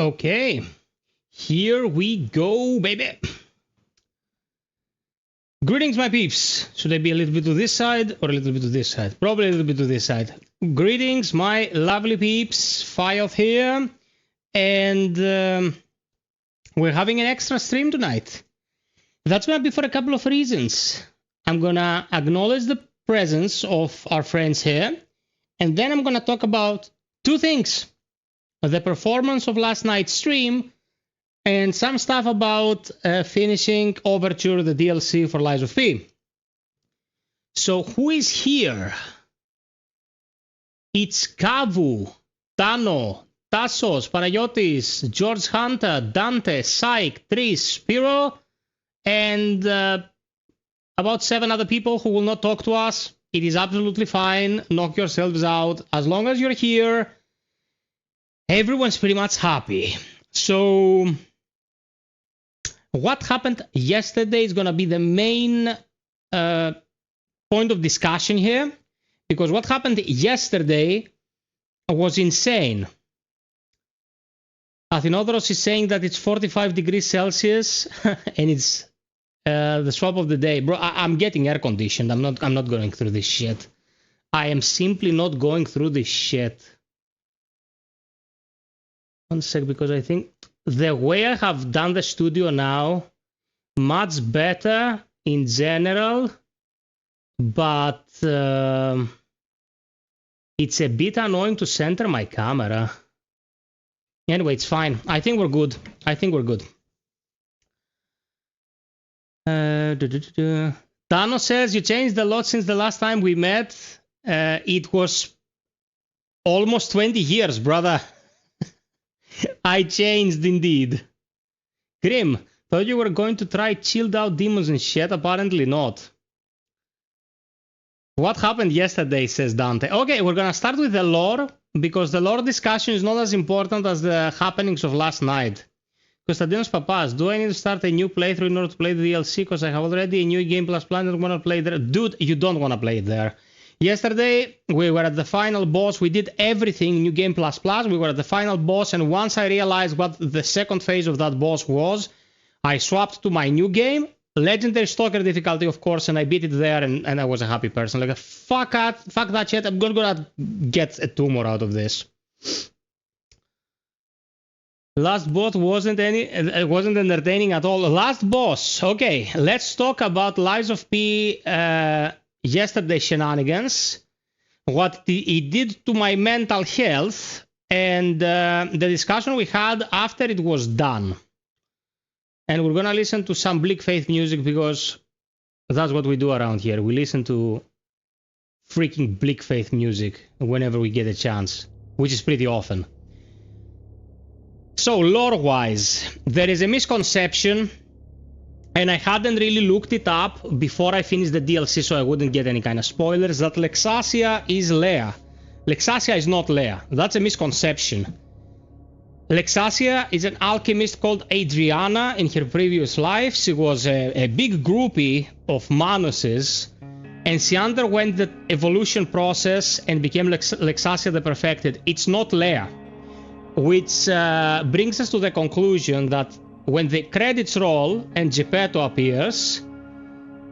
Okay, here we go, baby. Greetings, my peeps. Should I be a little bit to this side or a little bit to this side? Probably a little bit to this side. Greetings, my lovely peeps. FiOth here. And we're having an extra stream tonight. That's going to be for a couple of reasons. I'm going to acknowledge the presence of our friends here. And then I'm going to talk about two things. The performance of last night's stream and some stuff about finishing Overture, the DLC for Lies of P. So who is here? It's Kavu, Tano, Tassos, Panayotis, George Hunter, Dante, Syke, Tris, Spiro, and about 7 other people who will not talk to us. It is absolutely fine. Knock yourselves out. As long as you're here, everyone's pretty much happy. So what happened yesterday is going to be the main point of discussion here, because what happened yesterday was insane. Athinodoros is saying that it's 45 degrees Celsius and it's the swap of the day. Bro, I'm getting air conditioned. I'm not going through this shit. I am simply not going through this shit. One sec, because I think the way I have done the studio now, much better in general, but it's a bit annoying to center my camera. Anyway, it's fine. I think we're good. I think we're good. Thanos says, you changed a lot since the last time we met. It was almost 20 years, brother. I changed indeed. Grim, thought you were going to try chilled out demons and shit. Apparently not. What happened yesterday, says Dante. Okay, we're gonna start with the lore, because the lore discussion is not as important as the happenings of last night. Konstantinos Papas, do I need to start a new playthrough in order to play the DLC? Because I have already a new game plus plan and want to play there. Dude, you don't want to play it there. Yesterday, we were at the final boss. We did everything New Game Plus Plus. We were at the final boss, and once I realized what the second phase of that boss was, I swapped to my new game, Legendary Stalker difficulty, of course, and I beat it there, and I was a happy person. Like, fuck that shit, I'm gonna get a tumor out of this. Last boss wasn't entertaining at all. Last boss, okay, let's talk about Lies of P, yesterday shenanigans, what it did to my mental health, and the discussion we had after it was done. And we're gonna listen to some Bleak Faith music, because that's what we do around here. We listen to freaking Bleak Faith music whenever we get a chance, which is pretty often. So lore-wise, there is a misconception, and I hadn't really looked it up before I finished the DLC, so I wouldn't get any kind of spoilers, that Lexasia is Leia. Lexasia is not Leia. That's a misconception. Lexasia is an alchemist called Adriana in her previous life. She was a big groupie of Manuses, and she underwent the evolution process and became Lexasia the Perfected. It's not Leia. Which brings us to the conclusion that when the credits roll and Geppetto appears,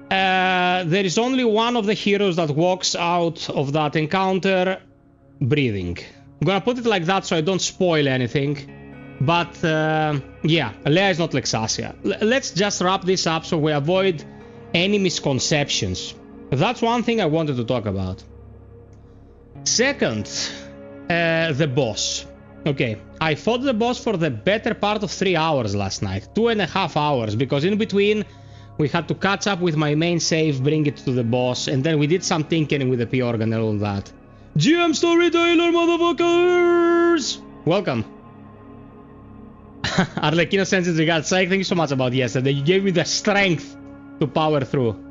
there is only one of the heroes that walks out of that encounter breathing. I'm gonna put it like that so I don't spoil anything. But yeah, Leia is not Lexasia. Let's just wrap this up so we avoid any misconceptions. That's one thing I wanted to talk about. Second, the boss. Okay, I fought the boss for the better part of 3 hours last night. 2.5 hours, because in between we had to catch up with my main save, bring it to the boss, and then we did some tinkering with the P organ and all that. GM Storyteller, motherfuckers! Welcome. Arlecchino sends his regards. Thank you so much about yesterday. You gave me the strength to power through.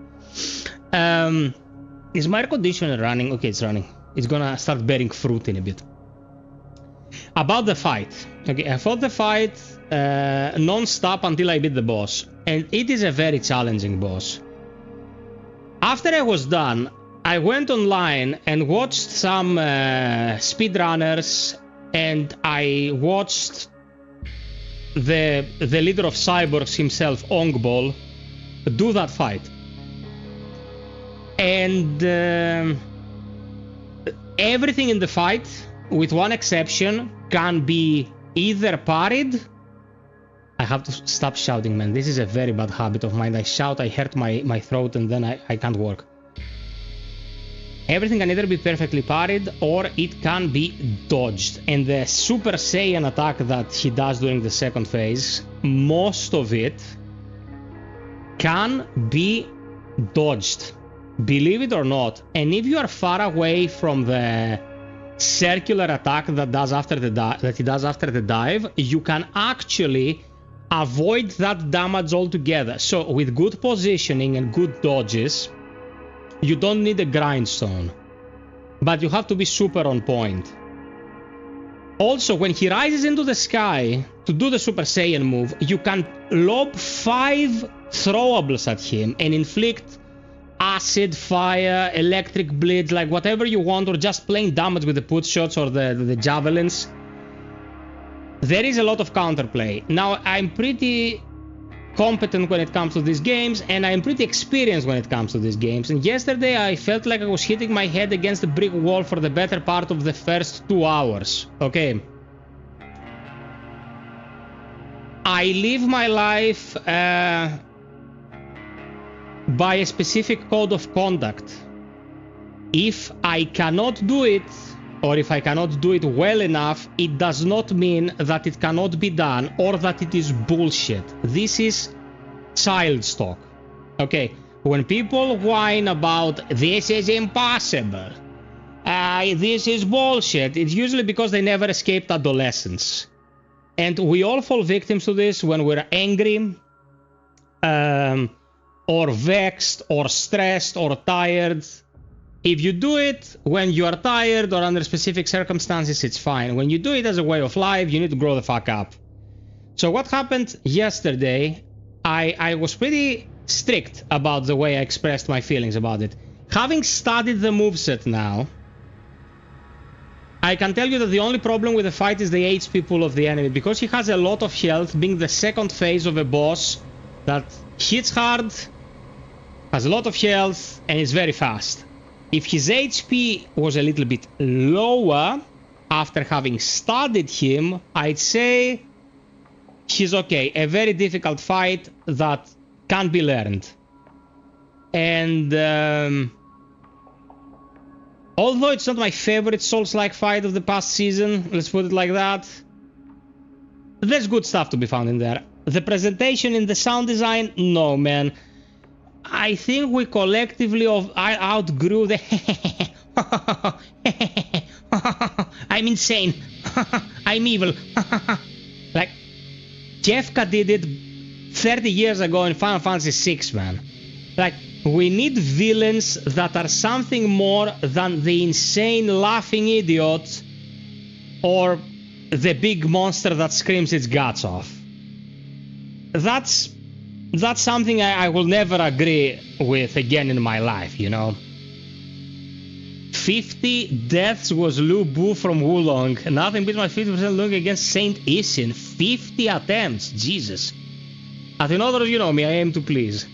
Is my air conditioner running? Okay, it's running. It's gonna start bearing fruit in a bit. About the fight. Okay, I fought the fight non-stop until I beat the boss. And it is a very challenging boss. After I was done, I went online and watched some speedrunners, and I watched the leader of cyborgs himself, Ongball, do that fight. And everything in the fight, with one exception, can be either parried. I have to stop shouting, man. This is a very bad habit of mine. I shout, I hurt my throat, and then I can't work. Everything can either be perfectly parried or it can be dodged. And the Super Saiyan attack that he does during the second phase, most of it can be dodged. Believe it or not. And if you are far away from the circular attack that he does after the dive, you can actually avoid that damage altogether. So with good positioning and good dodges, you don't need a grindstone, but you have to be super on point. Also, when he rises into the sky to do the Super Saiyan move, you can lob 5 throwables at him and inflict acid, fire, electric bleeds, like whatever you want, or just plain damage with the put shots or the javelins. There is a lot of counterplay. Now, I'm pretty competent when it comes to these games, and I'm pretty experienced when it comes to these games. And yesterday I felt like I was hitting my head against a brick wall for the better part of the first 2 hours. Okay. I live my life by a specific code of conduct. If I cannot do it, or if I cannot do it well enough, it does not mean that it cannot be done or that it is bullshit. This is child's talk. Okay, when people whine about this is impossible, this is bullshit, it's usually because they never escaped adolescence. And we all fall victims to this when we're angry, or vexed, or stressed, or tired. If you do it when you are tired or under specific circumstances, it's fine. When you do it as a way of life, you need to grow the fuck up. So what happened yesterday, I was pretty strict about the way I expressed my feelings about it. Having studied the moveset now, I can tell you that the only problem with the fight is the HP pool of the enemy, because he has a lot of health, being the second phase of a boss that hits hard, has a lot of health, and is very fast. If his HP was a little bit lower, after having studied him, I'd say he's okay. A very difficult fight that can be learned. And although it's not my favorite Souls-like fight of the past season, let's put it like that, there's good stuff to be found in there. The presentation in the sound design, no, man. I think we collectively outgrew the I'm insane. I'm evil. Like, Kefka did it 30 years ago in Final Fantasy VI, man. Like, we need villains that are something more than the insane laughing idiot or the big monster that screams its guts off. That's something I will never agree with again in my life, you know. 50 deaths was Lu Bu from Wulong. Nothing beats my 50% look against Saint Isin. 50 attempts, Jesus. As in others, you know me, I aim to please.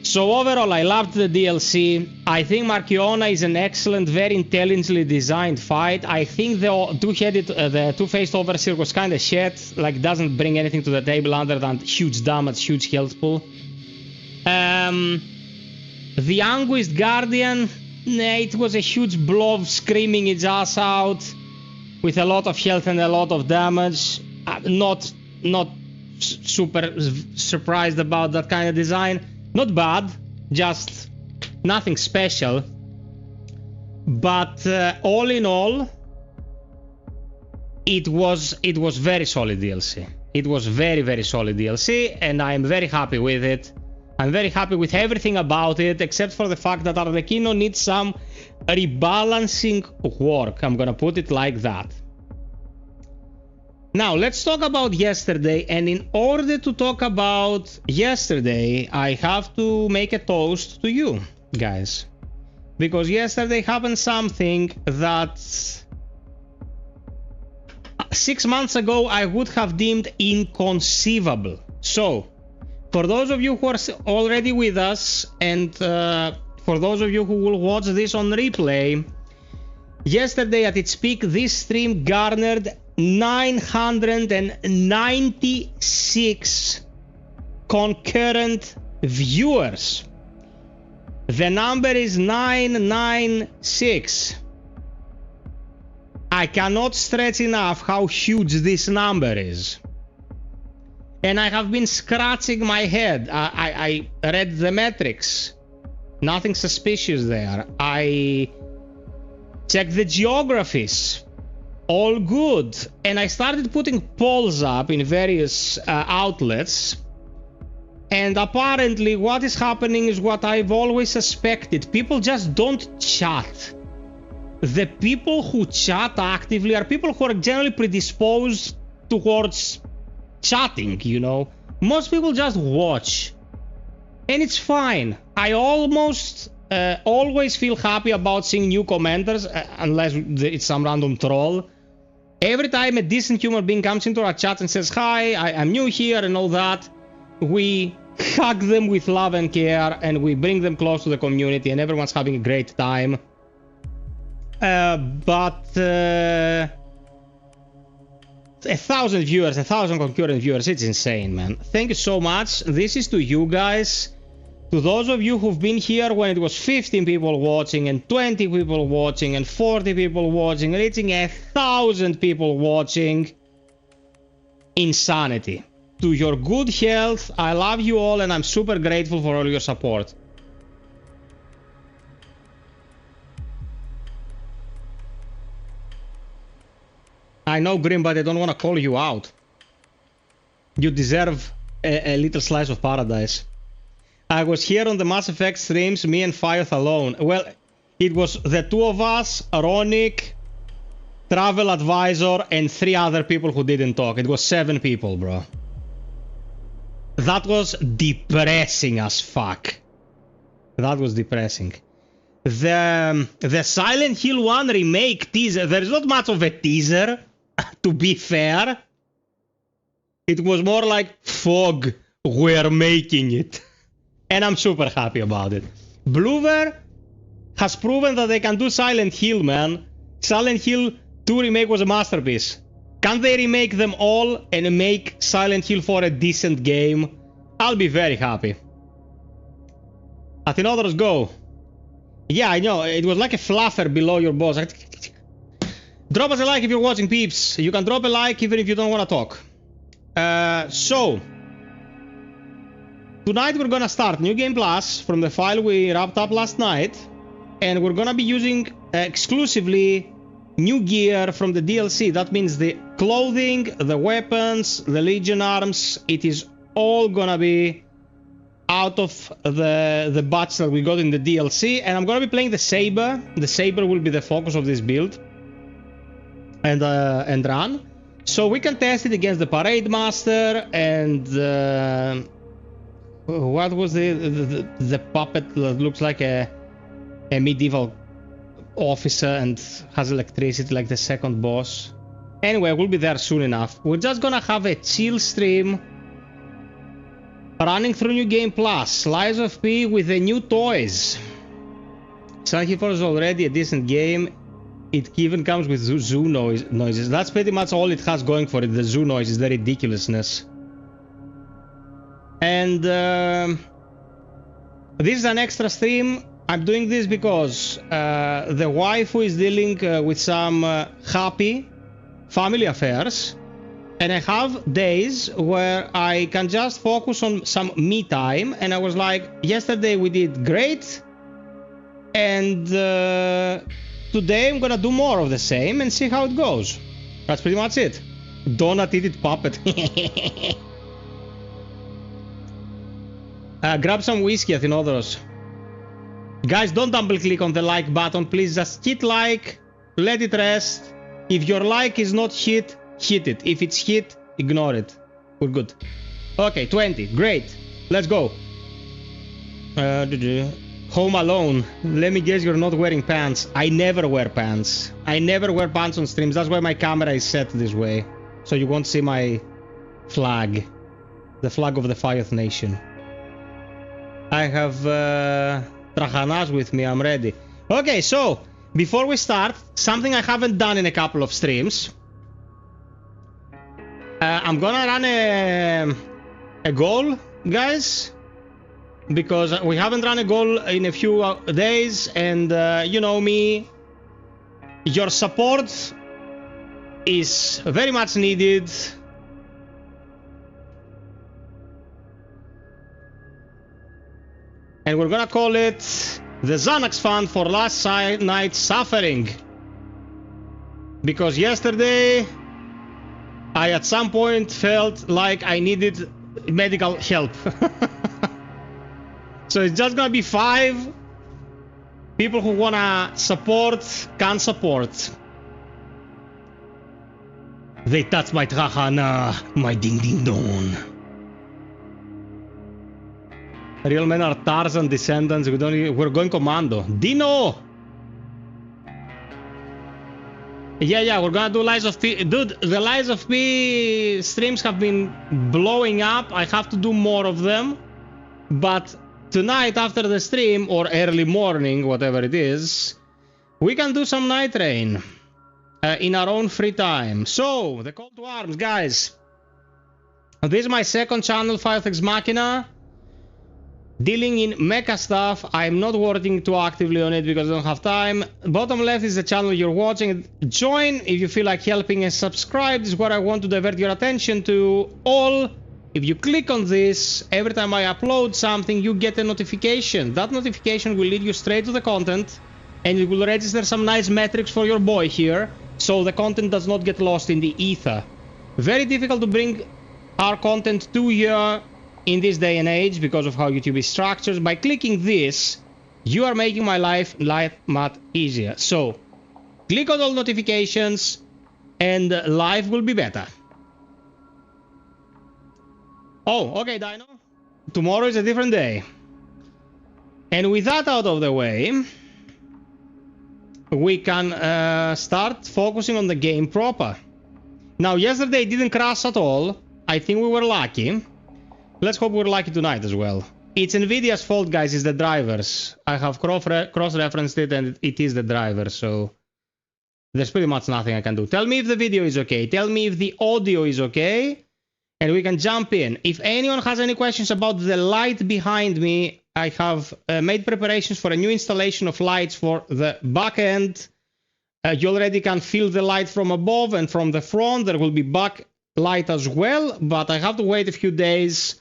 So overall, I loved the DLC. I think Marchiona is an excellent, very intelligently designed fight. I think the two-faced Overture was kind of shit. Like, doesn't bring anything to the table other than huge damage, huge health pool. The Anguished Guardian, it was a huge blob screaming its ass out with a lot of health and a lot of damage. Not super surprised about that kind of design. Not bad, just nothing special. But all in all, it was very solid DLC. It was very, very solid DLC, and I'm very happy with it. I'm very happy with everything about it, except for the fact that Arlecchino needs some rebalancing work. I'm gonna put it like that. Now, let's talk about yesterday, and in order to talk about yesterday, I have to make a toast to you, guys. Because yesterday happened something that 6 months ago I would have deemed inconceivable. So, for those of you who are already with us, and for those of you who will watch this on replay, yesterday at its peak, this stream garnered 996 concurrent viewers. The number is 996. I cannot stress enough how huge this number is. And I have been scratching my head. I read the metrics. Nothing suspicious there. I checked the geographies. All good. And I started putting polls up in various outlets. And apparently what is happening is what I've always suspected. People just don't chat. The people who chat actively are people who are generally predisposed towards chatting, you know. Most people just watch. And it's fine. I almost always feel happy about seeing new commenters, unless it's some random troll. Every time a decent human being comes into our chat and says, hi, I'm new here and all that, we hug them with love and care and we bring them close to the community and everyone's having a great time. But 1,000 viewers, 1,000 concurrent viewers, it's insane, man. Thank you so much. This is to you guys. To those of you who've been here when it was 15 people watching and 20 people watching and 40 people watching, reaching 1,000 people watching. Insanity. To your good health, I love you all and I'm super grateful for all your support. I know, Grim, but I don't want to call you out. You deserve a little slice of paradise. I was here on the Mass Effect streams, me and FiOth alone. Well, it was the two of us, Ronick, Travel Advisor, and 3 other people who didn't talk. It was 7 people, bro. That was depressing as fuck. That was depressing. The Silent Hill 1 remake teaser, there is not much of a teaser, to be fair. It was more like, fog, we're making it. And I'm super happy about it. Bloover has proven that they can do Silent Hill, man. Silent Hill 2 remake was a masterpiece. Can they remake them all and make Silent Hill 4 a decent game? I'll be very happy. Athenodoros, go. Yeah, I know. It was like a fluffer below your boss. Drop us a like if you're watching, peeps. You can drop a like even if you don't want to talk. So, tonight we're gonna start New Game Plus from the file we wrapped up last night. And we're gonna be using exclusively new gear from the DLC. That means the clothing, the weapons, the Legion arms. It is all gonna be out of the batch that we got in the DLC. And I'm gonna be playing the Saber. The Saber will be the focus of this build. And run. So we can test it against the Parade Master and what was the puppet that looks like a medieval officer and has electricity like the second boss. Anyway, we'll be there soon enough. We're just gonna have a chill stream running through New Game Plus. Lies of P with the new toys. Silent Hill 4 is already a decent game. It even comes with zoo noises. That's pretty much all it has going for it. The zoo noises, the ridiculousness. And this is an extra stream. I'm doing this because the wife who is dealing with some happy family affairs. And I have days where I can just focus on some me time. And I was like, yesterday we did great. And today I'm gonna do more of the same and see how it goes. That's pretty much it. Donut-eated puppet. Grab some whiskey, Athenodoros. Guys, don't double click on the like button, please. Just hit like, let it rest. If your like is not hit, hit it. If it's hit, ignore it. We're good. Okay, 20. Great. Let's go. Home Alone. Let me guess, you're not wearing pants. I never wear pants. I never wear pants on streams. That's why my camera is set this way. So you won't see my flag. The flag of the FiOth Nation. I have Trahanas with me. I'm ready. Okay, so before we start, something I haven't done in a couple of streams. I'm gonna run a goal, guys. Because we haven't run a goal in a few days, and you know me, your support is very much needed. And we're gonna call it the Xanax Fund for last night's suffering. Because yesterday, I at some point felt like I needed medical help. So it's just gonna be 5 people who wanna support, can support. They touch my Trahana, my ding ding dong. Real men are Tarzan descendants. We're going commando. Dino! Yeah, we're gonna do Lies of P. Dude, the Lies of P streams have been blowing up. I have to do more of them. But tonight after the stream, or early morning, whatever it is, we can do some Night Rain in our own free time. So, the call to arms, guys. This is my second channel, FiOth Ex Machina. Dealing in mecha stuff. I'm not working too actively on it because I don't have time. Bottom left is the channel you're watching. Join if you feel like helping, and subscribe. This is what I want to divert your attention to. All. If you click on this, every time I upload something, you get a notification. That notification will lead you straight to the content, and it will register some nice metrics for your boy here, so the content does not get lost in the ether. Very difficult to bring our content to you in this day and age because of how YouTube is structured. By clicking this, you are making my life much easier. So, click on all notifications, and life will be better. Oh, okay, Dino. Tomorrow is a different day. And with that out of the way, we can start focusing on the game proper. Now, yesterday didn't crash at all. I think we were lucky. Let's hope we're lucky tonight as well. It's Nvidia's fault, guys. It's the drivers. I have cross-referenced it, and it is the driver, so there's pretty much nothing I can do. Tell me if the video is okay. Tell me if the audio is okay. And we can jump in. If anyone has any questions about the light behind me, I have made preparations for a new installation of lights for the back end. You already can feel the light from above and from the front. There will be back light as well, but I have to wait a few days,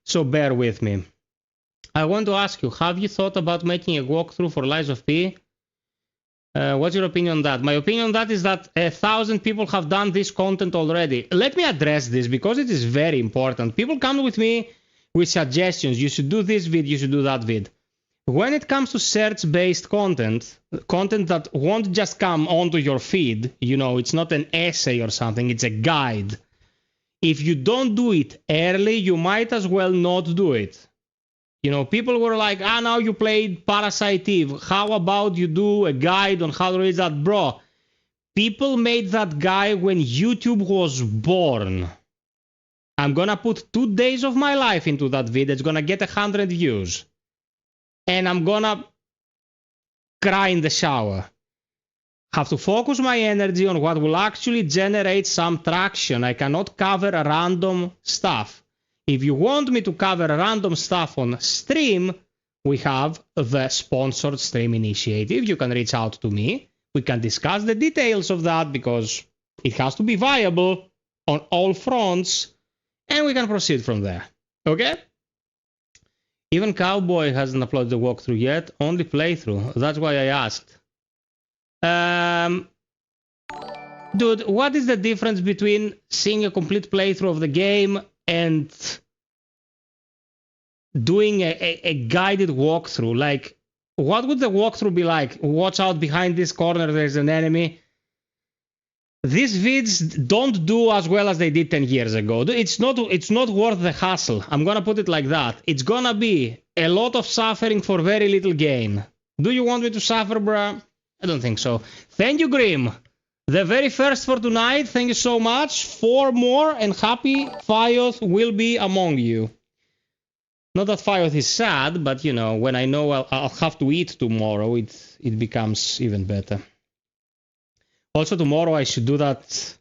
so bear with me. I want to ask you, have you thought about making a walkthrough for Lies of P? What's your opinion on that? My opinion on that is that 1,000 people have done this content already. Let me address this because it is very important. People come with me with suggestions. You should do this vid, you should do that vid. When it comes to search-based content, content that won't just come onto your feed, you know, it's not an essay or something, it's a guide. If you don't do it early, you might as well not do it. You know, people were like, now you played Parasite Eve. How about you do a guide on how to read that? Bro, people made that guide when YouTube was born. I'm gonna put 2 days of my life into that video. It's gonna get 100 views. And I'm gonna cry in the shower. Have to focus my energy on what will actually generate some traction. I cannot cover random stuff. If you want me to cover random stuff on stream, we have the sponsored stream initiative. You can reach out to me. We can discuss the details of that because it has to be viable on all fronts, and we can proceed from there. Okay? Even Cowboy hasn't uploaded the walkthrough yet, only playthrough. That's why I asked. Dude, what is the difference between seeing a complete playthrough of the game and doing a guided walkthrough? Like, what would the walkthrough be like? Watch out, behind this corner there's an enemy. These vids don't do as well as they did 10 years ago. It's not worth the hassle. I'm gonna put it like that. It's gonna be A lot of suffering for very little gain. Do you want me to suffer, bruh? I don't think so. Thank you, Grim. The very first for tonight. Thank you so much. 4 more and happy FiOth will be among you. Not that FiOth is sad, but you know, when I know I'll have to eat tomorrow, it becomes even better. Also tomorrow I should do that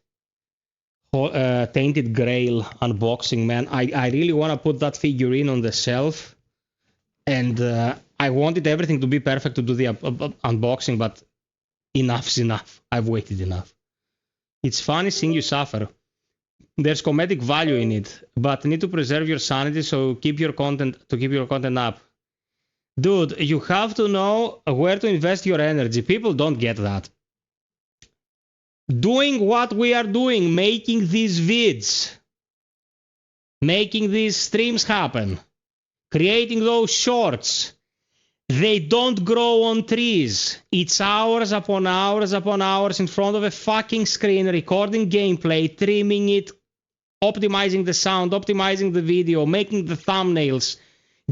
Tainted Grail unboxing, man. I really want to put that figurine on the shelf. And I wanted everything to be perfect to do the unboxing, but enough's enough. I've waited enough. It's funny seeing you suffer. There's comedic value in it, but need to preserve your sanity, so keep your content up. Dude, you have to know where to invest your energy. People don't get that. Doing what we are doing, making these vids, making these streams happen, creating those shorts, they don't grow on trees. It's hours upon hours upon hours in front of a fucking screen, recording gameplay, trimming it, optimizing the sound, optimizing the video, making the thumbnails,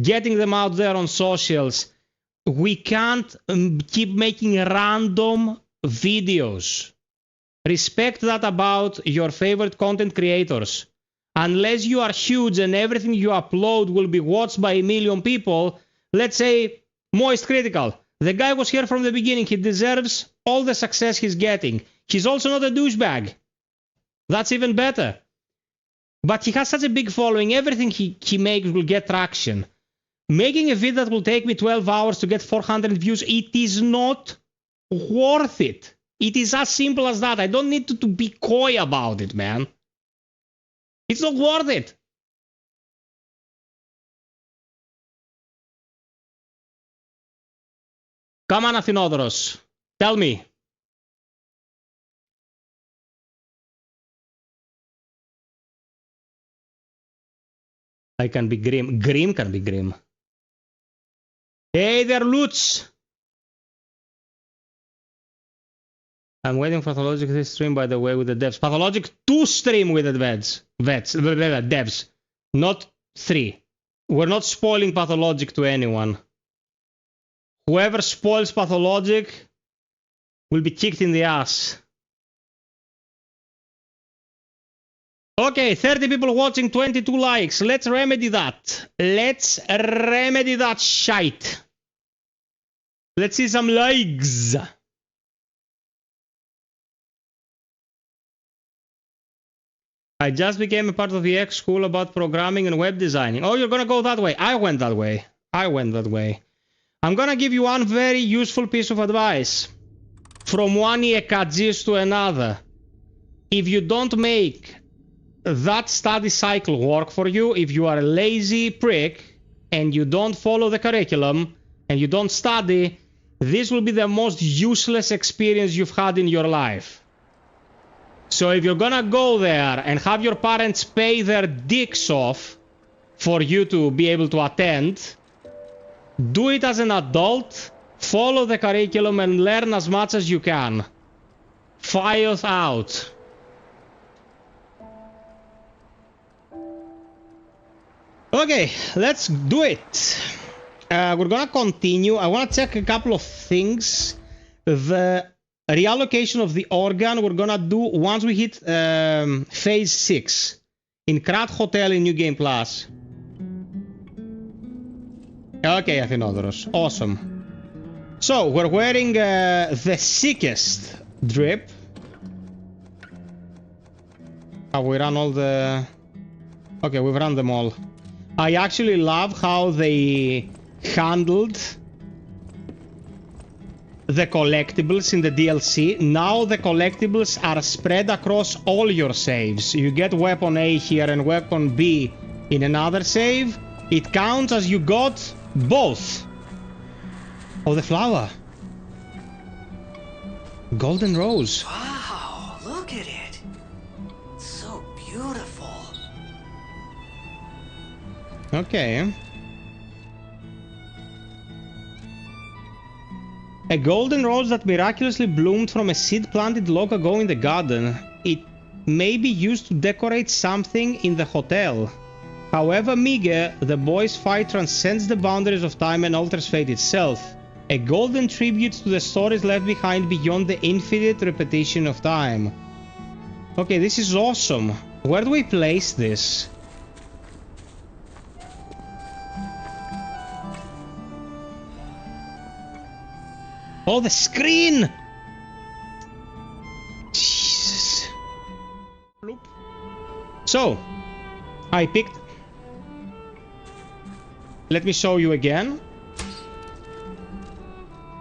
getting them out there on socials. We can't keep making random videos. Respect that about your favorite content creators. Unless you are huge and everything you upload will be watched by 1 million people, let's say Moist Critical. The guy was here from the beginning. He deserves all the success he's getting. He's also not a douchebag. That's even better. But he has such a big following. Everything he makes will get traction. Making a video that will take me 12 hours to get 400 views, it is not worth it. It is as simple as that. I don't need to be coy about it, man. It's not worth it. Come on, Athinodoros. Tell me. I can be grim. Grim can be grim. Hey there, Lutz. I'm waiting for Pathologic to stream, by the way, with the devs. Pathologic to stream with the devs. Not 3. We're not spoiling Pathologic to anyone. Whoever spoils Pathologic will be kicked in the ass. Okay, 30 people watching, 22 likes. Let's remedy that. Let's remedy that shite. Let's see some likes. I just became a part of the X school about programming and web designing. Oh, you're gonna go that way. I went that way. I'm gonna give you one very useful piece of advice. From one Ekadzis to another. If you don't make that study cycle work for you, if you are a lazy prick and you don't follow the curriculum and you don't study, this will be the most useless experience you've had in your life. So if you're gonna go there and have your parents pay their dicks off for you to be able to attend, do it as an adult, follow the curriculum and learn as much as you can. FiOth out. Okay, let's do it. We're gonna continue. I wanna check a couple of things. The reallocation of the organ we're gonna do once we hit phase 6 in Krat Hotel in New Game Plus. Okay, Athinodoros. Awesome. So, we're wearing the sickest drip. Have we run all the... Okay, we've run them all. I actually love how they handled the collectibles in the DLC. Now the collectibles are spread across all your saves. You get weapon A here and weapon B in another save. It counts as you got both. Oh, the flower. Golden rose. Wow, look at it. It's so beautiful. Okay. A golden rose that miraculously bloomed from a seed planted long ago in the garden. It may be used to decorate something in the hotel. However meager, the boys' fight transcends the boundaries of time and alters fate itself. A golden tribute to the stories left behind beyond the infinite repetition of time. Okay, this is awesome. Where do we place this? Oh, the screen! Jesus. So, I picked... Let me show you again.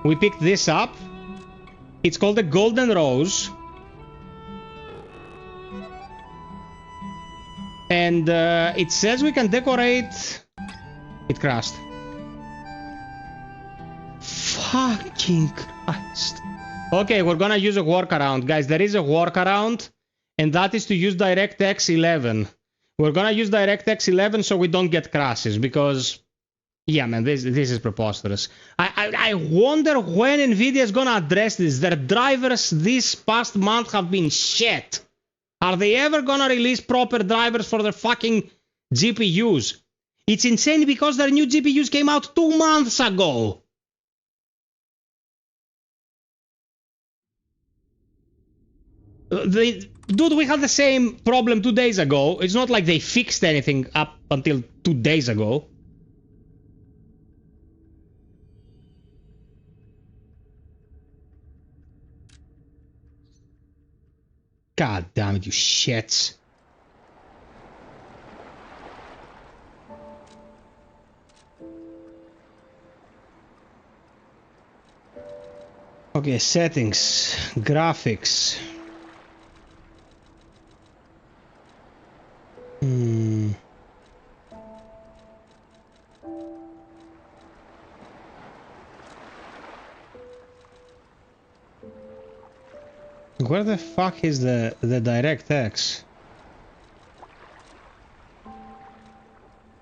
We picked this up. It's called the Golden Rose. And it says we can decorate... It crashed. Fucking Christ. Okay, we're gonna use a workaround. Guys, there is a workaround. And that is to use DirectX 11. We're gonna use DirectX 11 so we don't get crashes. Because... Yeah, man, this is preposterous. I wonder when NVIDIA is gonna address this. Their drivers this past month have been shit. Are they ever gonna release proper drivers for their fucking GPUs? It's insane because their new GPUs came out 2 months ago. Dude, we had the same problem 2 days ago. It's not like they fixed anything up until 2 days ago. God damn it, you shits. Okay, settings, graphics. Where the fuck is the DirectX?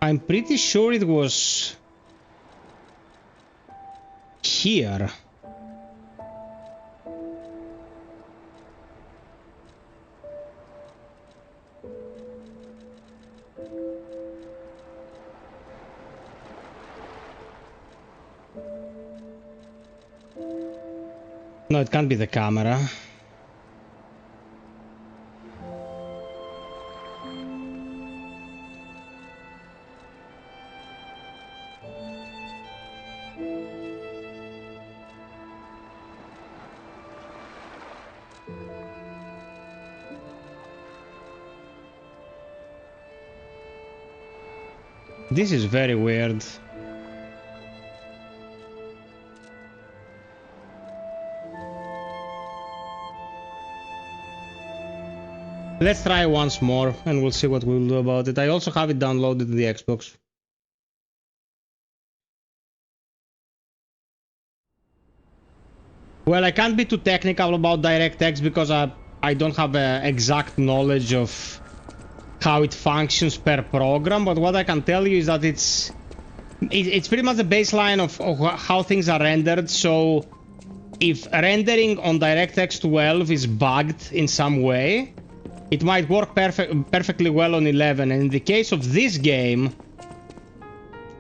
I'm pretty sure it was here. No, it can't be the camera. This is very weird. Let's try once more and we'll see what we'll do about it. I also have it downloaded to the Xbox. Well, I can't be too technical about DirectX because I don't have exact knowledge of how it functions per program, but what I can tell you is that it's pretty much the baseline of how things are rendered. So if rendering on DirectX 12 is bugged in some way, it might work perfectly well on 11. And in the case of this game,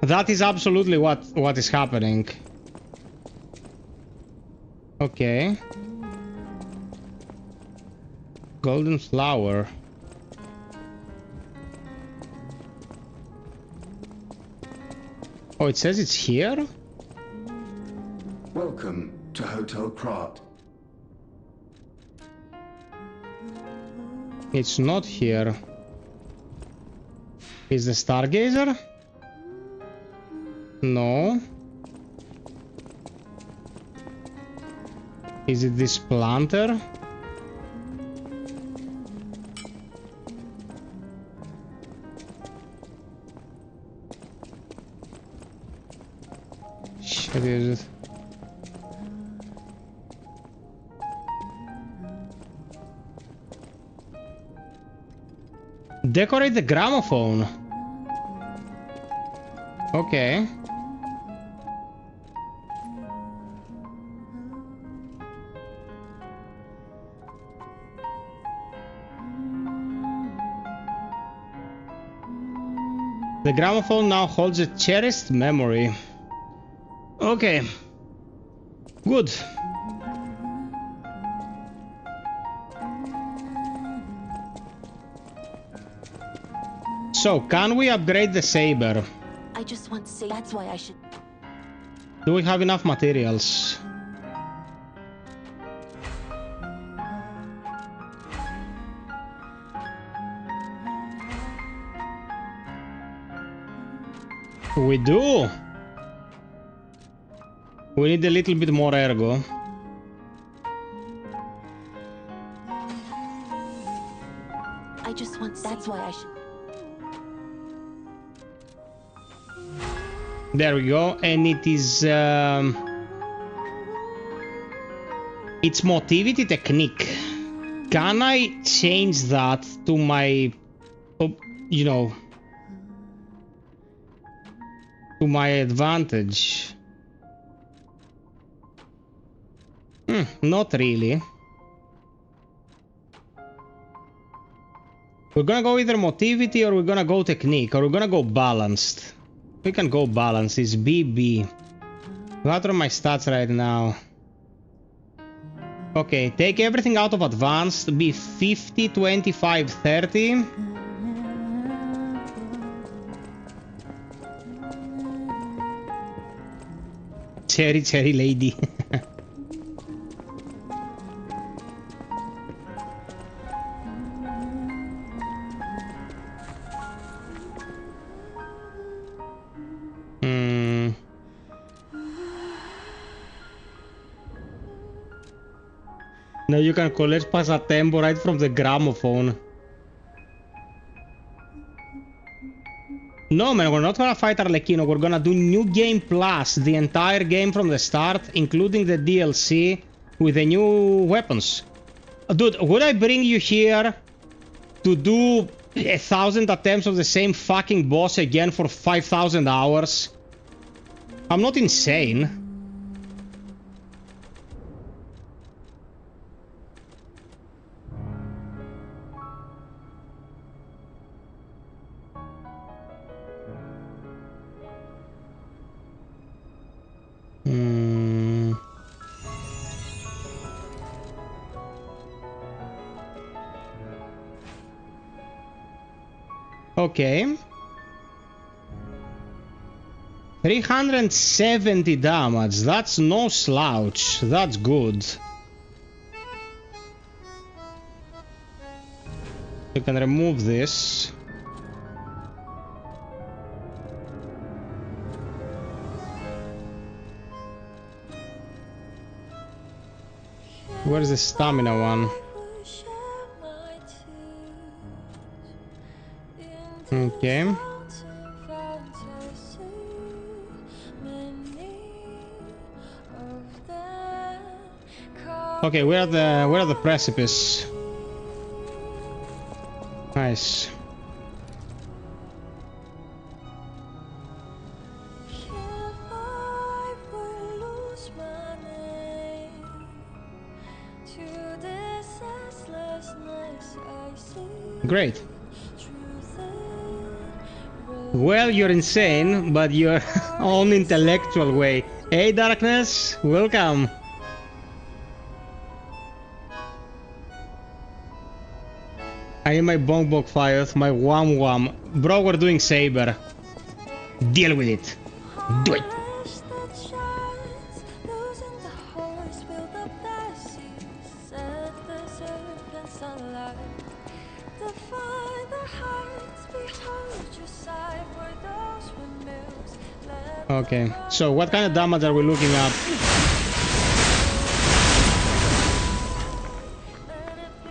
that is absolutely what is happening. Okay. Golden flower. Oh, it says it's here? Welcome to Hotel Pratt. It's not here. Is the Stargazer? No. Is it this planter? Shit, is it? Decorate the gramophone. Okay. The gramophone now holds a cherished memory. Okay. Good. So, can we upgrade the saber? I just want to say that's why I should. Do we have enough materials? We do. We need a little bit more ergo. I just want to that's why I should. There we go, and it is it's motivity technique. Can I change that to my, you know, to my advantage? Not really. We're gonna go either motivity or we're gonna go technique or we're gonna go balanced. We can go balanced. It's BB. What are my stats right now? Okay, take everything out of advanced. Be 50, 25, 30. Cherry lady. Now you can collect Passatempo right from the gramophone. No man, we're not gonna fight Arlecchino, we're gonna do New Game Plus, the entire game from the start, including the DLC, with the new weapons. Dude, would I bring you here to do 1,000 attempts of the same fucking boss again for 5,000 hours? I'm not insane. Okay. 370 damage. That's no slouch. That's good. You can remove this. Where's the stamina one? Okay. Okay, we're at the precipice. Nice. Great. Well, you're insane, but your own intellectual way. Hey, Darkness, welcome. I need my bonk bonk FiOth, my wham wham. Bro, we're doing saber. Deal with it. Do it. Okay, so what kind of damage are we looking at?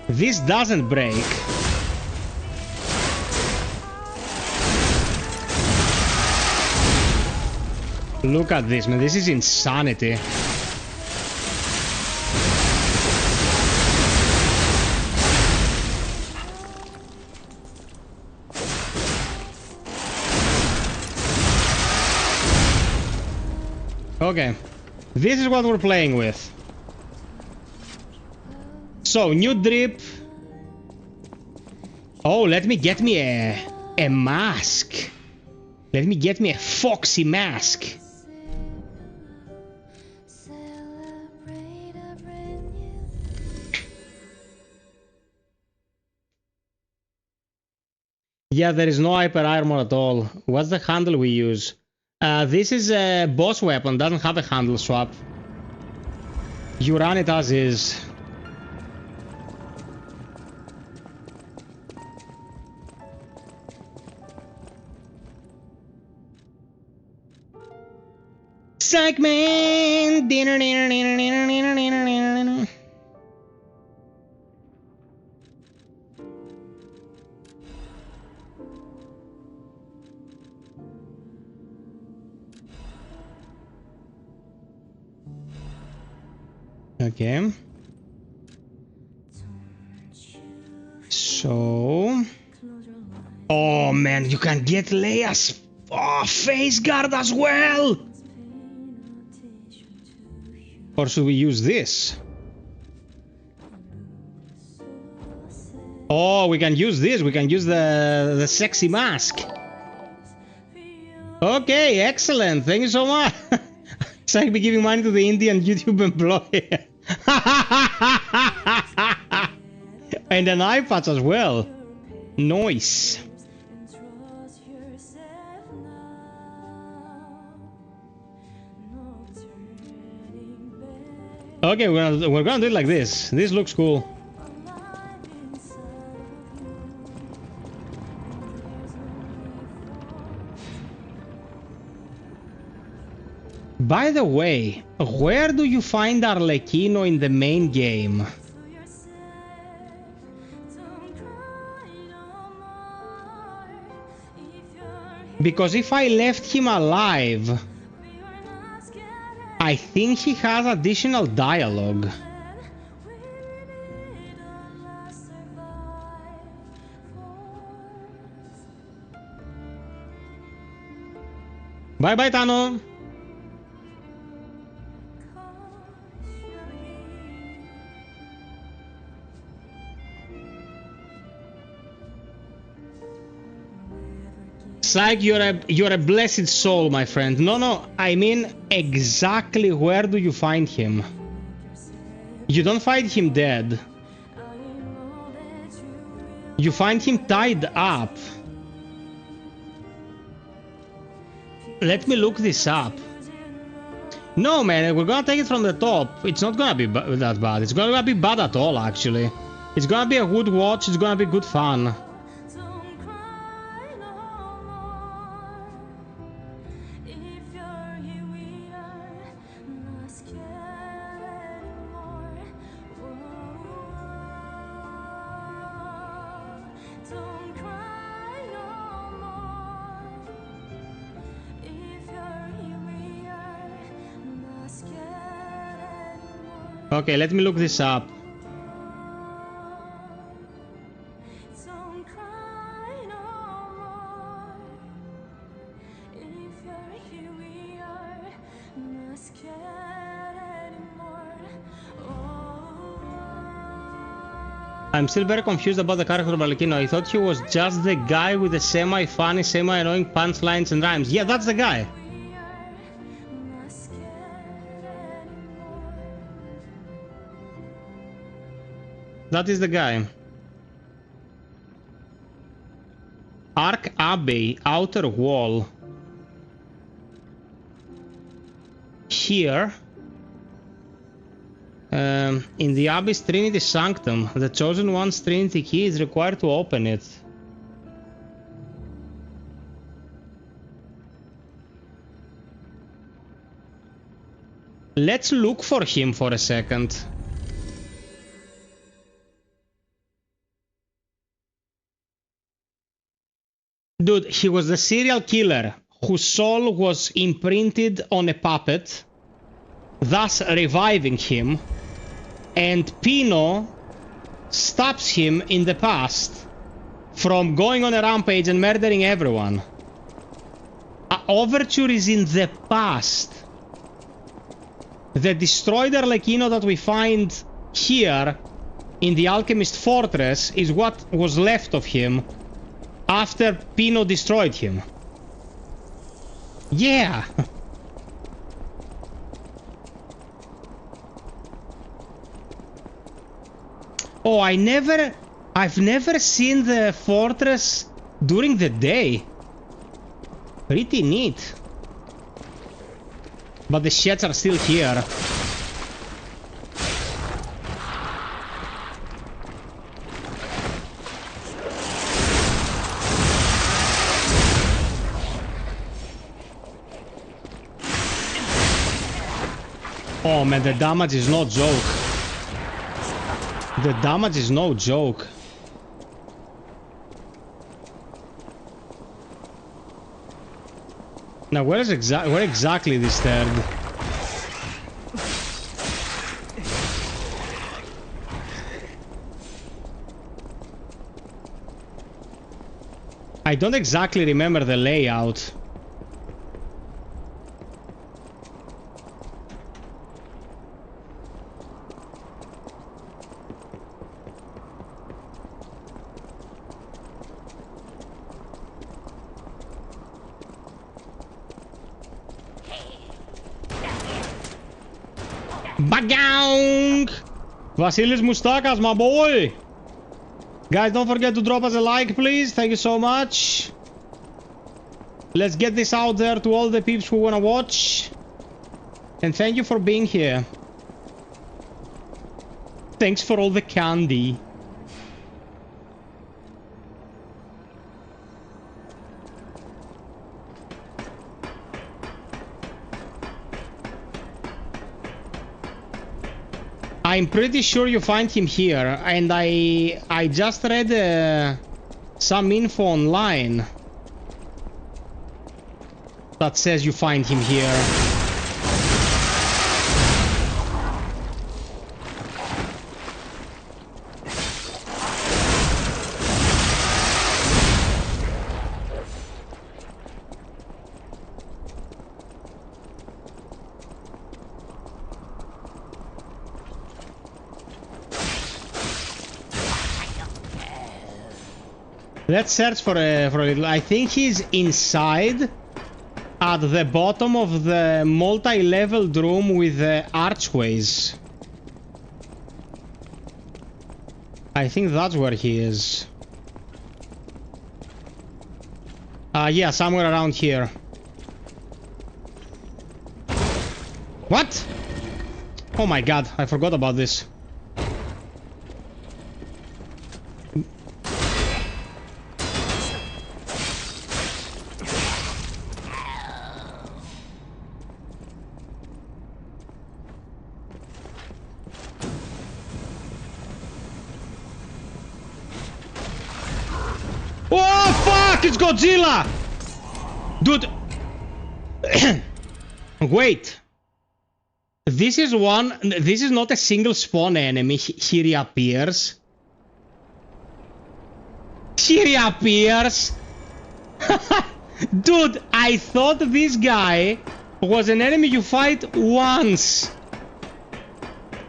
This doesn't break. Look at this, man. This is insanity. Okay, this is what we're playing with. So, new drip. Oh, let me get me a mask. Let me get me a foxy mask. Yeah, there is no hyper armor at all. What's the handle we use? This is a boss weapon, doesn't have a handle swap. You run it as is. Psych man! Okay. So... Oh man, you can get Leia's face guard as well! Or should we use this? Oh, we can use this. We can use the sexy mask. Okay, excellent. Thank you so much. It's like me giving money to the Indian YouTube employee. And an eye patch as well. Nice. Okay, we're gonna do it like this. This looks cool. By the way, where do you find Arlecchino in the main game? Because if I left him alive, I think he has additional dialogue. Bye bye, Tano. Psych, you're a blessed soul, my friend. No, I mean exactly where do you find him? You don't find him dead. You find him tied up. Let me look this up. No, man, we're gonna take it from the top. It's not gonna be that bad. It's gonna be bad at all, actually. It's gonna be a good watch. It's gonna be good fun. Okay, let me look this up. I'm still very confused about the character of Arlecchino. I thought he was just the guy with the semi-funny, semi-annoying punchlines and rhymes. Yeah, that's the guy. That is the guy. Ark Abbey, outer wall. Here. In the Abbey's Trinity Sanctum, the Chosen One's Trinity key is required to open it. Let's look for him for a second. Dude, he was the serial killer whose soul was imprinted on a puppet, thus reviving him, and Pino stops him in the past from going on a rampage and murdering everyone. Overture is in the past. The destroyed Arlecchino that we find here in the Alchemist Fortress is what was left of him after Pino destroyed him. Yeah! Oh, I've never seen the fortress during the day. Pretty neat. But the sheds are still here. Oh man, the damage is no joke. The damage is no joke. Now where exactly this third? I don't exactly remember the layout. Bagaung! Vasilis Mustakas, my boy! Guys, don't forget to drop us a like, please. Thank you so much. Let's get this out there to all the peeps who wanna watch. And thank you for being here. Thanks for all the candy. I'm pretty sure you find him here, and I just read some info online that says you find him here. Let's search for a little. I think he's inside at the bottom of the multi-leveled room with the archways. I think that's where he is. Yeah, somewhere around here. What? Oh my god, I forgot about this. It's Godzilla! Dude! Wait. This is not a single spawn enemy. He reappears. He reappears! Dude, I thought this guy was an enemy you fight once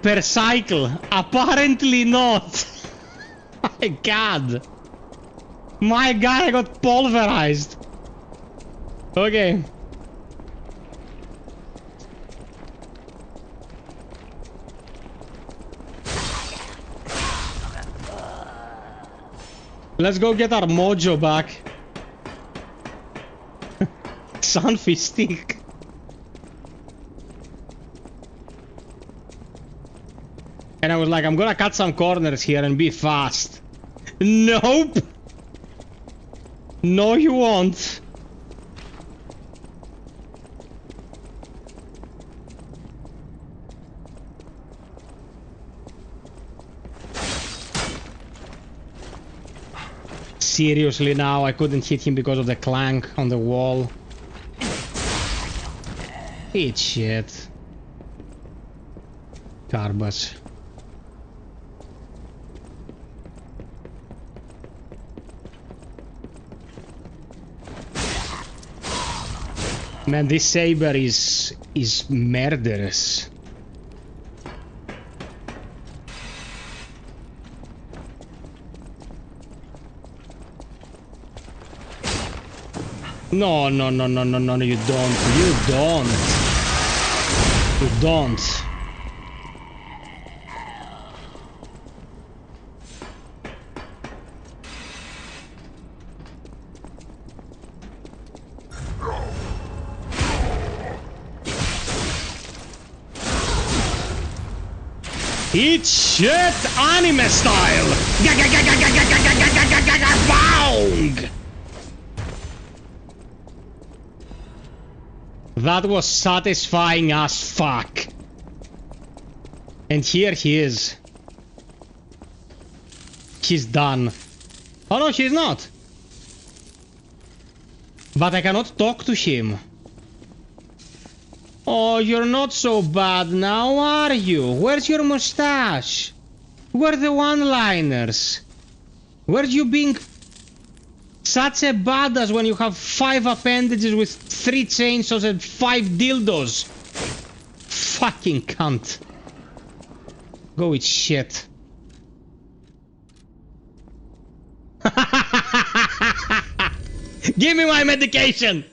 per cycle. Apparently not. My god. My god, I got pulverized. Okay. Let's go get our mojo back. Sunfish stick. And I was like, I'm gonna cut some corners here and be fast. Nope. No, you won't. Seriously now, I couldn't hit him because of the clank on the wall. Eat shit. Garbage. Man, this saber is murderous. No, no, no, no, no, no, no, you don't. You don't. You don't. Eat shit anime style! Bang! That was satisfying as fuck. And here he is. He's done. Oh no, he's not. But I cannot talk to him. Oh, you're not so bad now, are you? Where's your mustache? Where are the one-liners? Where's you being such a badass when you have 5 appendages with 3 chainsaws and 5 dildos? Fucking cunt. Go with shit. Give me my medication!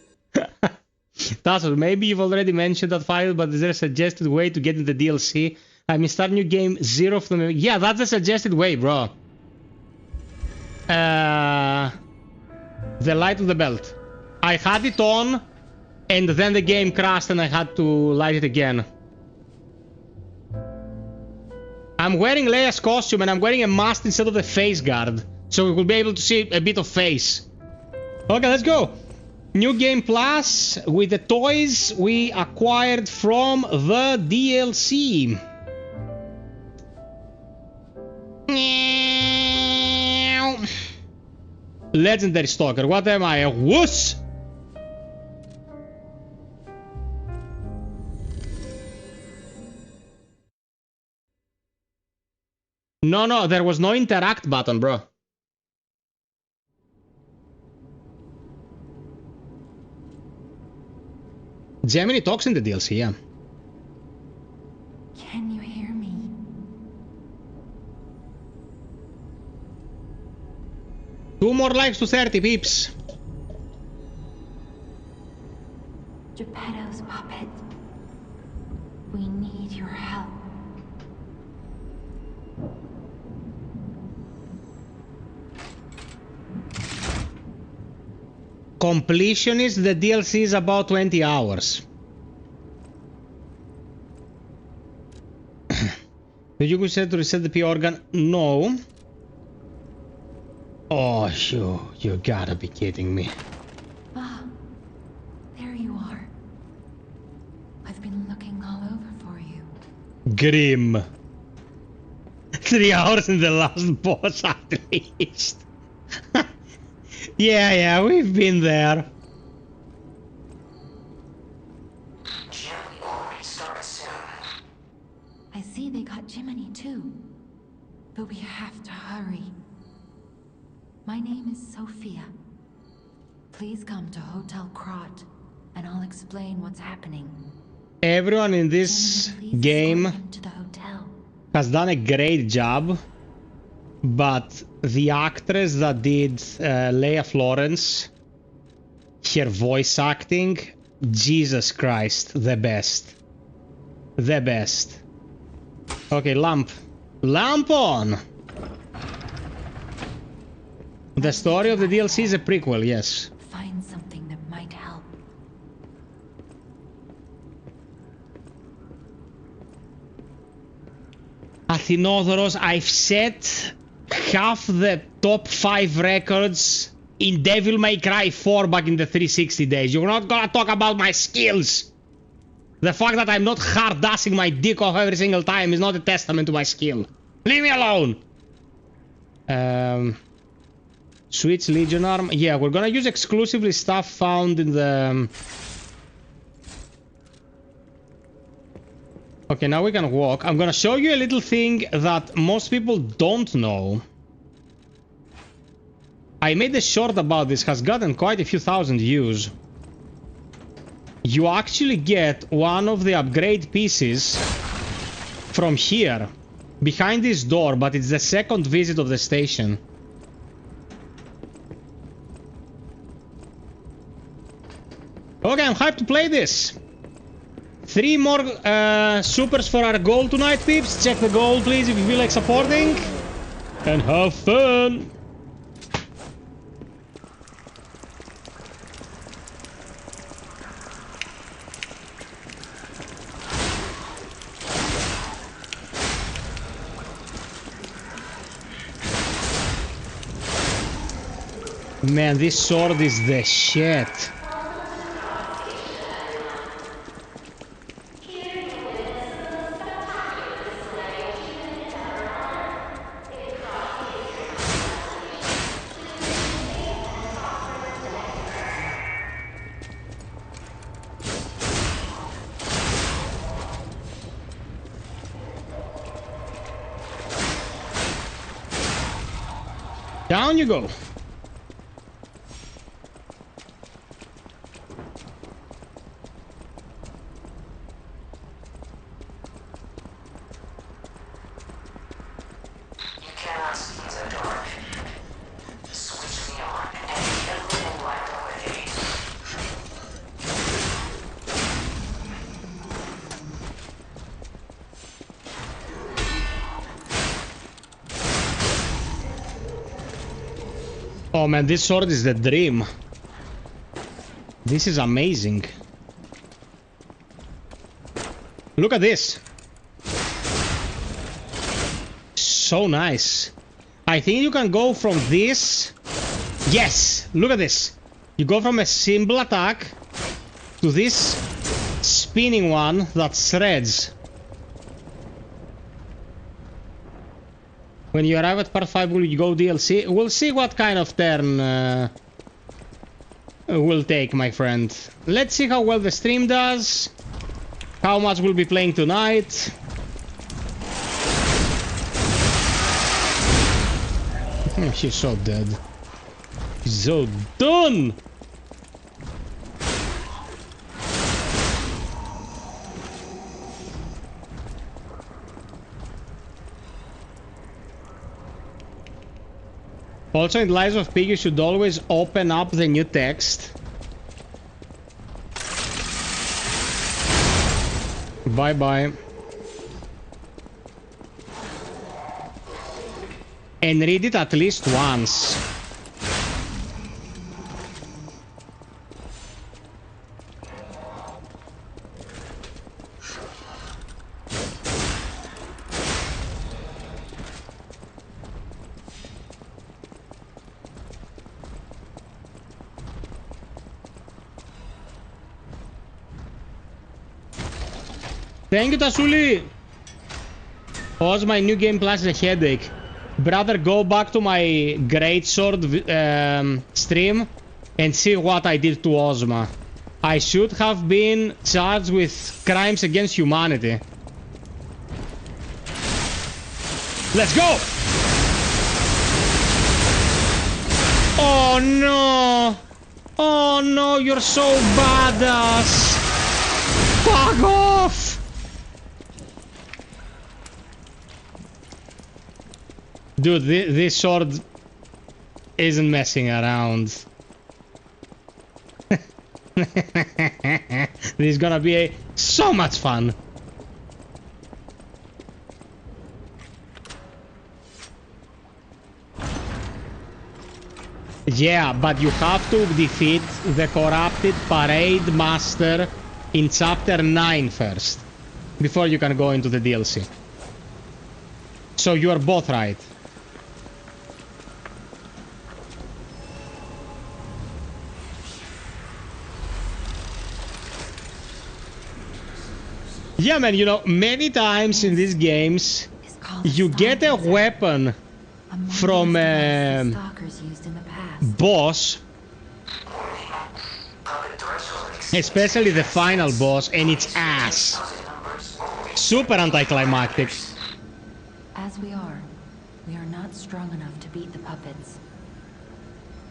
That's what, maybe you've already mentioned that file, but is there a suggested way to get in the DLC? I mean, start new game 0 from the... Yeah, that's the suggested way, bro. The light of the belt. I had it on, and then the game crashed and I had to light it again. I'm wearing Leia's costume and I'm wearing a mask instead of the face guard, so we will be able to see a bit of face. Okay, let's go. New Game Plus with the toys we acquired from the DLC. Legendary Stalker, what am I, a wuss? No, there was no interact button, bro. Gemini talks in the DLC, yeah. Can you hear me? Two more lives to 30, peeps. Geppetto's puppet. We need your help. Completion is the DLC is about 20 hours. Did you consider to reset the P organ? No. Oh, you gotta be kidding me. Ah, there you are. I've been looking all over for you. Grim. 3 hours in the last boss at least. Yeah, we've been there. Jimmy already starts soon. I see they got Jiminy too. But we have to hurry. My name is Sophia. Please come to Hotel Krot, and I'll explain what's happening. Everyone in this Jiminy, please game escort him to the hotel. has done a great job, but the actress that did Leia Florence, her voice acting, Jesus Christ, the best. The best. Okay, lamp. Lamp on! The story of the DLC is a prequel, yes. Find something that might help. Athinodoros, I've set half the top 5 records in Devil May Cry 4 back in the 360 days. You're not gonna talk about my skills. The fact that I'm not hard-assing my dick off every single time is not a testament to my skill. Leave me alone! Switch Legion arm. Yeah, we're gonna use exclusively stuff found in the... Okay, now we can walk. I'm gonna show you a little thing that most people don't know. I made a short about this, has gotten quite a few thousand views. You actually get one of the upgrade pieces from here, behind this door, but it's the second visit of the station. Okay, I'm hyped to play this. 3 more supers for our goal tonight, peeps. Check the goal, please, if you feel like supporting. And have fun! Man, this sword is the shit. Down you go. Oh man, this sword is the dream. This is amazing. Look at this. So nice. I think you can go from this. Yes, look at this. You go from a simple attack to this spinning one that shreds. When you arrive at part 5, will you go DLC? We'll see what kind of turn we'll take, my friend. Let's see how well the stream does. How much we'll be playing tonight. She's so dead. She's so done! Also, in Lies of P, you should always open up the new text. Bye-bye. And read it at least once. Thank you, Tasuli! Pause, my new game plus a headache. Brother, go back to my greatsword stream and see what I did to Ozma. I should have been charged with crimes against humanity. Let's go! Oh no! Oh no, you're so badass! Fuck off! Dude, this sword isn't messing around. This is gonna be so much fun. Yeah, but you have to defeat the corrupted parade master in chapter 9 first, before you can go into the DLC. So you are both right. Yeah, man, you know, many times in these games, you get a weapon from a boss, especially the final boss, and it's ass. Super anticlimactic. As we are not strong enough to beat the puppets.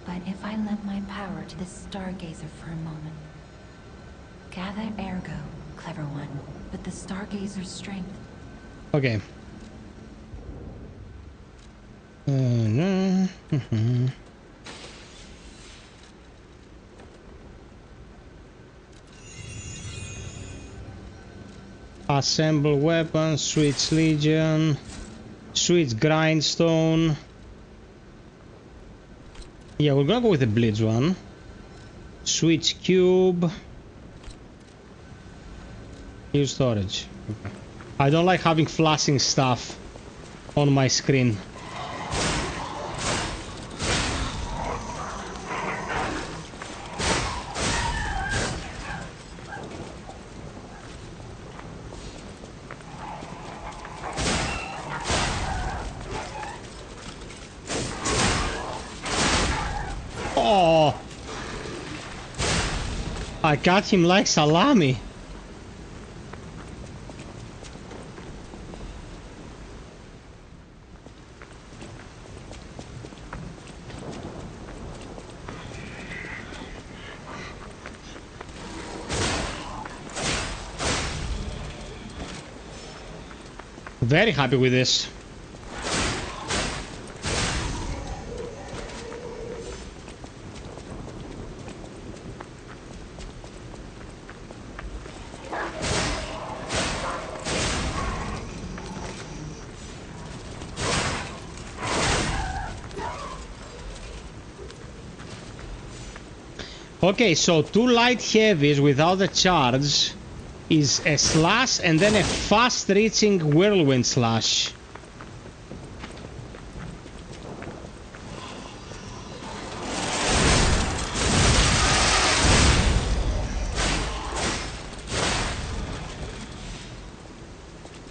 But if I lend my power to this stargazer for a moment. Gather ergo, clever one, with the stargazer's strength. Okay. Assemble weapons, switch legion, switch grindstone. Yeah, we're gonna go with the blitz one. Switch cube. Use storage. Okay. I don't like having flashing stuff on my screen. Oh! I got him like salami. Very happy with this. Okay, so 2 light heavies without a charge is a slash and then a fast reaching whirlwind slash.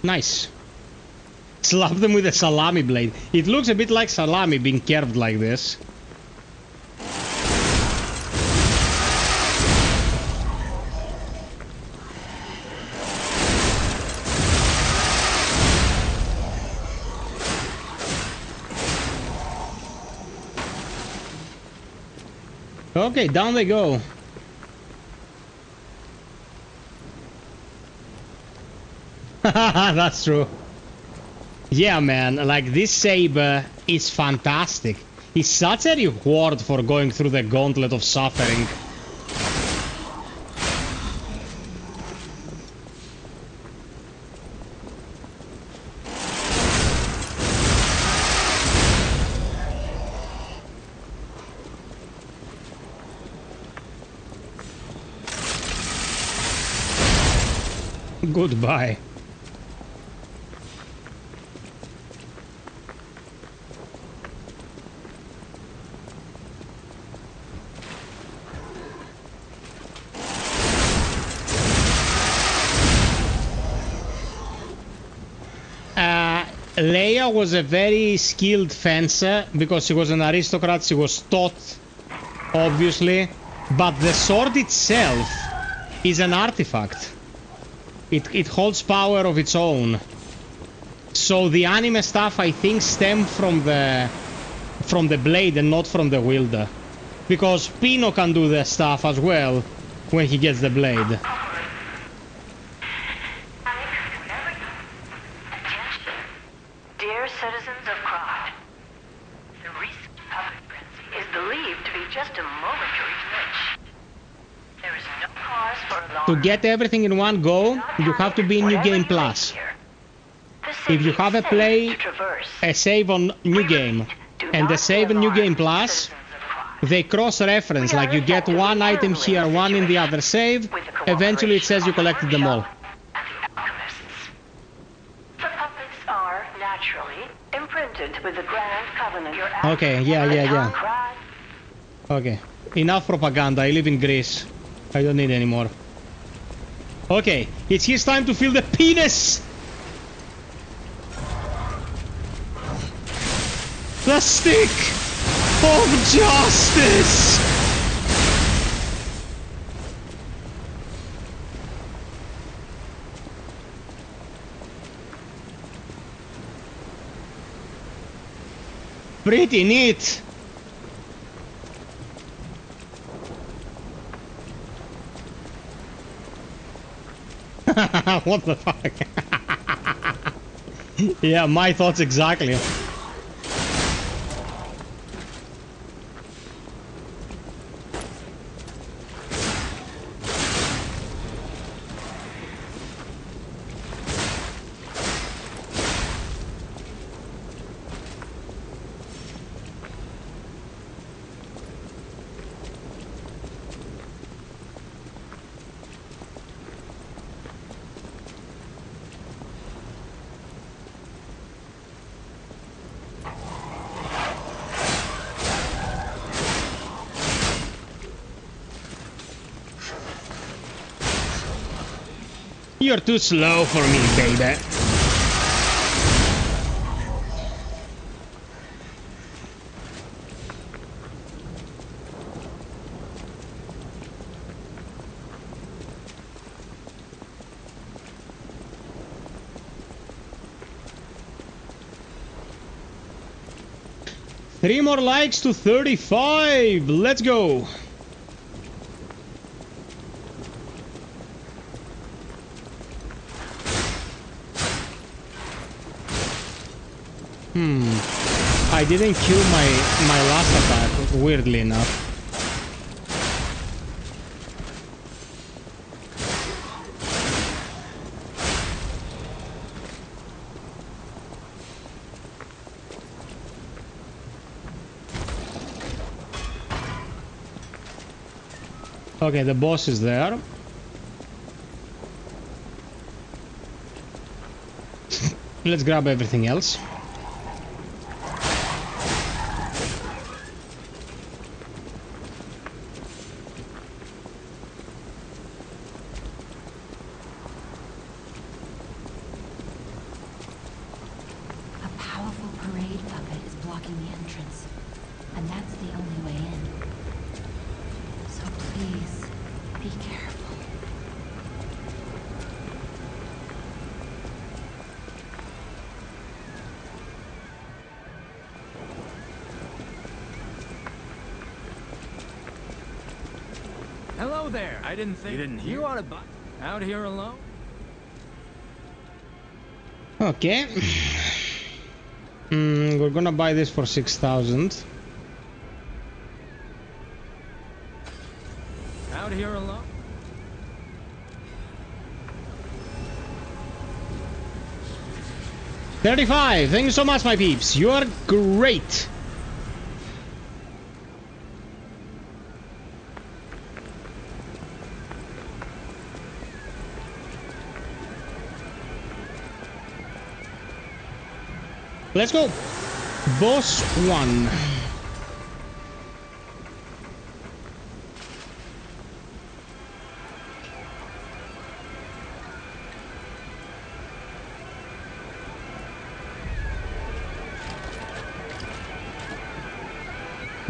Nice. Slap them with a salami blade. It looks a bit like salami being curved like this. Okay, down they go. That's true. Yeah, man, like this saber is fantastic. It's such a reward for going through the gauntlet of suffering. Goodbye. Leia was a very skilled fencer because she was an aristocrat. She was taught, obviously, but the sword itself is an artifact. It holds power of its own. So the anime stuff, I think, stemmed from the blade and not from the wielder. Because Pino can do the stuff as well when he gets the blade. Dear citizens of Krod, the recent puppet frenzy is believed to be just a momentary glitch. There is no cause for alarm. To get everything in one go, you have to be in New Game Plus. If you have a save on New Game and a save in New Game Plus, they cross-reference, like you get one item here, one in the other save, eventually it says you collected them all. The puppets are naturally imprinted with the Grand Covenant. Okay, yeah. Okay, enough propaganda, I live in Greece. I don't need any more. Okay, it's his time to feel the penis! The stick of justice! Pretty neat! What the fuck? Yeah, my thoughts exactly. You're too slow for me, baby. Three more likes to 35. Let's go. I didn't kill my last attack, weirdly enough. Okay, the boss is there. Let's grab everything else. Hello there. I didn't think you ought to buy out here alone. Okay. We're gonna buy this for 6,000. Out here alone. $35. Thank you so much, my peeps. You are great. Let's go. Boss 1.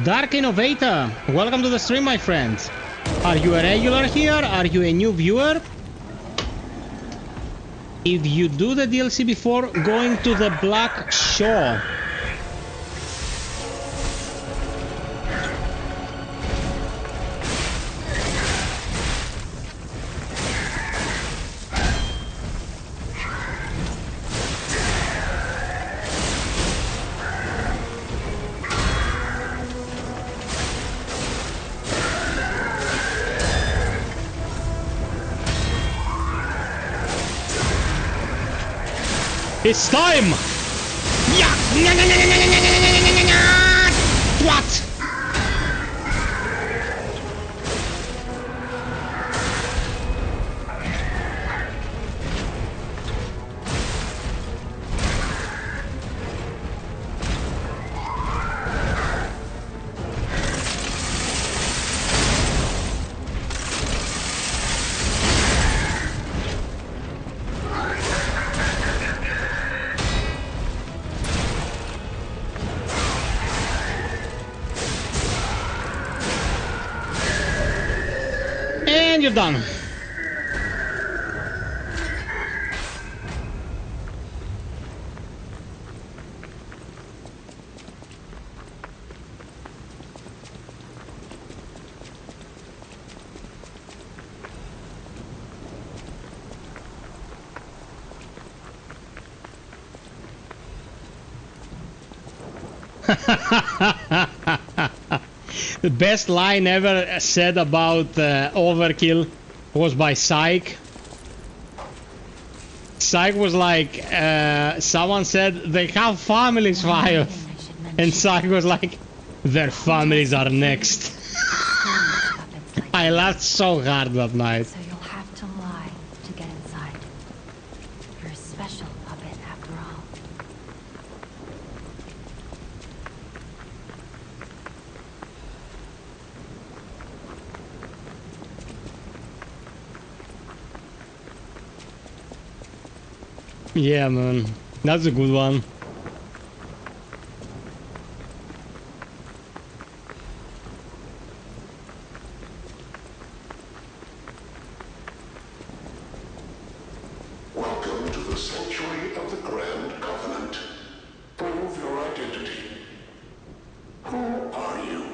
Dark Innovator, welcome to the stream, my friend. Are you a regular here? Are you a new viewer? If you do the DLC before going to the Black Shaw, it's time! Yeah! What? And you're done. The best line ever said about Overkill was by Psych. Psych was like, someone said they have families, FiOth, and Psych was like, their families are next. I laughed so hard that night. So you'll have to lie to get inside. You're a special puppet after all. Yeah, man. That's a good one. Welcome to the sanctuary of the Grand Covenant. Prove your identity. Who are you?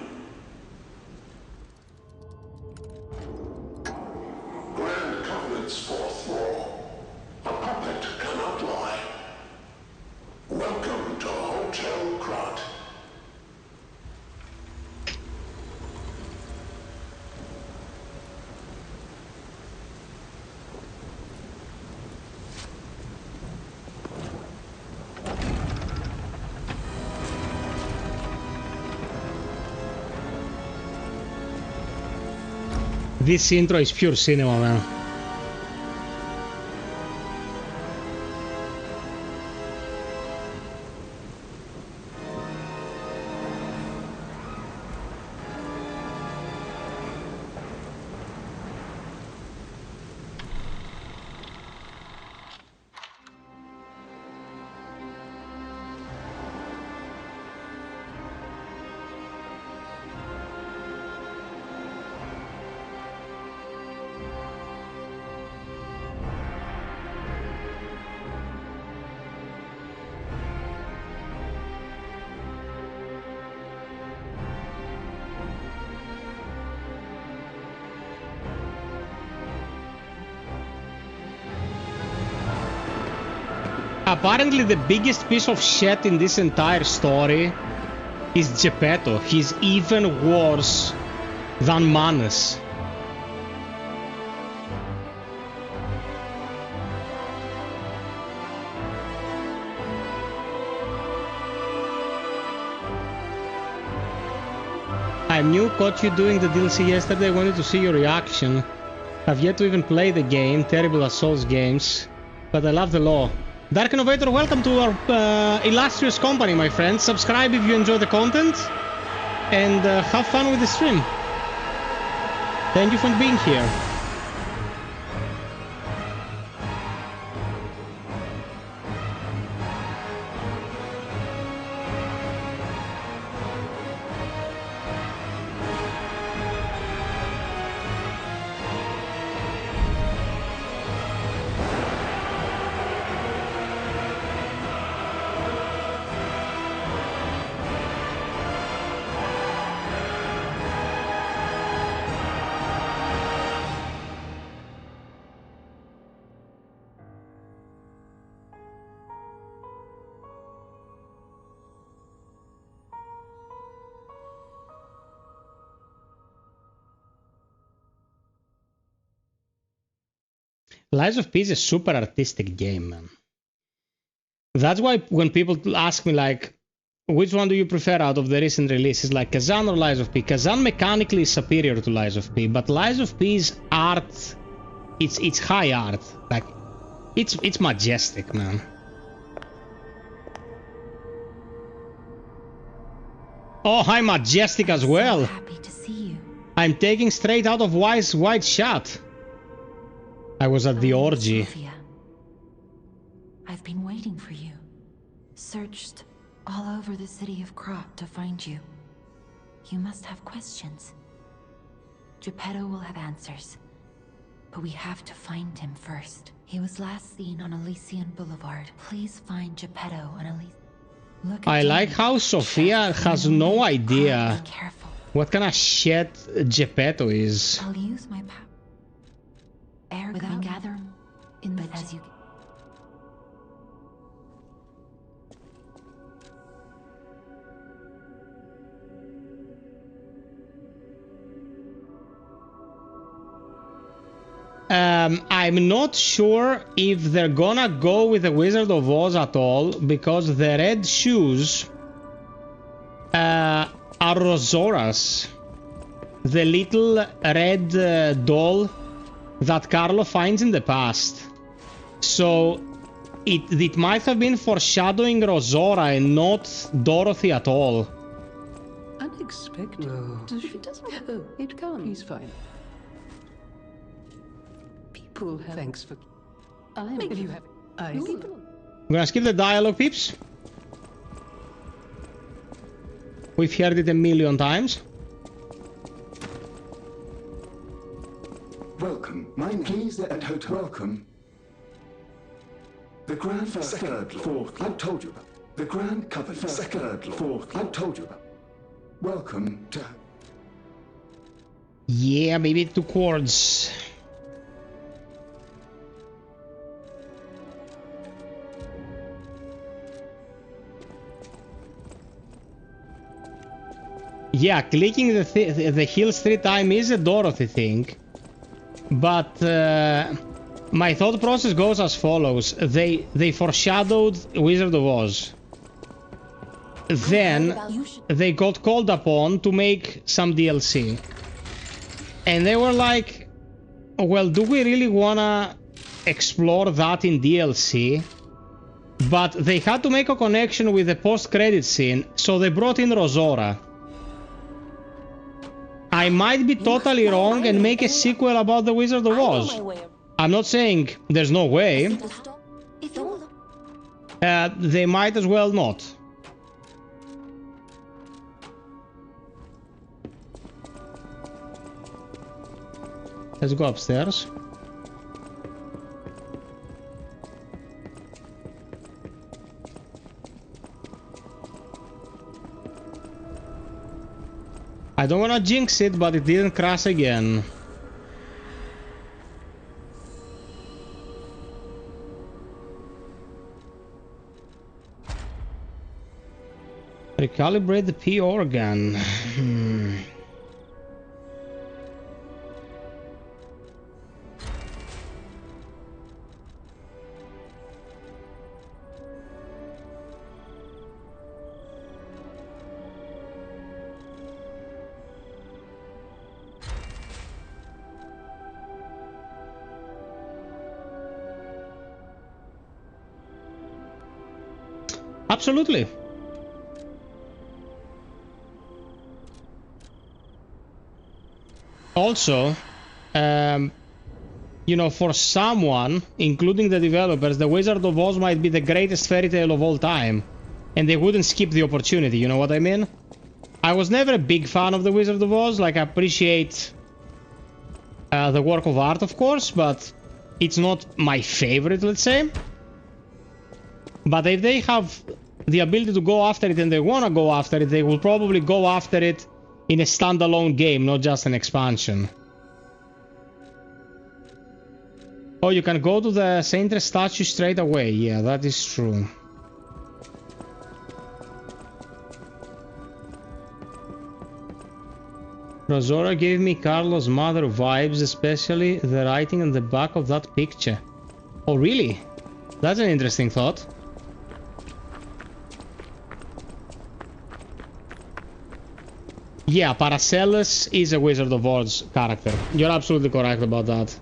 Grand Covenant's fourth law. A puppet cannot lie. Welcome to Hotel Crot. This intro is pure cinema, man. Apparently the biggest piece of shit in this entire story is Geppetto. He's even worse than Manus. I knew caught you doing the DLC yesterday. I wanted to see your reaction. I've yet to even play the game, terrible at Souls games, but I love the law. Dark Innovator, welcome to our illustrious company, my friend. Subscribe if you enjoy the content, and have fun with the stream. Thank you for being here. Lies of P is a super artistic game, man. That's why when people ask me, like, which one do you prefer out of the recent releases, like Kazan or Lies of P? Kazan mechanically is superior to Lies of P, but Lies of P's art, it's high art. Like, it's majestic, man. Oh, I'm majestic as well. So happy to see you. I'm taking straight out of White Shot. I was at the orgy. Sophia. I've been waiting for you. Searched all over the city of Crop to find you. You must have questions. Geppetto will have answers. But we have to find him first. He was last seen on Elysian Boulevard. Please find Geppetto on Elysian. Look I at like him. how Sophia has no idea Be careful. what kind of shit Geppetto is. I'll use my power. Air without gather in the as you. I'm not sure if they're gonna go with the Wizard of Oz at all, because the red shoes are Rosora's. The little red doll that Carlo finds in the past. So it might have been foreshadowing Rosora and not Dorothy at all. Unexpected. It doesn't. Oh, it can't. He's fine. People have. Thanks for. If you have. I. I'm gonna skip the dialogue, peeps. We've heard it a million times. Welcome. My name is at hotel. Welcome. The Grand Third Fourth. I told you about. The Grand Covenant. Third Fourth. I told you about. Welcome to. Yeah, maybe 2 chords. Yeah, clicking the hills 3 times is a Dorothy thing. But my thought process goes as follows. They foreshadowed Wizard of Oz. Then they got called upon to make some DLC. And they were like, well, do we really wanna explore that in DLC? But they had to make a connection with the post-credit scene, so they brought in Rosora. I might be totally wrong and make a sequel about the Wizard of Oz. I'm not saying there's no way. They might as well not. Let's go upstairs. I don't wanna jinx it, but it didn't crash again. Recalibrate the P organ. Absolutely. Also, you know, for someone, including the developers, the Wizard of Oz might be the greatest fairy tale of all time. And they wouldn't skip the opportunity, you know what I mean? I was never a big fan of the Wizard of Oz. Like, I appreciate the work of art, of course, but it's not my favorite, let's say. But if they have the ability to go after it and they want to go after it, they will probably go after it in a standalone game, not just an expansion. Oh, you can go to the Saintress statue straight away. Yeah, that is true. Rosora gave me Carlos' mother vibes, especially the writing on the back of that picture. Oh, really? That's an interesting thought. Yeah, Paracelsus is a Wizard of Oz character. You're absolutely correct about that.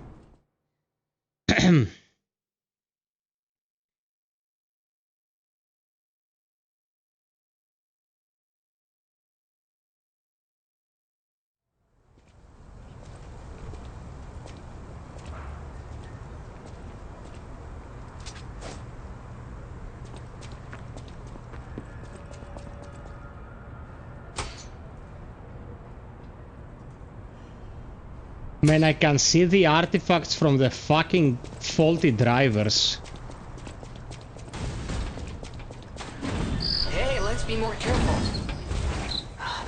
Man, I can see the artifacts from the fucking faulty drivers. Hey, let's be more careful.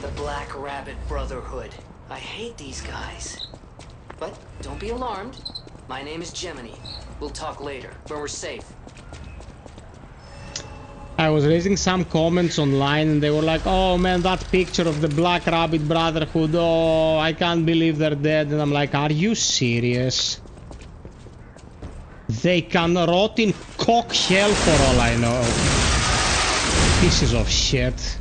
The Black Rabbit Brotherhood. I hate these guys. But don't be alarmed. My name is Gemini. We'll talk later, when we're safe. I was reading some comments online and they were like, oh man, that picture of the Black Rabbit Brotherhood, oh, I can't believe they're dead. And I'm like, are you serious? They can rot in cock hell for all I know. Pieces of shit.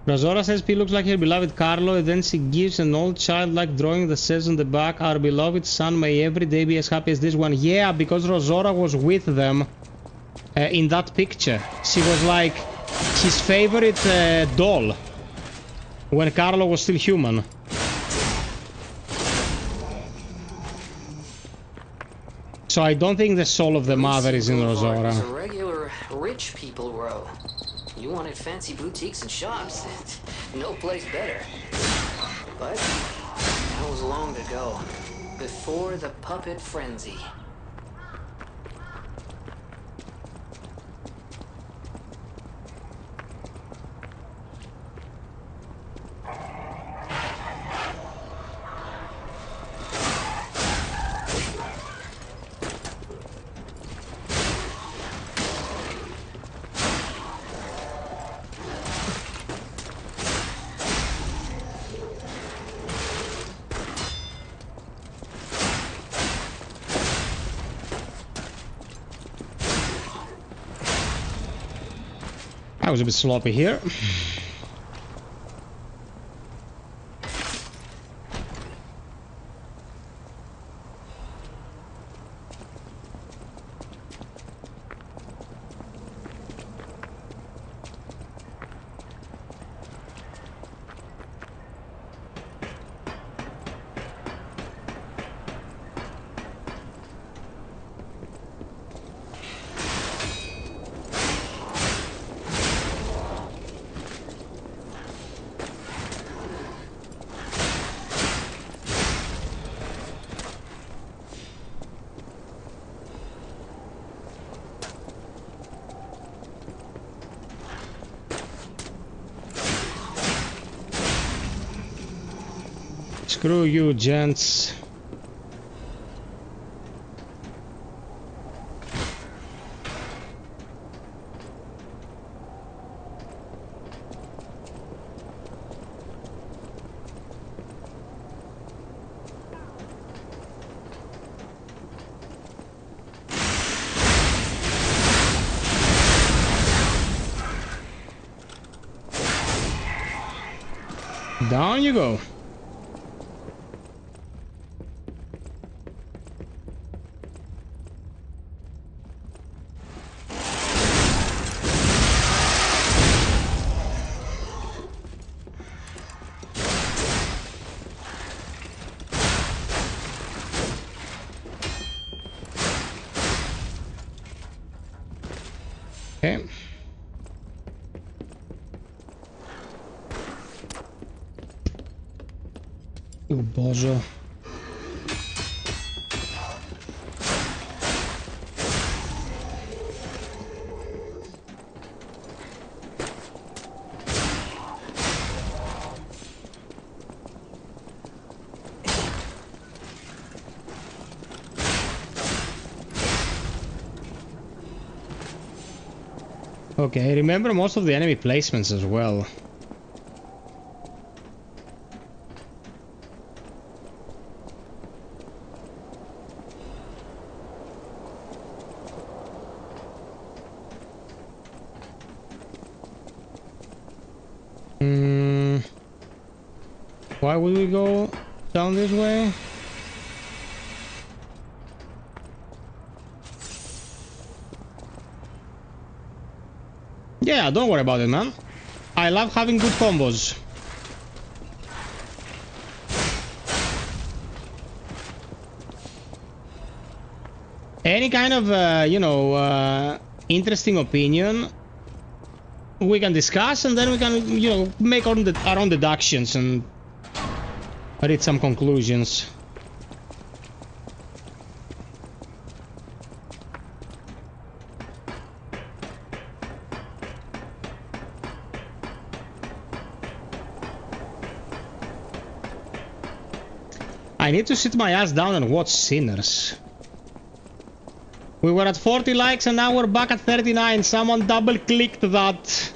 Razora says P looks like her beloved Carlo, and then she gives an old childlike drawing that says on the back, "Our beloved son may every day be as happy as this one." Yeah, because Razora was with them in that picture. She was like his favorite doll when Carlo was still human. So I don't think the soul of the mother is in Razora. It's a regular rich people row. You wanted fancy boutiques and shops. No place better. But that was long ago. Before the puppet frenzy. I was a bit sloppy here. Screw you, gents. Down you go. Okay. O Boże. Okay, I remember most of the enemy placements as well. Why would we go down this way? Yeah, don't worry about it, man. I love having good combos. Any kind of, you know, interesting opinion we can discuss, and then we can, you know, make our own deductions and reach some conclusions. I need to sit my ass down and watch Sinners. We were at 40 likes and now we're back at 39. Someone double clicked that.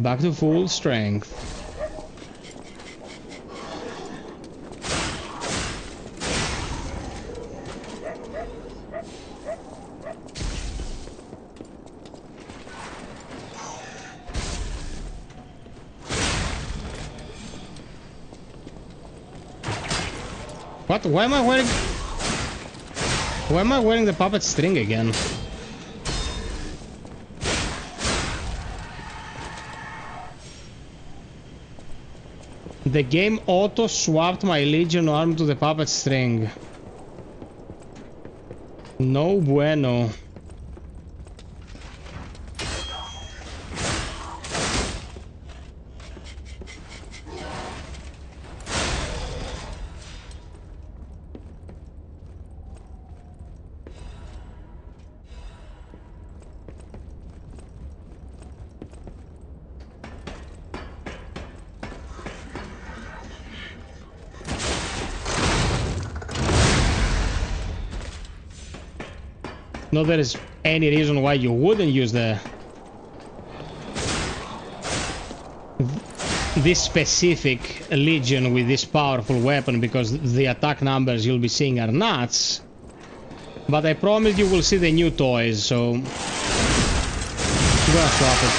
Back to full strength. What? Why am I wearing... Why am I wearing the puppet string again? The game auto-swapped my Legion arm to the puppet string. No bueno. Not there is any reason why you wouldn't use this specific Legion with this powerful weapon, because the attack numbers you'll be seeing are nuts. But I promise you will see the new toys, so I'm gonna swap it.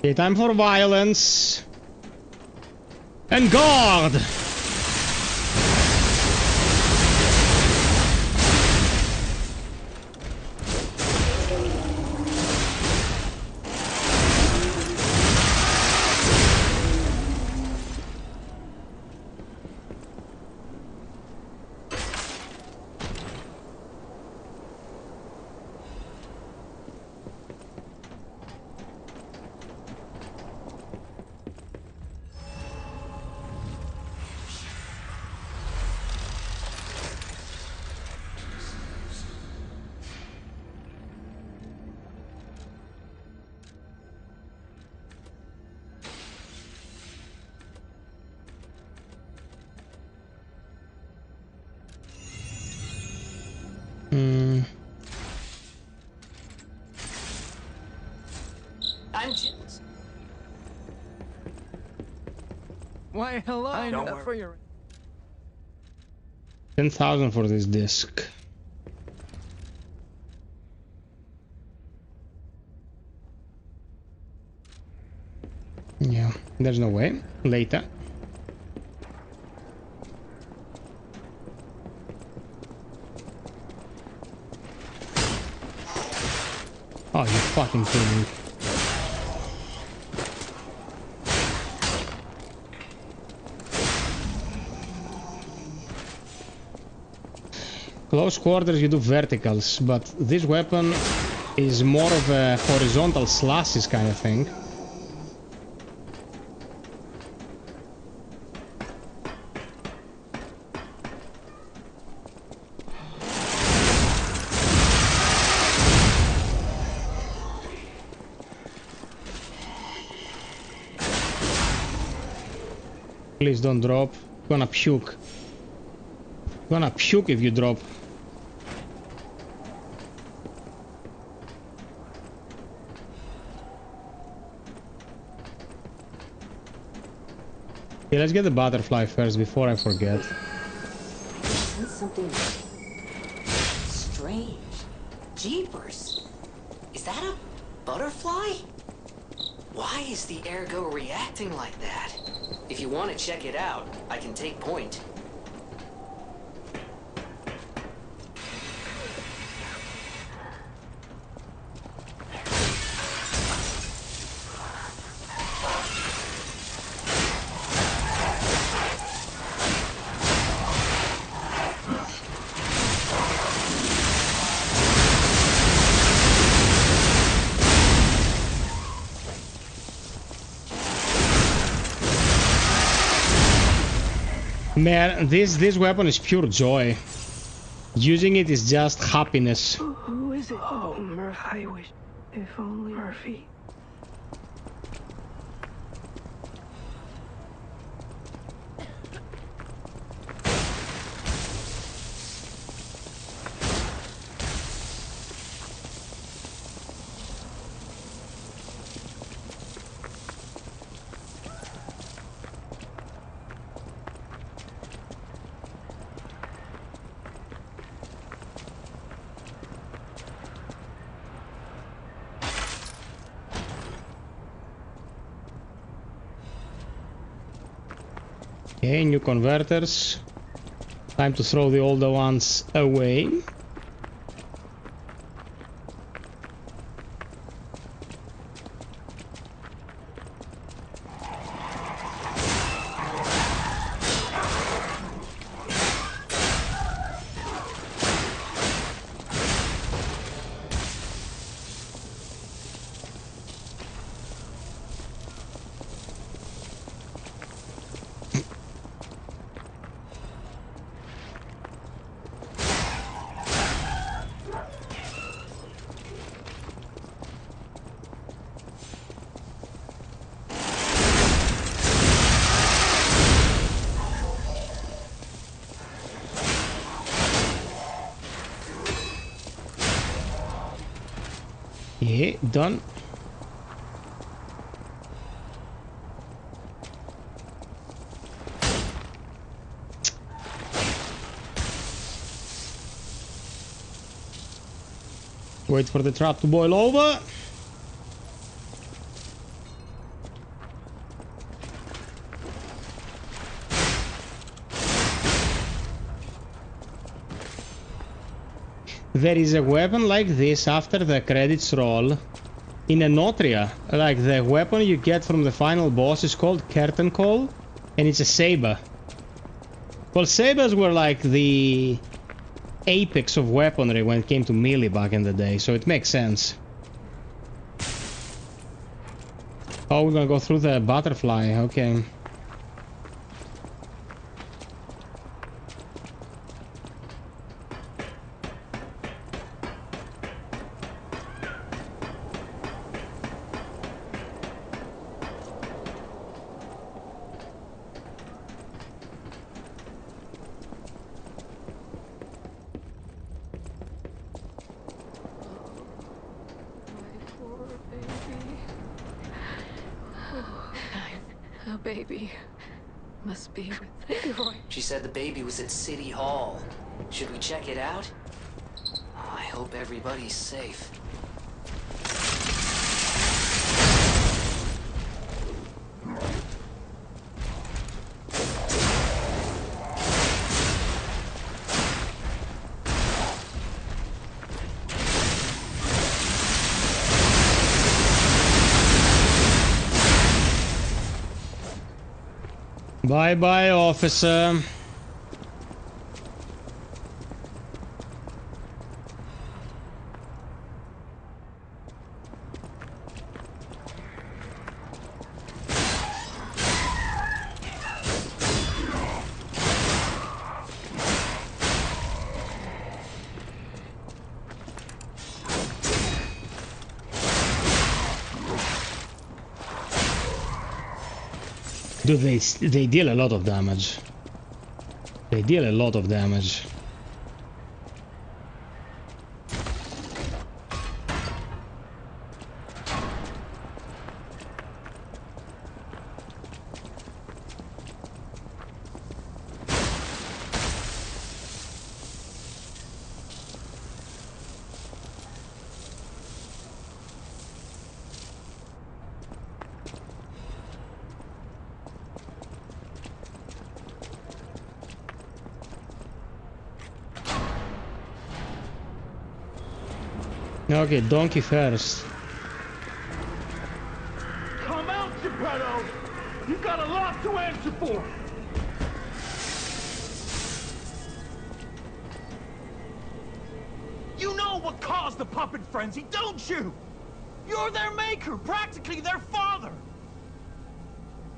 Okay, time for violence. And guard! I'm just... Why, hello. I know for your... 10,000 for this disc. Yeah, there's no way. Later. Oh, you fucking kidding me. Close quarters you do verticals, but this weapon is more of a horizontal slashes kind of thing. Please don't drop. Gonna puke. Gonna puke if you drop. Okay, let's get the butterfly first before I forget. That's something strange. Jeepers. Is that a butterfly? Why is the ergo reacting like that? If you want to check it out, I can take point. Man, this weapon is pure joy. Using it is just happiness. Who is it? Oh, Murphy. I wish. If only Murphy. Okay, new converters. Time to throw the older ones away. Yeah, done. Wait for the trap to boil over. There is a weapon like this after the credits roll in Enotria. Like the weapon you get from the final boss is called Curtain Call, and it's a saber. Well, sabers were like the apex of weaponry when it came to melee back in the day, so it makes sense. Oh, we're gonna go through the butterfly, okay. Baby must be with Leroy. She said the baby was at City Hall. Should we check it out? Oh, I hope everybody's safe. Bye-bye, officer. Dude, they deal a lot of damage. They deal a lot of damage. Okay, donkey first. Come out, Geppetto! You've got a lot to answer for! You know what caused the puppet frenzy, don't you? You're their maker, practically their father!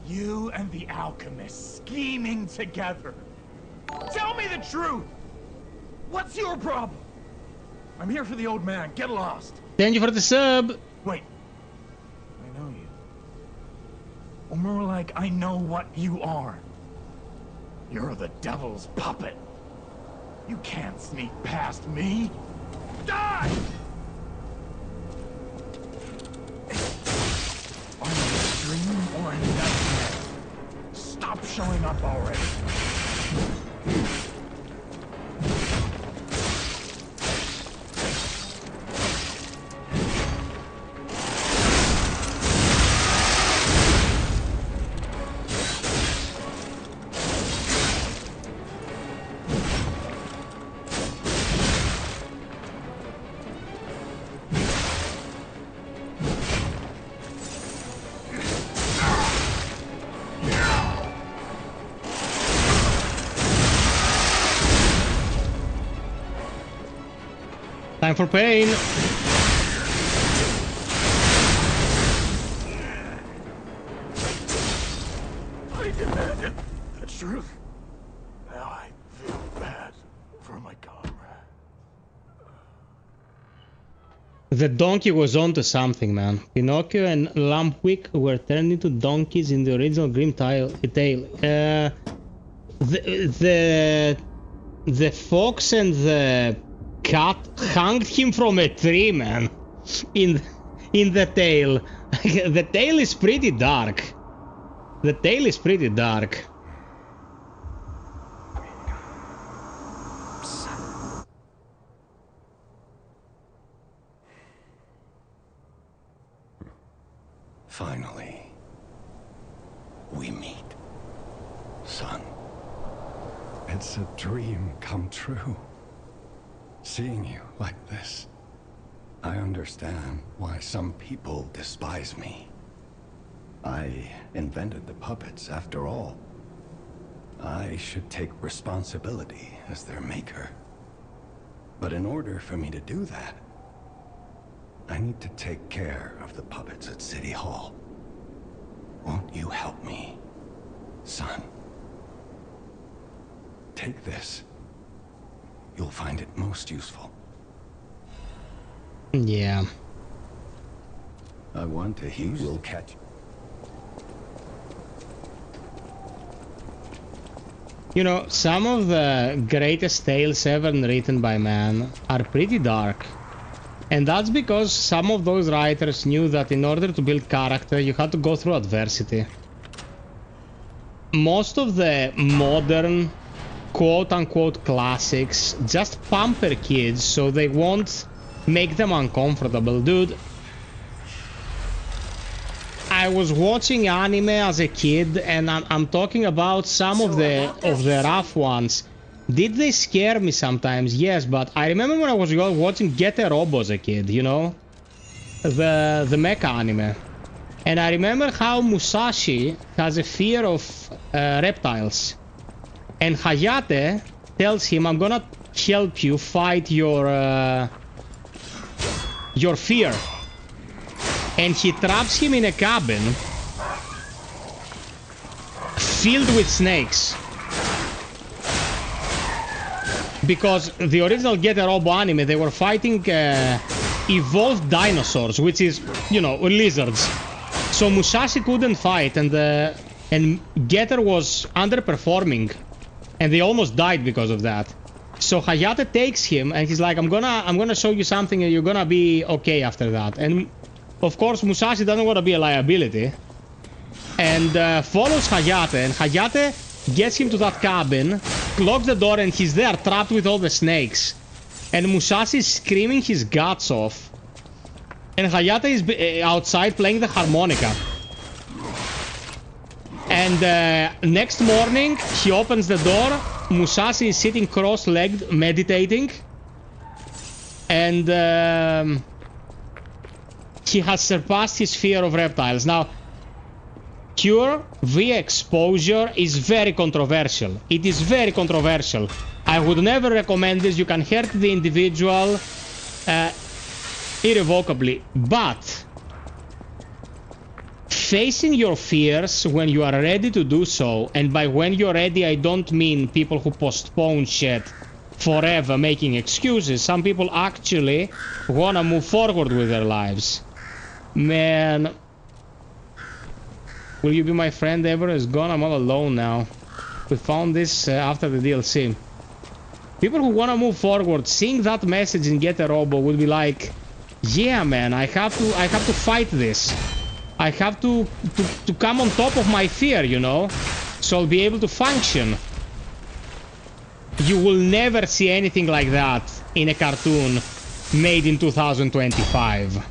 You and the alchemist scheming together. Tell me the truth! What's your problem? I'm here for the old man. Get lost. Thank you for the sub. Wait. I know you. Or more like, I know what you are. You're the devil's puppet. You can't sneak past me. Die! Are you a dream or a nightmare? Stop showing up already. Time for pain. I demanded the truth. Now I feel bad for my comrade. The donkey was onto something, man. Pinocchio and Lampwick were turned into donkeys in the original Grim tale. The fox and the cat hanged him from a tree, man. In the tale. The tale is pretty dark. The tale is pretty dark. Finally, we meet, son. It's a dream come true. Seeing you like this. I understand why some people despise me. I invented the puppets, after all. I should take responsibility as their maker. But in order for me to do that, I need to take care of the puppets at City Hall. Won't you help me, son? Take this. You'll find it most useful. Yeah. I want to hear. We'll catch. You know, some of the greatest tales ever written by man are pretty dark. And that's because some of those writers knew that in order to build character, you had to go through adversity. Most of the modern quote-unquote classics just pamper kids so they won't make them uncomfortable. Dude, I was watching anime as a kid, and I'm talking about some of the rough ones. Did they scare me sometimes? Yes, but I remember when I was watching Get a Robo as a kid, you know? The mecha anime. And I remember how Musashi has a fear of reptiles. And Hayate tells him, I'm gonna help you fight your fear. And he traps him in a cabin filled with snakes. Because the original Get a Robo anime, they were fighting evolved dinosaurs, which is, you know, lizards. So Musashi couldn't fight, and Getter was underperforming, and they almost died because of that. So Hayate takes him, and he's like, I'm gonna show you something, and you're gonna be okay after that. And of course, Musashi doesn't want to be a liability, and follows Hayate, and Hayate gets him to that cabin, locks the door, and he's there trapped with all the snakes. And Musashi is screaming his guts off. And Hayate is outside playing the harmonica. And next morning, he opens the door. Musashi is sitting cross-legged, meditating. And he has surpassed his fear of reptiles. Now, cure via exposure is very controversial. It is very controversial. I would never recommend this. You can hurt the individual irrevocably. But facing your fears when you are ready to do so, and by when you're ready, I don't mean people who postpone shit forever making excuses. Some people actually want to move forward with their lives. Man, will you be my friend ever? Is gone. I'm all alone now. We found this after the DLC. People who want to move forward, seeing that message in Get a Robo would be like, yeah, man, I have to fight this. I have to come on top of my fear, you know, so I'll be able to function. You will never see anything like that in a cartoon made in 2025.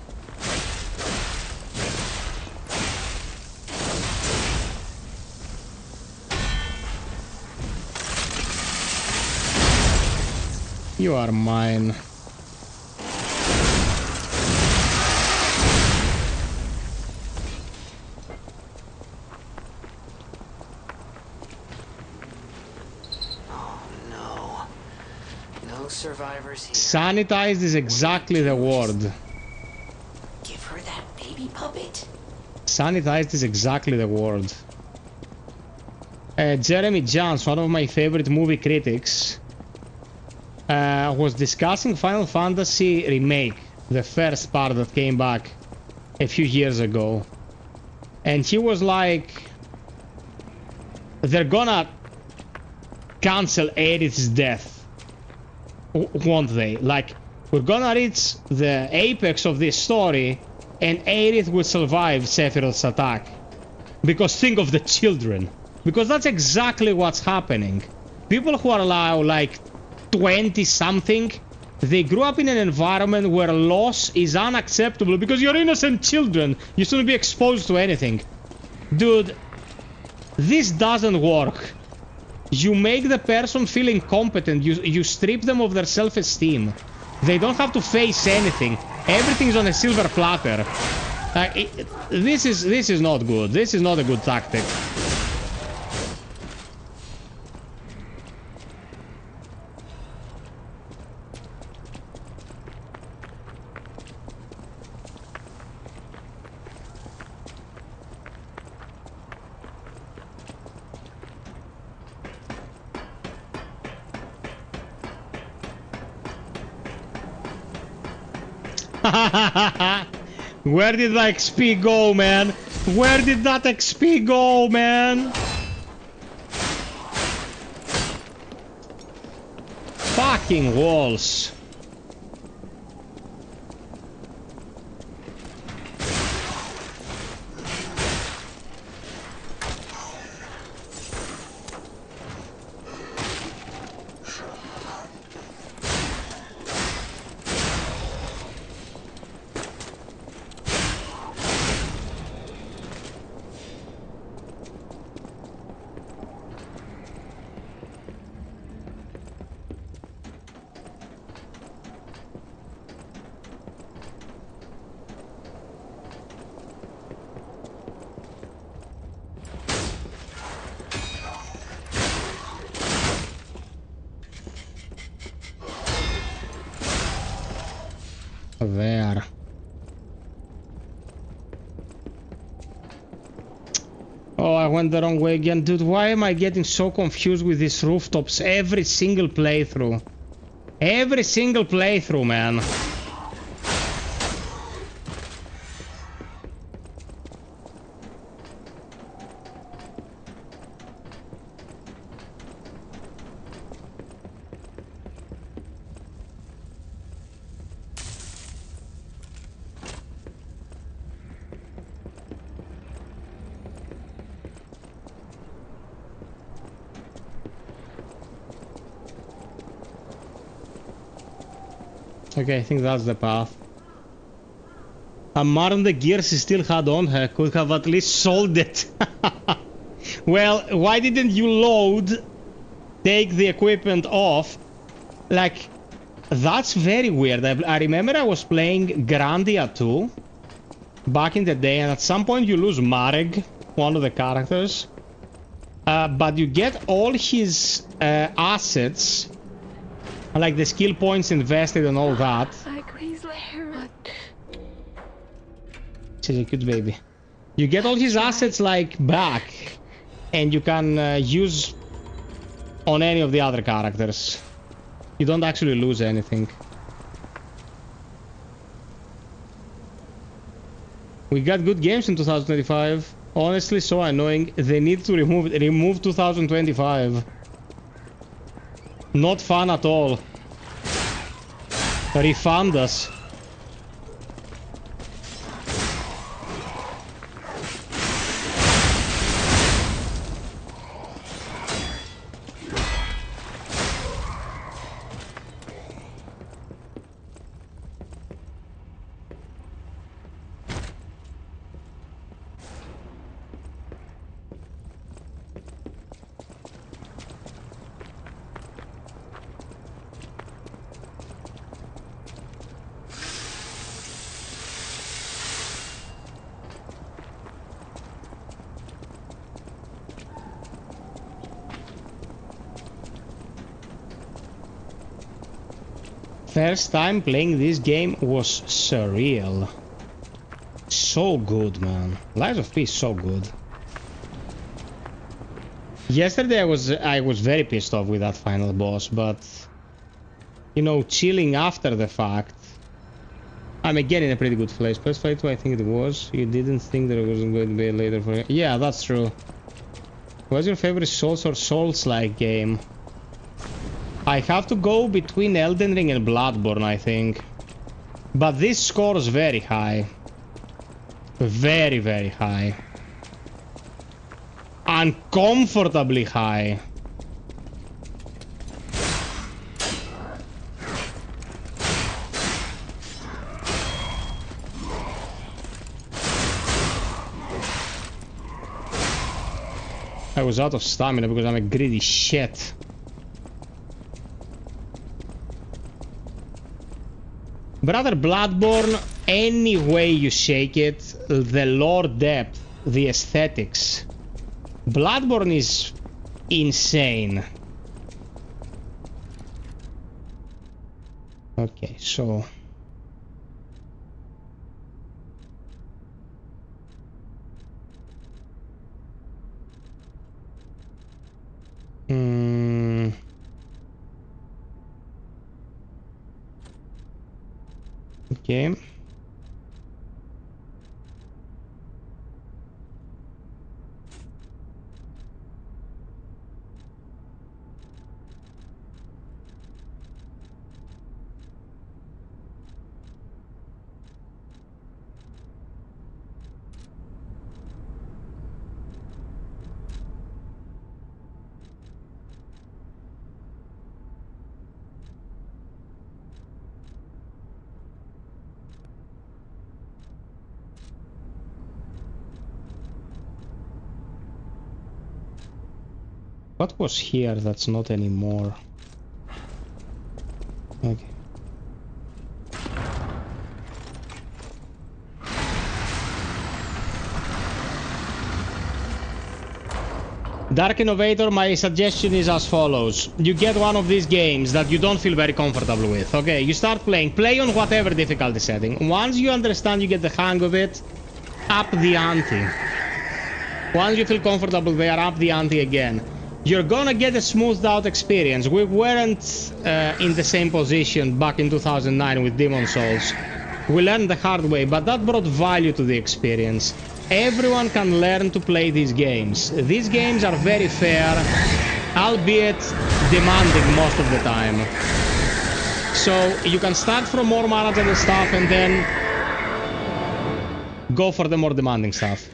You are mine. survivors here. Sanitized is exactly the word. Give her that baby puppet. Sanitized is exactly the word. Jeremy Jans, one of my favorite movie critics, was discussing Final Fantasy Remake, the first part that came back a few years ago. And he was like, they're gonna cancel Aerith's death, won't they? Like, we're gonna reach the apex of this story and Aerith will survive Sephiroth's attack. Because think of the children. Because that's exactly what's happening. People who are like 20-something, they grew up in an environment where loss is unacceptable because you're innocent children. You shouldn't be exposed to anything. Dude, this doesn't work. You make the person feel incompetent. You strip them of their self-esteem. They don't have to face anything. Everything's on a silver platter. This is not good. This is not a good tactic. Where did that XP go, man? Where did that XP go, man? Fucking walls. There. Oh, I went the wrong way again. Dude, why am I getting so confused with these rooftops every single playthrough? Every single playthrough, man. Okay, I think that's the path. Marn the gears he still had on her could have at least sold it. Well, why didn't you load, take the equipment off? Like, that's very weird. I remember I was playing Grandia 2 back in the day, and at some point you lose Marek, one of the characters. But you get all his assets, like the skill points invested and all that. She's a cute baby. You get all his assets like back, and you can use on any of the other characters. You don't actually lose anything. We got good games in 2025. Honestly, so annoying. They need to remove 2025. Not fun at all. Refund us. First time playing this game was surreal. So good, man. Lies of P is so good. Yesterday I was very pissed off with that final boss, but you know, chilling after the fact, I'm again in a pretty good place. First fight 2, I think it was. You didn't think that it wasn't going to be later for you. Yeah, that's true. What's your favorite Souls or Souls-like game? I have to go between Elden Ring and Bloodborne, I think. But this scores very high. Very, very high. Uncomfortably high. I was out of stamina because I'm a greedy shit. Brother, Bloodborne, any way you shake it, the lore depth, the aesthetics. Bloodborne is insane. Okay, so... Okay. What was here that's not anymore? Okay. Dark Innovator, my suggestion is as follows. You get one of these games that you don't feel very comfortable with. Okay, you start playing. Play on whatever difficulty setting. Once you understand, you get the hang of it, up the ante. Once you feel comfortable there, up the ante again. You're gonna get a smoothed out experience. We weren't in the same position back in 2009 with Demon Souls. We learned the hard way, but that brought value to the experience. Everyone can learn to play these games. These games are very fair, albeit demanding most of the time. So you can start from more manageable stuff and then go for the more demanding stuff.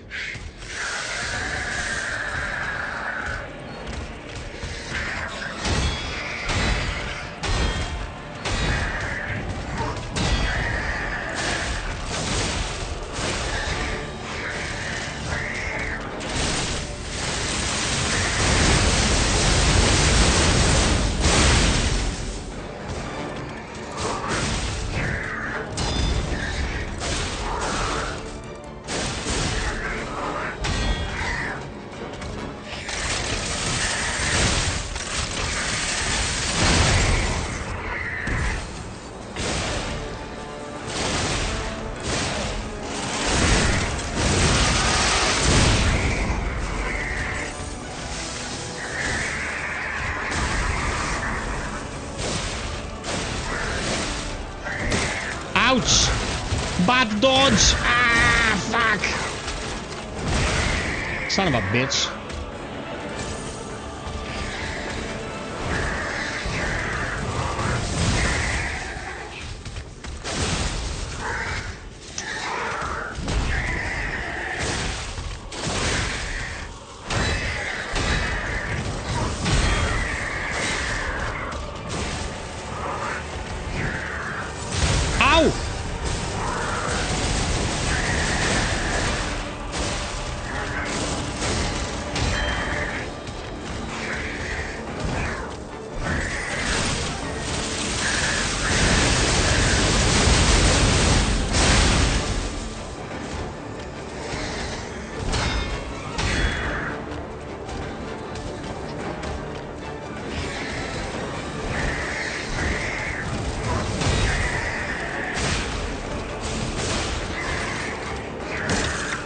Ouch! Bad dodge! Ah, fuck! Son of a bitch.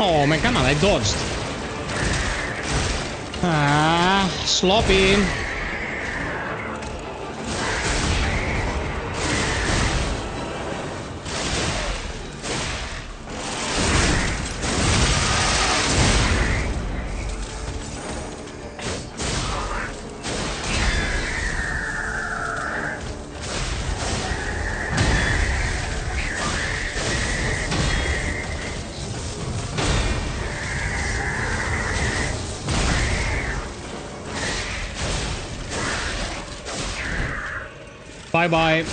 Oh man, come on, I dodged. Ah, sloppy. Bye-bye.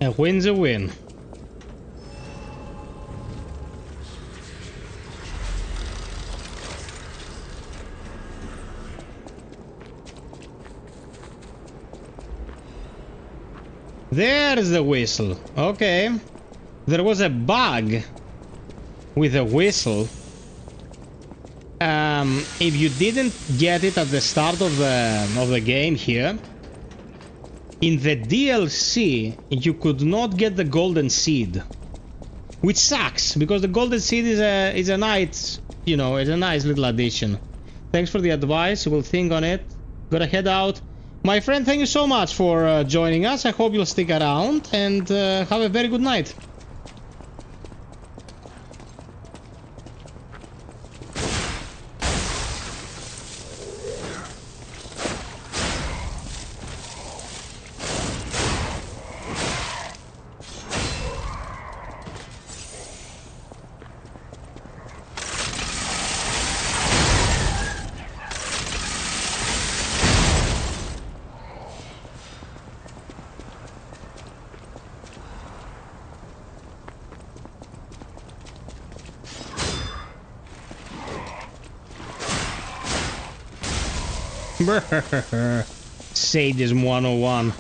A win's a win. There's the whistle. Okay. There was a bug with a whistle. If you didn't get it at the start of the game here, in the DLC you could not get the golden seed, which sucks because the golden seed is a nice, you know, it's a nice little addition. Thanks for the advice. We'll think on it. Gotta head out. My friend, thank you so much for joining us. I hope you'll stick around and have a very good night. Sadism 101.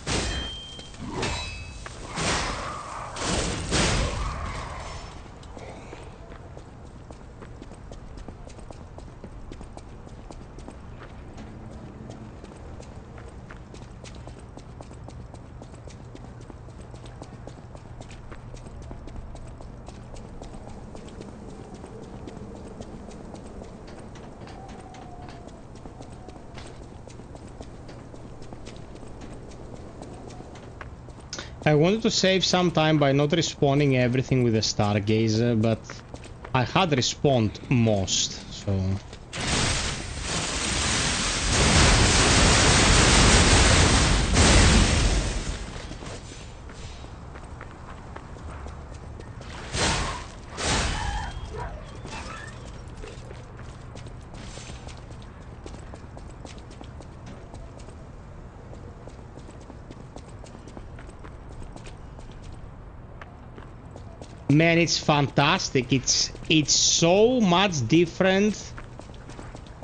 I wanted to save some time by not respawning everything with a stargazer, but I had respawned most, so... Man, it's fantastic. It's so much different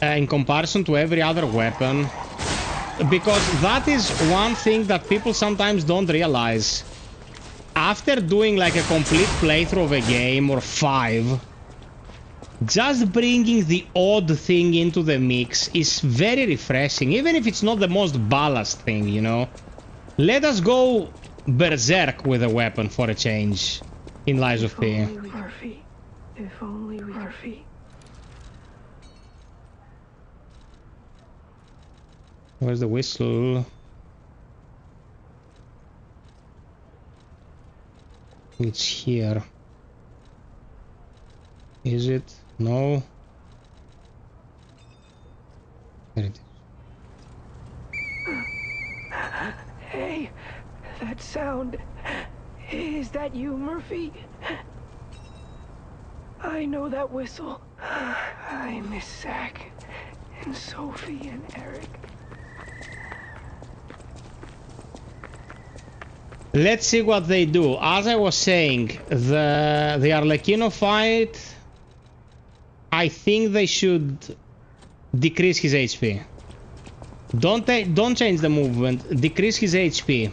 in comparison to every other weapon, because that is one thing that people sometimes don't realize. After doing like a complete playthrough of a game or 5, just bringing the odd thing into the mix is very refreshing, even if it's not the most ballast thing, you know. Let us go berserk with a weapon for a change. In Lies of P. If only Murphy. Where's the whistle? It's here. Is it? No. There it is. Hey, that sound. Is that you, Murphy? I know that whistle. I miss Zach and Sophie and Eric. Let's see what they do. As I was saying, the Arlecchino fight, I think they should decrease his HP. Don't change the movement. Decrease his HP.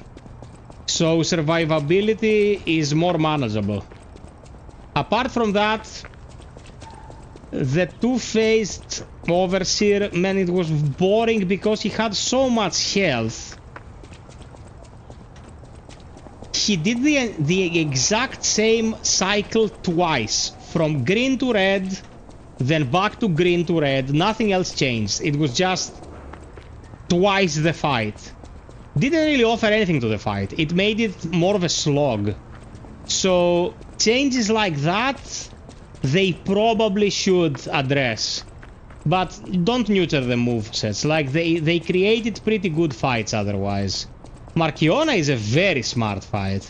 So survivability is more manageable. apart from that, the two-faced overseer, man, it was boring because he had so much health. He did the exact same cycle twice, from green to red, then back to green to red. Nothing else changed. It was just twice the fight. Didn't really offer anything to the fight. It made it more of a slog. So changes like that, they probably should address. But don't neuter the movesets. Like, they created pretty good fights otherwise. Marchiona is a very smart fight.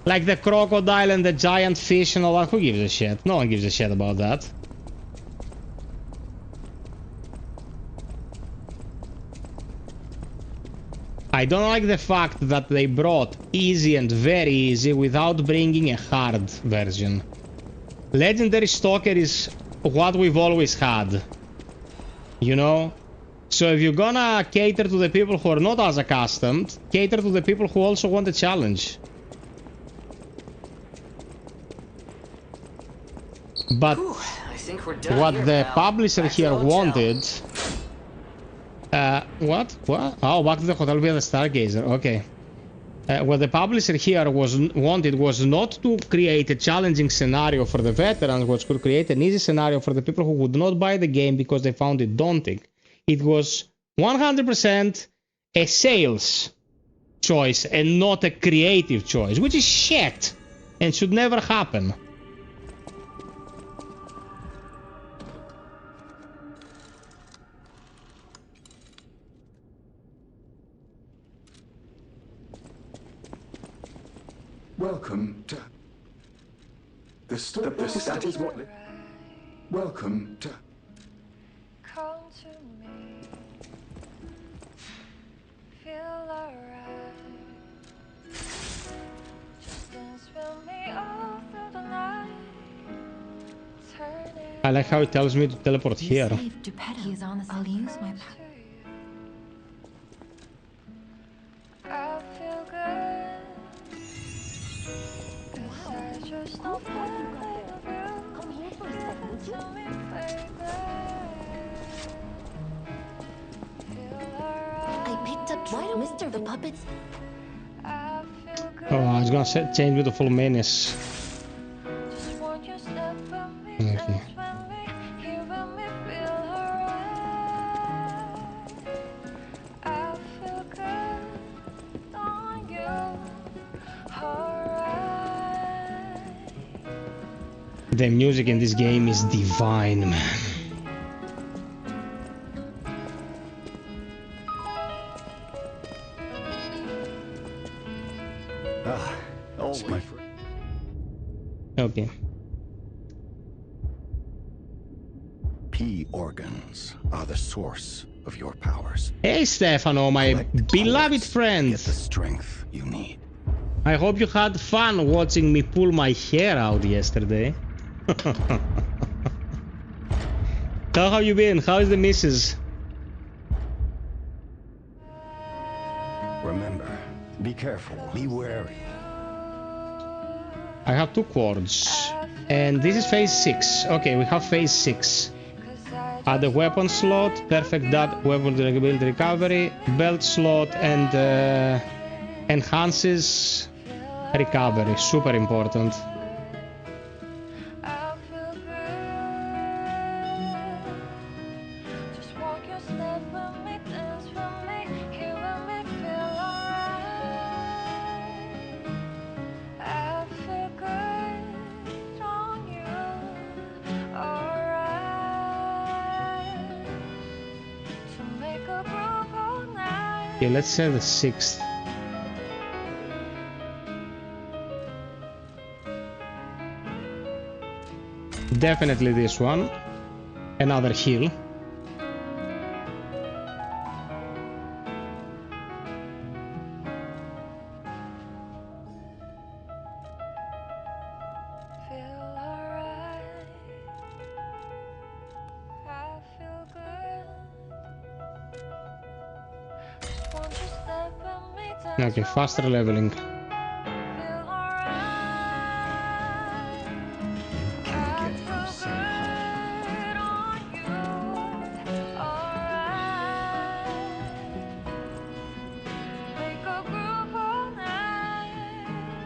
Like the crocodile and the giant fish and all that. Who gives a shit? No one gives a shit about that. I don't like the fact that they brought easy and very easy without bringing a hard version. Legendary Stalker is what we've always had. You know? So if you're gonna cater to the people who are not as accustomed, cater to the people who also want a challenge. But I think we're done what here, the pal. publisher Back to the here hotel. wanted... What? What? Oh, back to the hotel via the Stargazer. Okay. What the publisher here wanted was not to create a challenging scenario for the veterans, which could create an easy scenario for the people who would not buy the game because they found it daunting. It was 100% a sales choice and not a creative choice, which is shit and should never happen. Welcome to the stat is what. Welcome to. Come to me. Feel alright. Just dance with me all through the night. Turn it. I like how it tells me to teleport here. He's on the I'll use my power. I feel good. Just don't feel Come here for a second. to me, baby. Feel alright. I picked up Mr. the puppets. I feel good. Oh, I was gonna change me to full menace. Just want you step by me, Okay. dance with me, giving me feel alright. I feel good on you, alright. The music in this game is divine, man. Always. My friend. Okay. P organs are the source of your powers. Hey Stefano, my Collect beloved orbs, friend. Get the strength you need. I hope you had fun watching me pull my hair out yesterday. How have you been? How is the missus? Remember, be careful, be wary. I have 2 quartz. And this is phase 6. Okay, we have phase 6. Add a weapon slot, perfect that weapon durability recovery, belt slot, and enhances recovery. Super important. I feel good. Just walk your step with me, dance with me, giving me feel alright. I feel good on you, alright. To make a groove all night. Okay, let's say the 6th. Definitely this one. Another heal. Feel alright. I feel good. Just want you step with me, dance Okay, faster leveling. feel alright.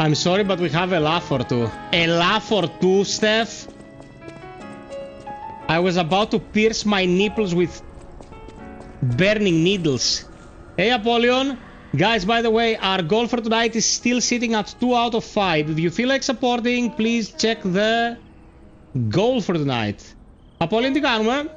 I'm sorry, but we have a laugh or two. A laugh or two, Steph? I was about to pierce my nipples with burning needles. Hey, Apollyon. Guys, by the way, our goal for tonight is still sitting at 2 out of 5. If you feel like supporting, please check the goal for tonight. Apollyon, τι κάνουμε?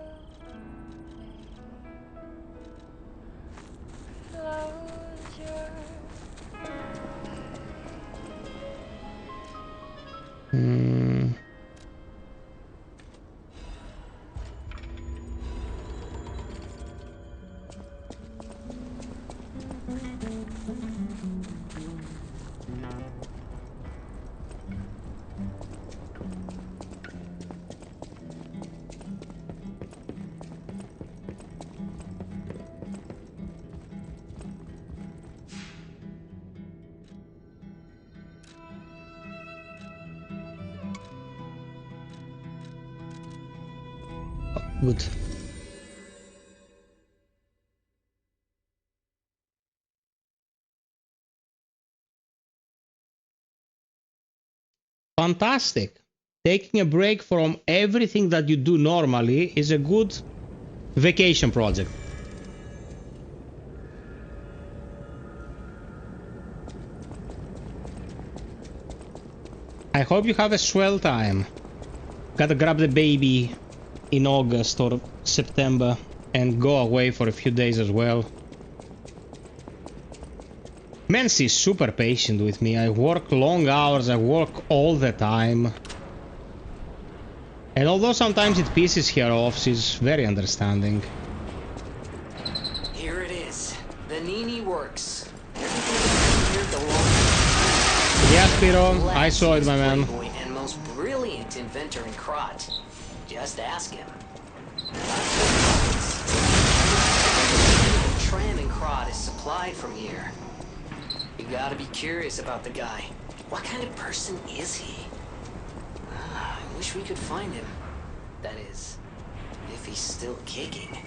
Good. Fantastic. Taking a break from everything that you do normally is a good vacation project. I hope you have a swell time. Gotta grab the baby in August or September and go away for a few days as well. Mency is super patient with me. I work long hours, I work all the time. And although sometimes it pisses her off, she's very understanding. Here it is. The Nini works. Yeah, Spiro, I saw it, my man. And most brilliant inventor in Krot. Just ask him. The tram in Krot is supplied from here. You gotta be curious about the guy. What kind of person is he? I wish we could find him. That is, if he's still kicking.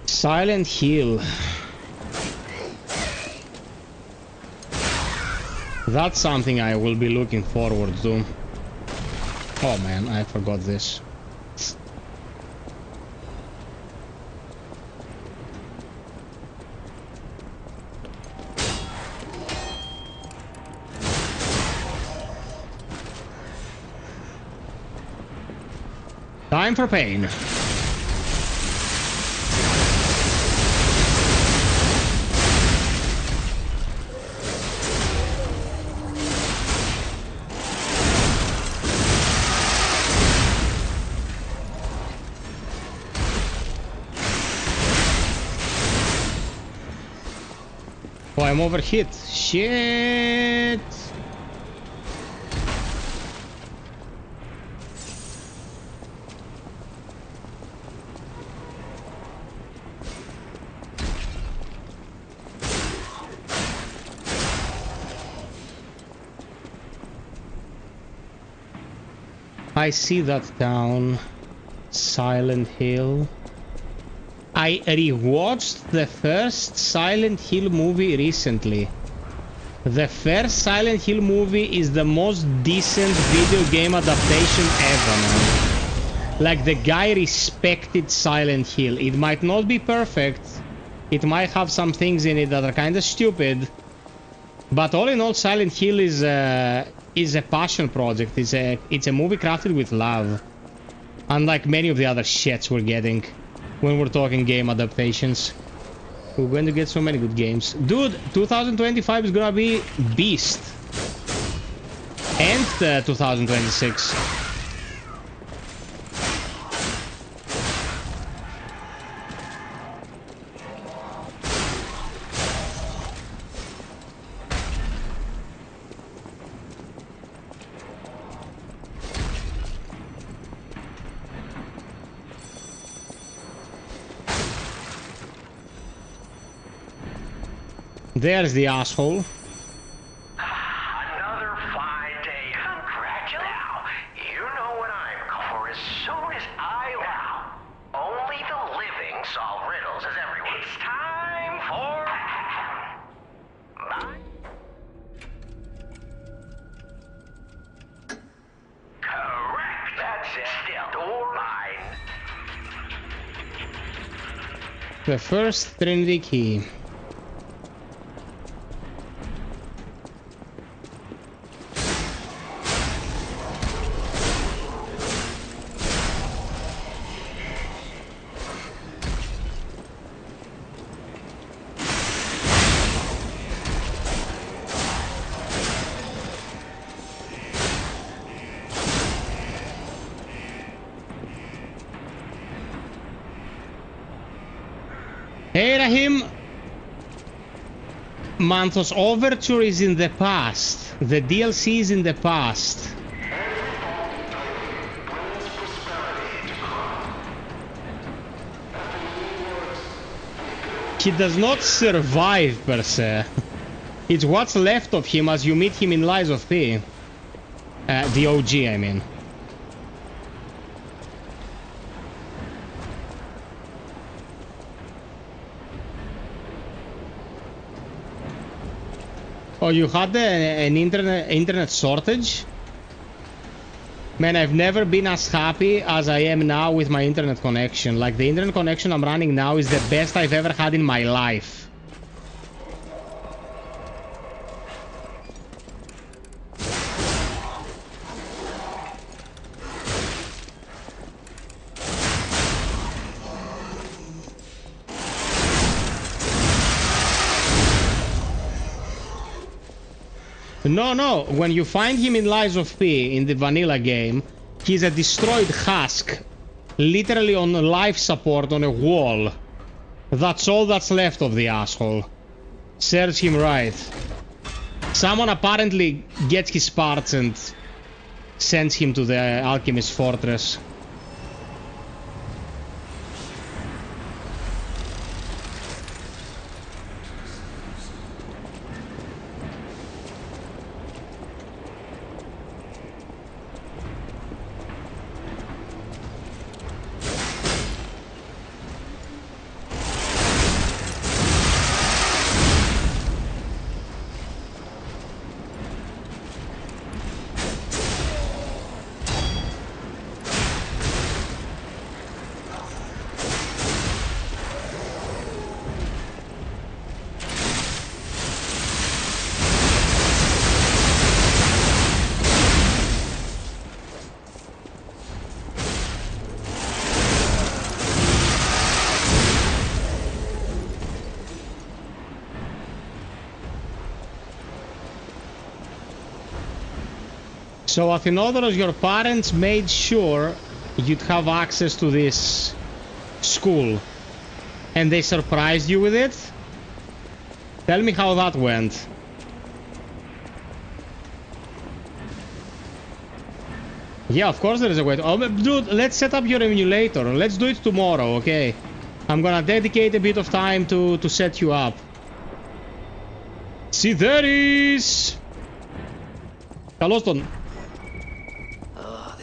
Silent Hill. That's something I will be looking forward to. Oh man, I forgot this. Time for pain. Oh, I'm overhit. Shit. I see that town. Silent Hill. I rewatched the first Silent Hill movie recently. The first Silent Hill movie is the most decent video game adaptation ever, man. Like, the guy respected Silent Hill. It might not be perfect. It might have some things in it that are kind of stupid. But all in all, Silent Hill is a passion project. It's a movie crafted with love. Unlike many of the other shits we're getting when we're talking game adaptations. We're going to get so many good games. Dude, 2025 is gonna be beast. And 2026. There's the asshole. Another fine day. Congratulations. Now, you know what I'm going for as soon as I... Now, only the living solve riddles, as everyone. It's time for... The first Trinity key. Hey Rahim! Manthos, Overture is in the past. The DLC is in the past. He does not survive per se. It's what's left of him as you meet him in Lies of P. The OG, I mean. Oh, you had an internet shortage? Man, I've never been as happy as I am now with my internet connection. Like, the internet connection I'm running now is the best I've ever had in my life. No, when you find him in Lies of P in the vanilla game, he's a destroyed husk, literally on life support on a wall. That's all that's left of the asshole. Serves him right. Someone apparently gets his parts and sends him to the Alchemist Fortress. So, Athenodoros, your parents made sure you'd have access to this school. And they surprised you with it? Tell me how that went. Yeah, of course there is a way to... Oh, dude, let's set up your emulator. Let's do it tomorrow, okay? I'm gonna dedicate a bit of time to set you up. See, there is... Καλώς τον.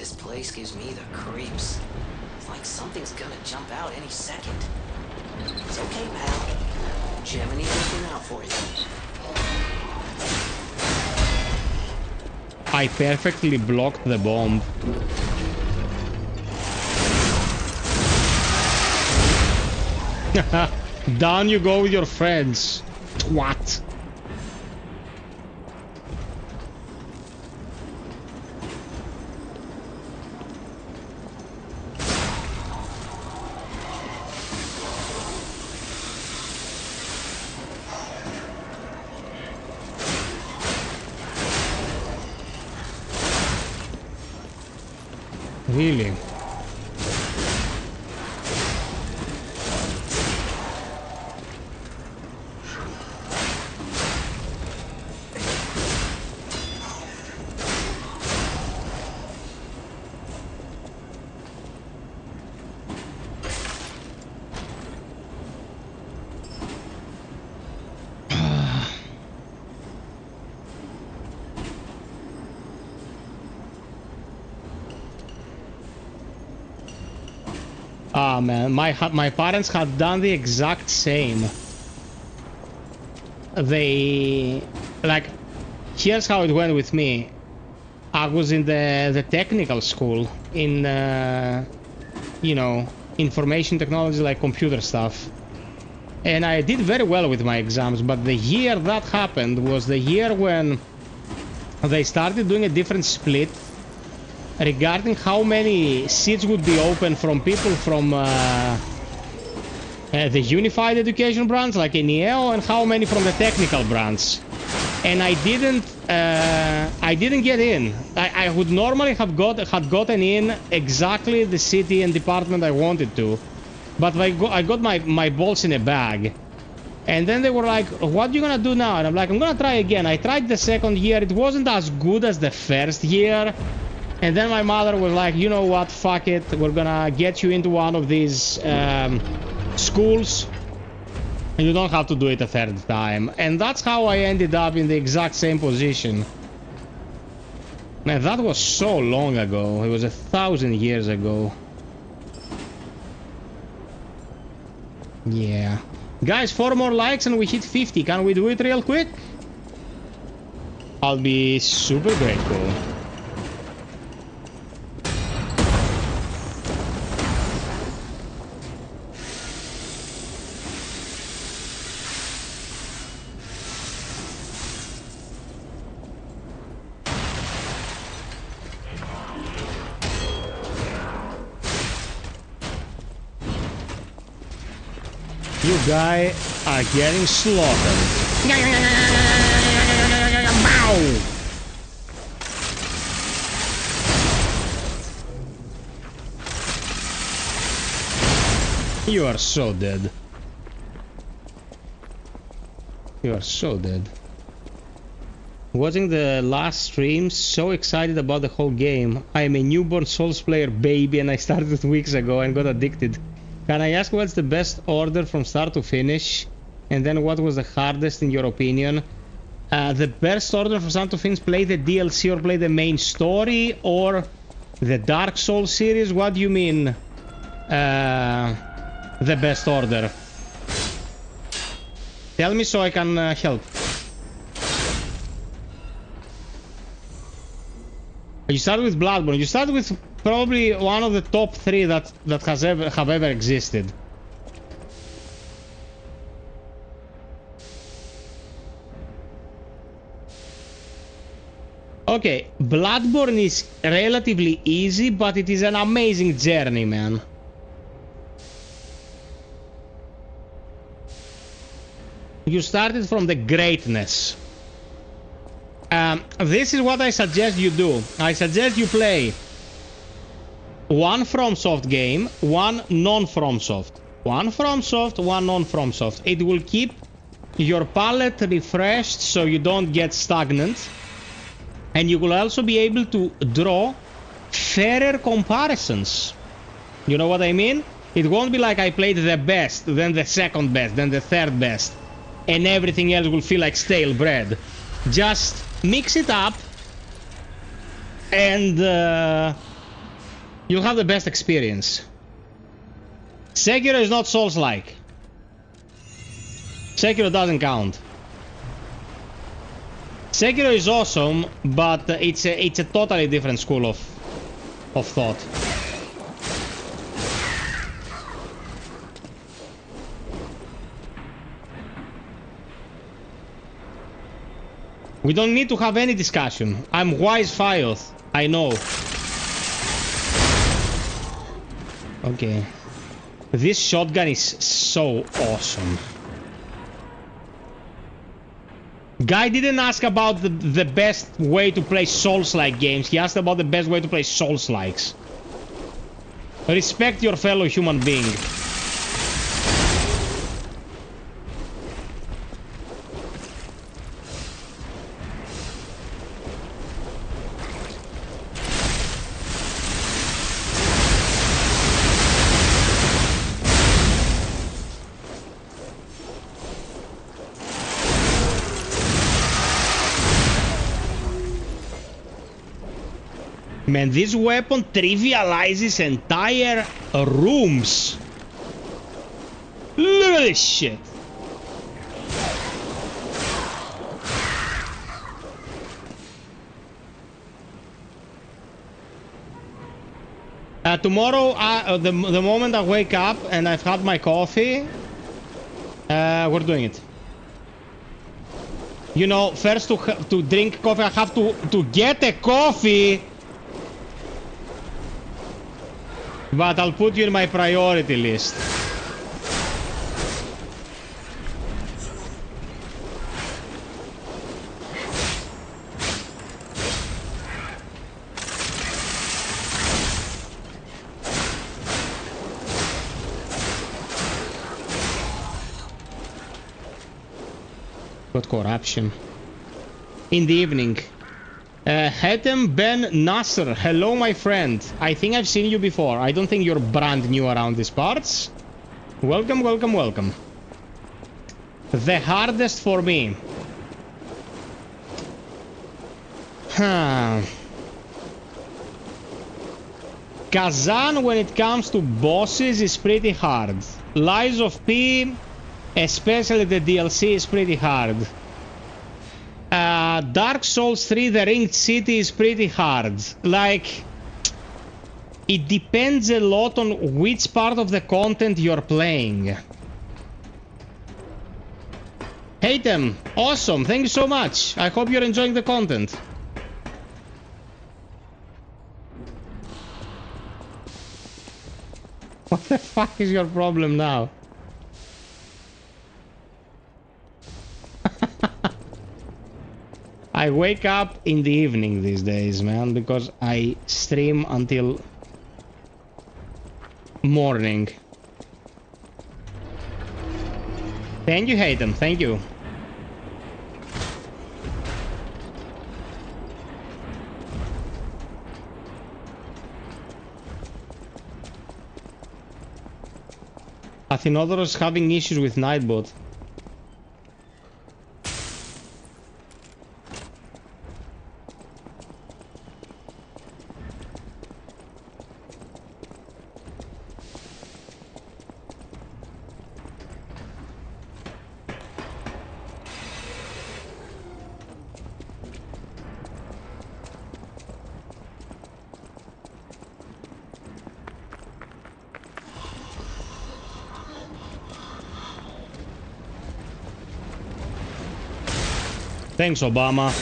This place gives me the creeps. It's like something's gonna jump out any second. It's okay, pal. Gemini's looking out for you. I perfectly blocked the bomb. Down you go with your friends. Twat. Really? Ah, man, my parents had done the exact same. They, like, here's how it went with me. I was in the technical school in, you know, information technology, like computer stuff. And I did very well with my exams, but the year that happened was the year when they started doing a different split regarding how many seats would be open from people from the Unified Education branch, like in EO, and how many from the technical branch. And I didn't get in. I would normally have gotten in exactly the city and department I wanted to, but I got my balls in a bag. And then they were like, what are you gonna do now? And I'm like, I'm gonna try again. I tried the second year. It wasn't as good as the first year. And then my mother was like, you know what, fuck it. We're gonna get you into one of these schools. And you don't have to do it a third time. And that's how I ended up in the exact same position. Man, that was so long ago. It was 1,000 years ago. Yeah. Guys, 4 more likes and we hit 50. Can we do it real quick? I'll be super grateful. You guys are getting slaughtered. Bow! You are so dead. You are so dead. Watching the last stream, so excited about the whole game. I am a newborn Souls player baby and I started weeks ago and got addicted. Can I ask what's the best order from start to finish? And then what was the hardest in your opinion? The best order from start to finish, play the DLC or play the main story or the Dark Souls series? What do you mean? The best order? Tell me so I can help. You start with Bloodborne. You start with probably one of the top 3 that have ever existed. Okay, Bloodborne is relatively easy, but it is an amazing journey, man. You started from the greatness. This is what I suggest you do. I suggest you play one FromSoft game, one non-FromSoft. One FromSoft, one non-FromSoft. It will keep your palette refreshed so you don't get stagnant. And you will also be able to draw fairer comparisons. You know what I mean? It won't be like I played the best, then the second best, then the third best, and everything else will feel like stale bread. Just mix it up and you'll have the best experience. Sekiro is not Souls-like. Sekiro doesn't count. Sekiro is awesome, but it's a totally different school of thought. We don't need to have any discussion. I'm wise FiOth. I know. Okay. This shotgun is so awesome. Guy didn't ask about the best way to play Souls-like games. He asked about the best way to play Souls-likes. Respect your fellow human being. Man, this weapon trivializes entire rooms. Look at this shit. Tomorrow, the moment I wake up and I've had my coffee, We're doing it. You know, first to drink coffee, I have to get a coffee. But I'll put you in my priority list. Got corruption. In the evening. Hatem Ben Nasser. Hello, my friend. I think I've seen you before. I don't think you're brand new around these parts. Welcome, welcome, welcome. The hardest for me. Kazan, when it comes to bosses, is pretty hard. Lies of P, especially the DLC, is pretty hard. Dark Souls 3, the Ringed City, is pretty hard. Like, it depends a lot on which part of the content you're playing. Hatem, awesome, thank you so much. I hope you're enjoying the content. What the fuck is your problem now? I wake up in the evening these days, man, because I stream until morning. Thank you, Hayden. Thank you. Athinodoros having issues with Nightbot. Thanks, Obama.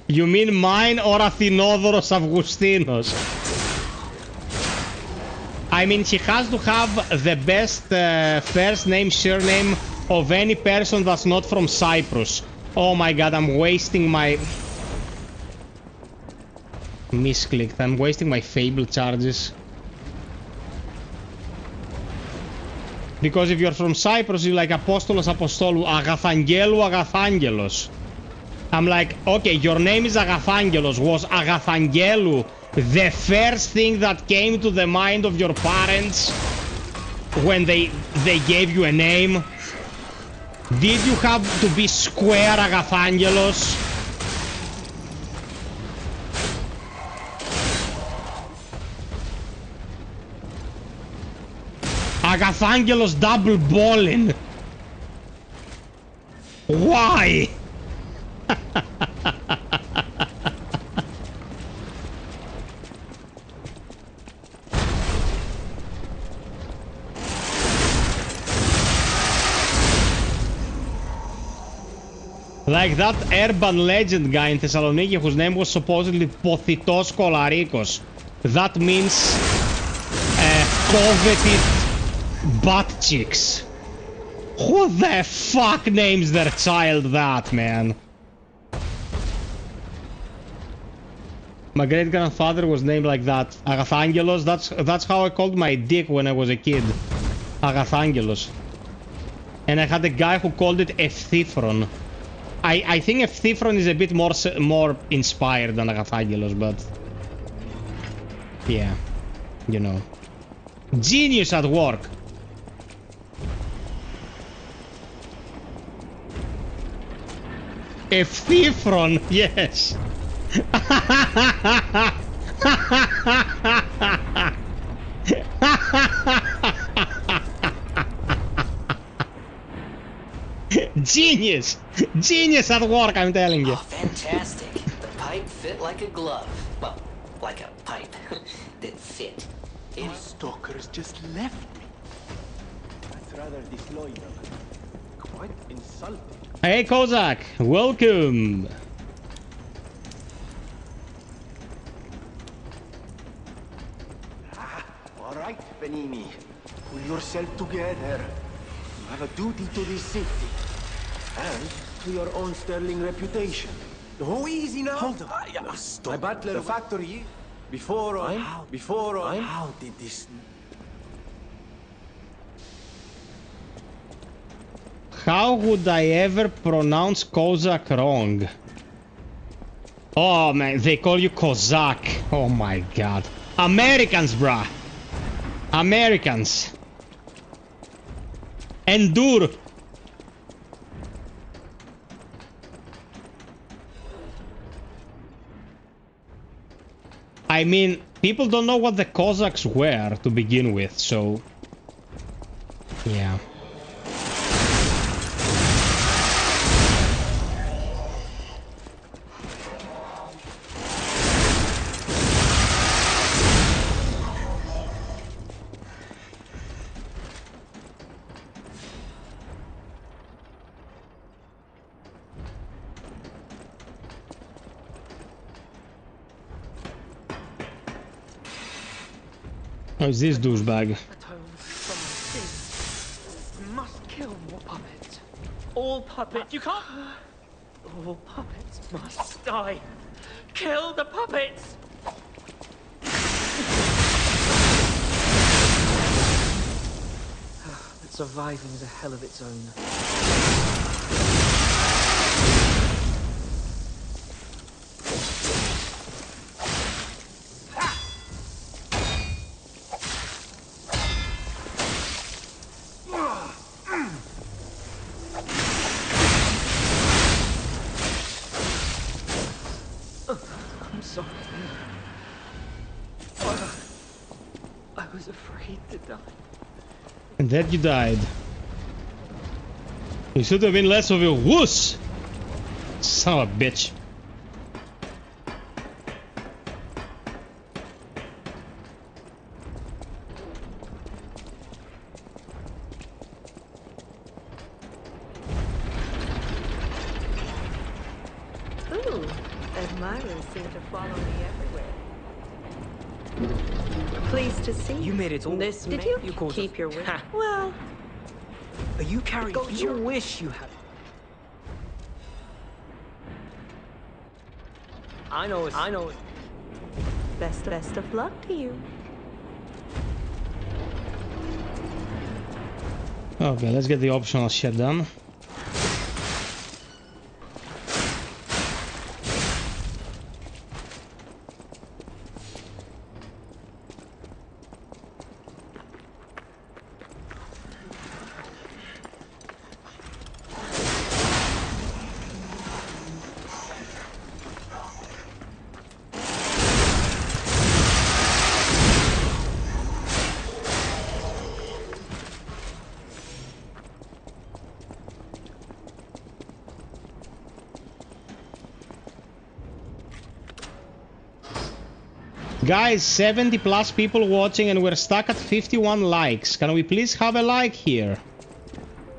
You mean mine or Athinodoros Avgustinos? I mean, he has to have the best first name, surname of any person that's not from Cyprus. Oh my god, I'm wasting my... Misclicked. I'm wasting my Fable charges. Because if you're from Cyprus, you're like Apostolos Apostolou, Agathangelu Agathangelos. I'm like, okay, your name is Agathangelos. Was Agathangelu the first thing that came to the mind of your parents when they gave you a name? Did you have to be square Agathangelos? Agathangelos double balling. Why? Like that urban legend guy in Thessaloniki whose name was supposedly Pothitos Kolarikos. That means coveted butt cheeks. Who the fuck names their child that, man? My great-grandfather was named like that. Agathangelos, that's how I called my dick when I was a kid. Agathangelos. And I had a guy who called it Epthithron. I think Thifron is a bit more inspired than Agathaggelos, but yeah, you know, genius at work. Thifron, yes. Genius! Genius at work, I'm telling you. Oh, fantastic. The pipe fit like a glove. Well, like a pipe that fit. Those stalkers just left me. That's rather disloyal. Quite insulting. Hey, Kozak, welcome. All right, Benini. Pull yourself together. You have a duty to this city. And to your own sterling reputation. Oh, easy now. Hold on. Stop. My butler the factory. Before I... How did this... How would I ever pronounce Kozak wrong? Oh man, they call you Kozak. Oh my god. Americans, bruh. Americans. Endure. I mean, people don't know what the Cossacks were to begin with, so... yeah. How's this douchebag? You must kill more puppets. All puppets. You can't. All puppets must die. Kill the puppets. But surviving is a hell of its own. And then you died. You should have been less of a wuss! Son of a bitch. Ooh, admirers seem to follow me everywhere. Pleased to see You made it all. this. Did you keep your wish? Well, Are you carrying? Go You your- wish you had. I know. best of luck to you. Okay, let's get the optional shit done. Guys, 70 plus people watching and we're stuck at 51 likes. Can we please have a like here?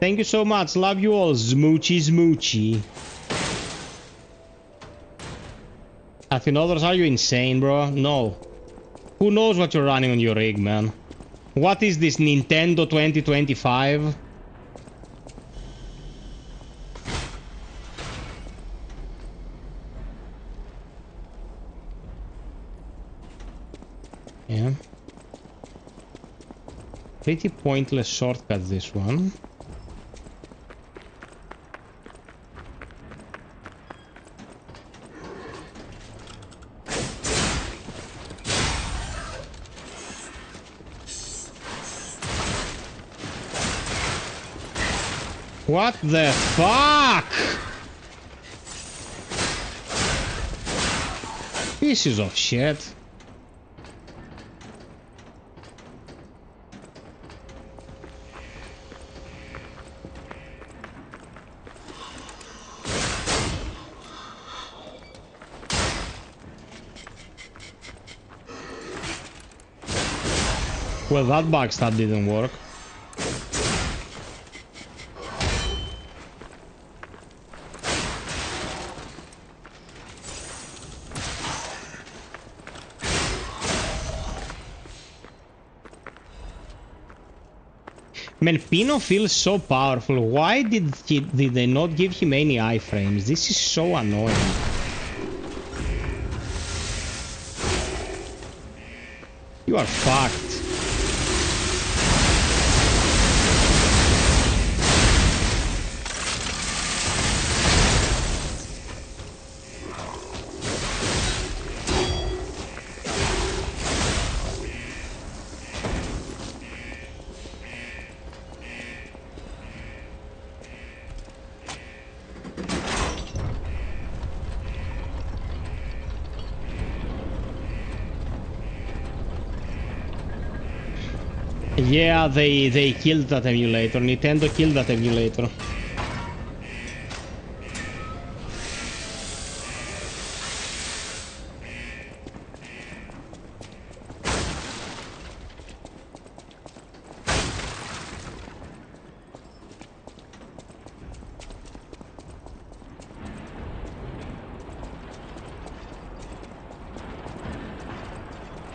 Thank you so much. Love you all. Smoochy smoochy. Athenodors, are you insane, bro? No. Who knows what you're running on your rig, man? What is this, Nintendo 2025? Yeah. Pretty pointless shortcut, this one. What the fuck? Pieces of shit. Well, that backstab didn't work. Man, Pino feels so powerful. Why did they not give him any iframes? This is so annoying. You are fucked. Yeah, they killed that emulator. Nintendo killed that emulator.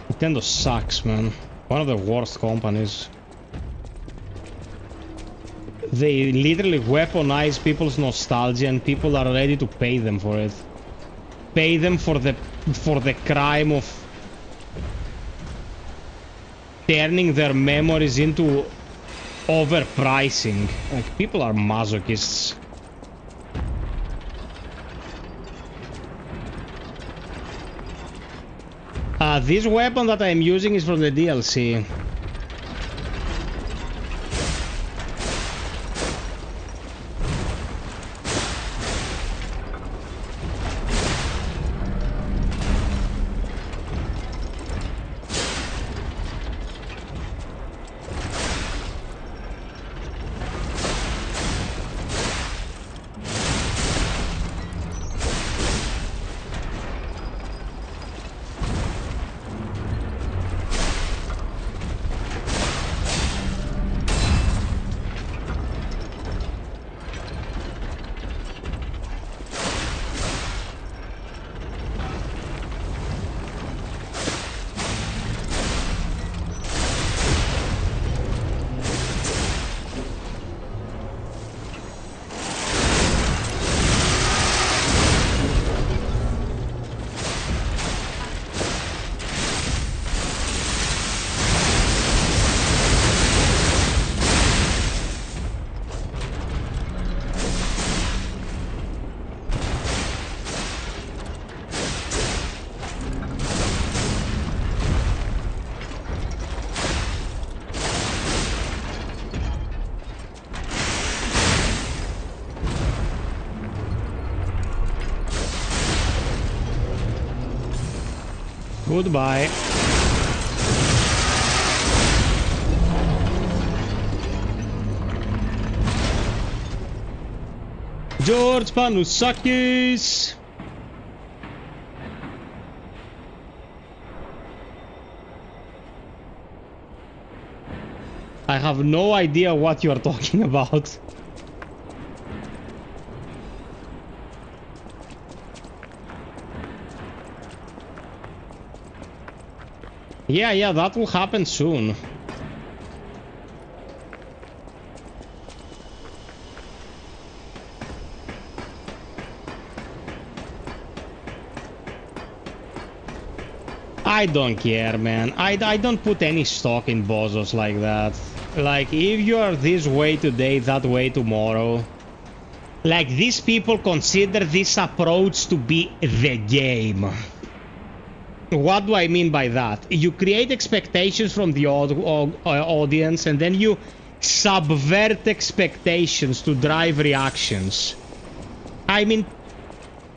Nintendo sucks, man. One of the worst companies. They literally weaponize people's nostalgia and people are ready to pay them for it. Pay them for the crime of turning their memories into overpricing. Like, people are masochists. This weapon that I'm using is from the DLC. Goodbye. George Panusakis. I have no idea what you are talking about. Yeah, that will happen soon. I don't care, man. I don't put any stock in bozos like that. Like, if you are this way today, that way tomorrow. Like, these people consider this approach to be the game. What do I mean by that? You create expectations from the audience and then you subvert expectations to drive reactions. I mean,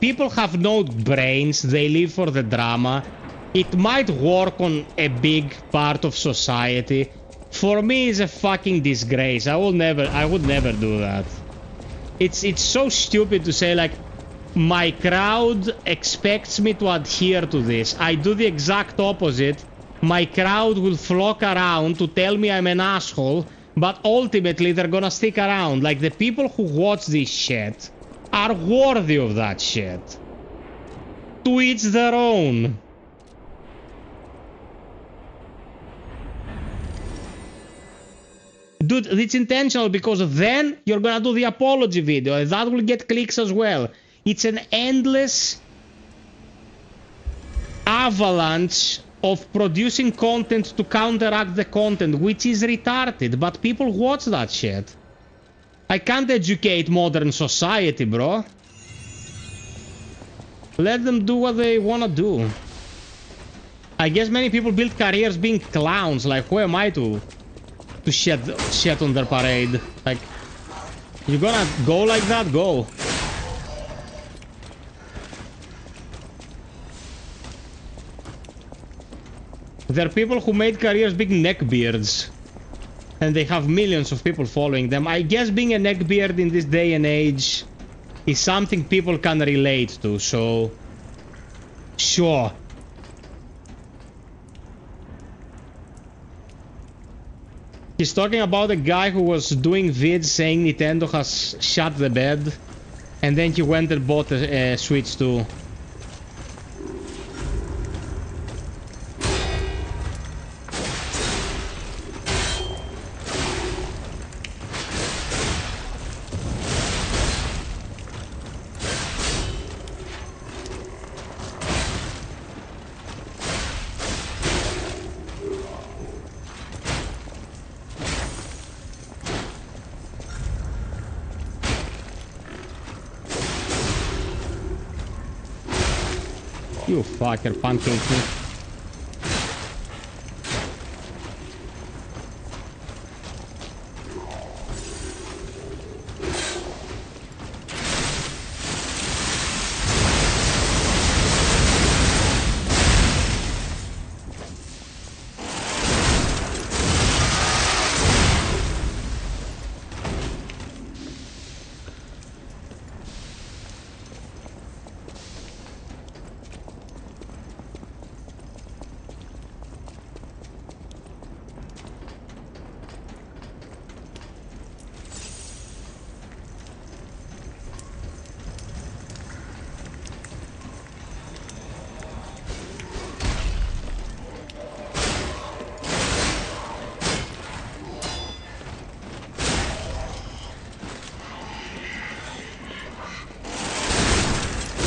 people have no brains, they live for the drama. It might work on a big part of society. For me, it's a fucking disgrace. I would never do that. It's so stupid to say, like, my crowd expects me to adhere to this. I do the exact opposite. My crowd will flock around to tell me I'm an asshole, but ultimately they're gonna stick around. Like, the people who watch this shit are worthy of that shit. To each their own. Dude, it's intentional because then you're gonna do the apology video and that will get clicks as well. It's an endless avalanche of producing content to counteract the content, which is retarded, but people watch that shit. I can't educate modern society, bro. Let them do what they wanna do. I guess many people build careers being clowns, like, who am I to shed on their parade? Like, you gonna go like that? Go. There are people who made careers being neckbeards, and they have millions of people following them. I guess being a neckbeard in this day and age is something people can relate to, so sure. He's talking about a guy who was doing vids saying Nintendo has shut the bed, and then he went and bought a Switch 2. You fucker, pumpkin me.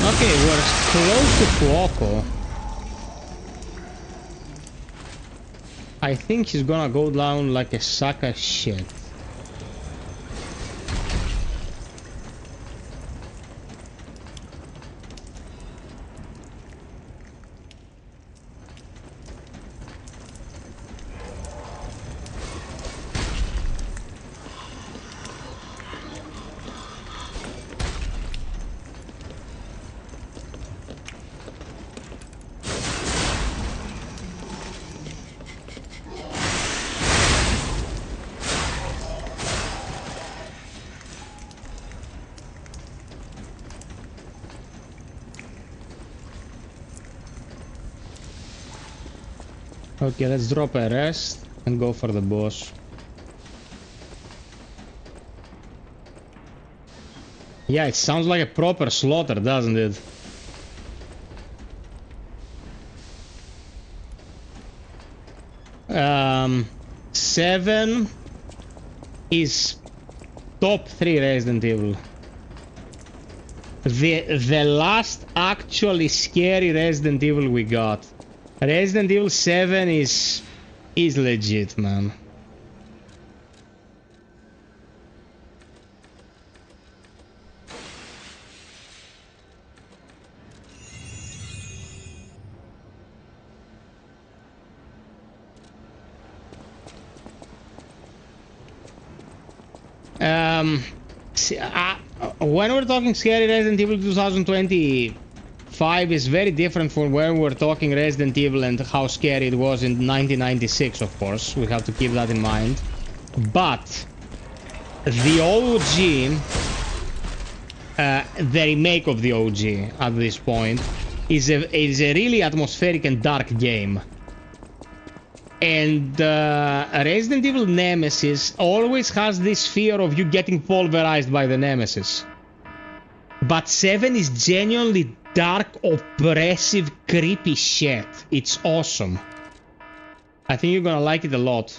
Okay, we're close to Fuoco. I think he's gonna go down like a sack of shit. Okay, let's drop a rest and go for the boss. Yeah, it sounds like a proper slaughter, doesn't it? Seven is top 3 Resident Evil. The last actually scary Resident Evil we got. Resident Evil 7 is legit, man. when we're talking scary Resident Evil 2025 is very different from when we're talking Resident Evil and how scary it was in 1996, of course. We have to keep that in mind. But the OG, the remake of the OG at this point, is a really atmospheric and dark game. And Resident Evil Nemesis always has this fear of you getting pulverized by the Nemesis. But 7 is genuinely dark, oppressive, creepy shit. It's awesome. I think you're gonna like it a lot.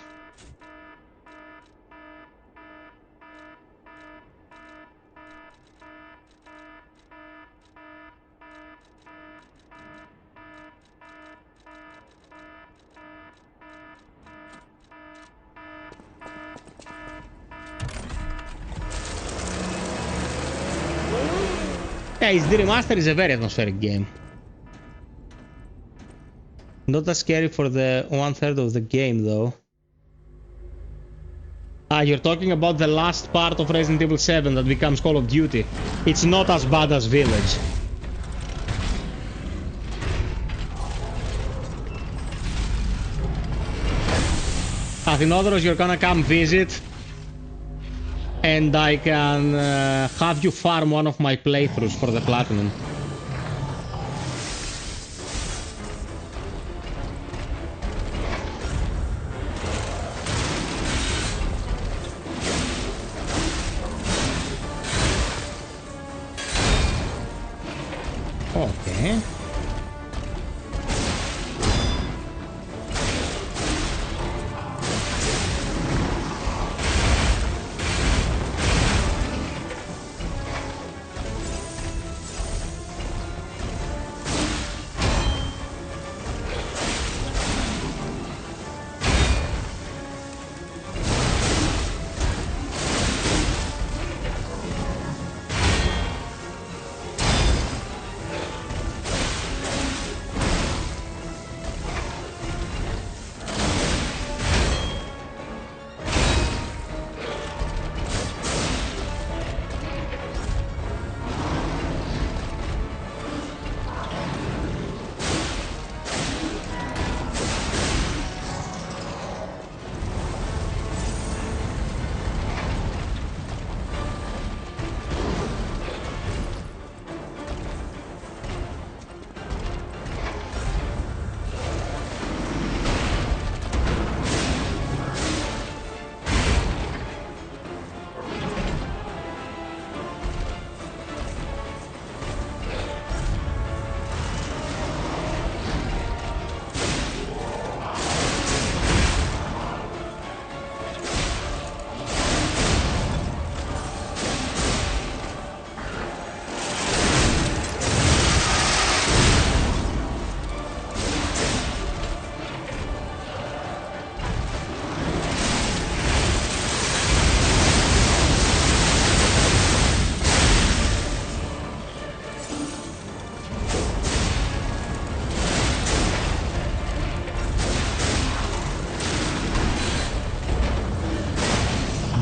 Yeah, the remaster is a very atmospheric game. Not as scary for the 1/3 of the game, though. Ah, you're talking about the last part of Resident Evil 7 that becomes Call of Duty. It's not as bad as Village. Athinodoros, you're gonna come visit. And I can have you farm one of my playthroughs for the platinum. Okay.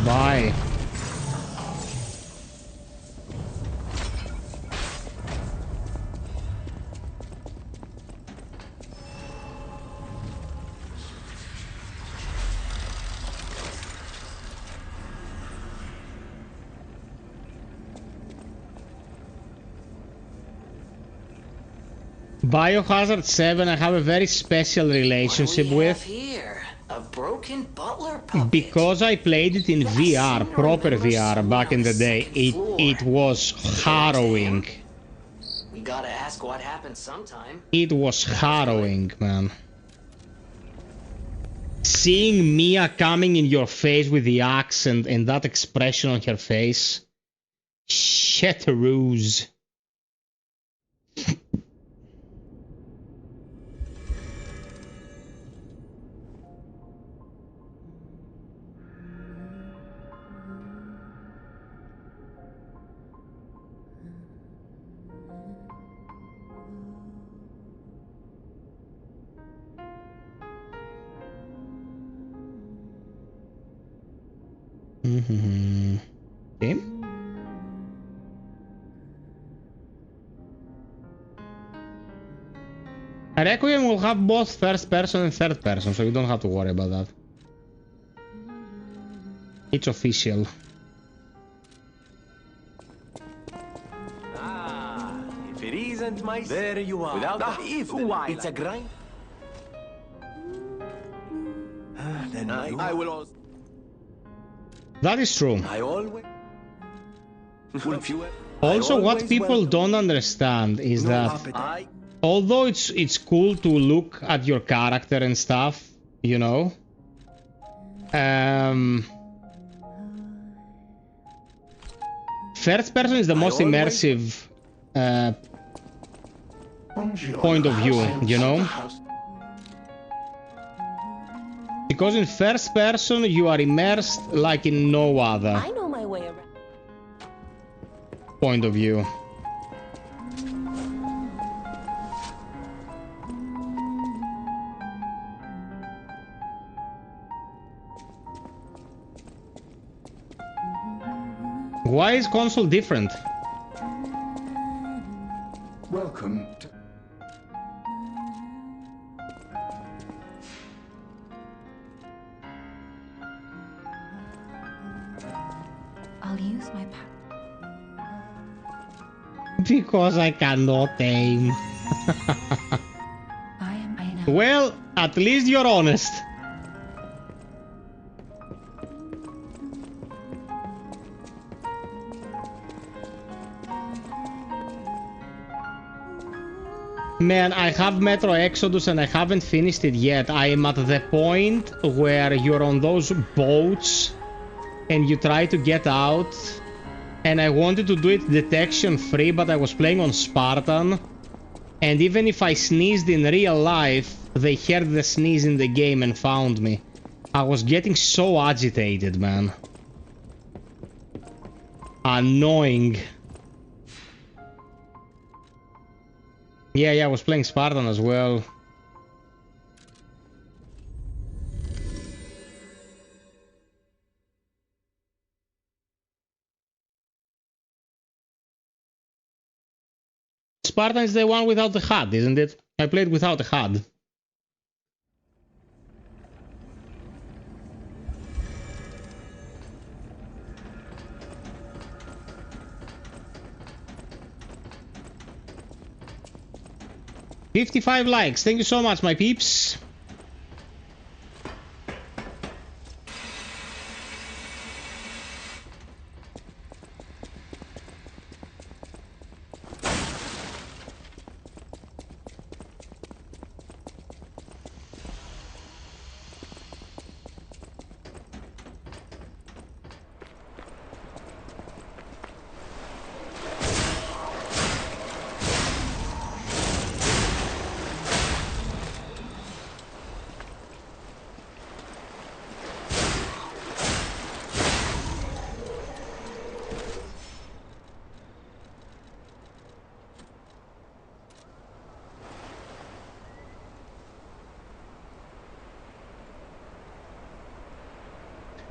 Bye. Biohazard 7 I have a very special relationship with. Here, a broken butler puppet. Because I played it in VR, proper VR back in the day. It was harrowing. We gotta ask what happened sometime. It was harrowing, man. Seeing Mia coming in your face with the axe and that expression on her face. Shatteroos. Okay. Requiem will have both first person and third person, so you don't have to worry about that. It's official. Ah, if it isn't my... There you are. Without it's a grind. Then I will also... That is true. I always... Also, what people don't understand is that although it's cool to look at your character and stuff, you know, first person is the most immersive point of view, you know? Because in first person you are immersed like in no other I know my way around. point of view. Why is console different? Welcome to... I'll use my power. Because I cannot aim. Well, at least you're honest. Man, I have Metro Exodus and I haven't finished it yet. I am at the point where you're on those boats and you try to get out. And I wanted to do it detection free, but I was playing on Spartan. And even if I sneezed in real life, they heard the sneeze in the game and found me. I was getting so agitated, man. Annoying. Yeah, I was playing Spartan as well. Spartan is the one without the HUD, isn't it? I played without a HUD. $55 likes. Thank you so much, my peeps.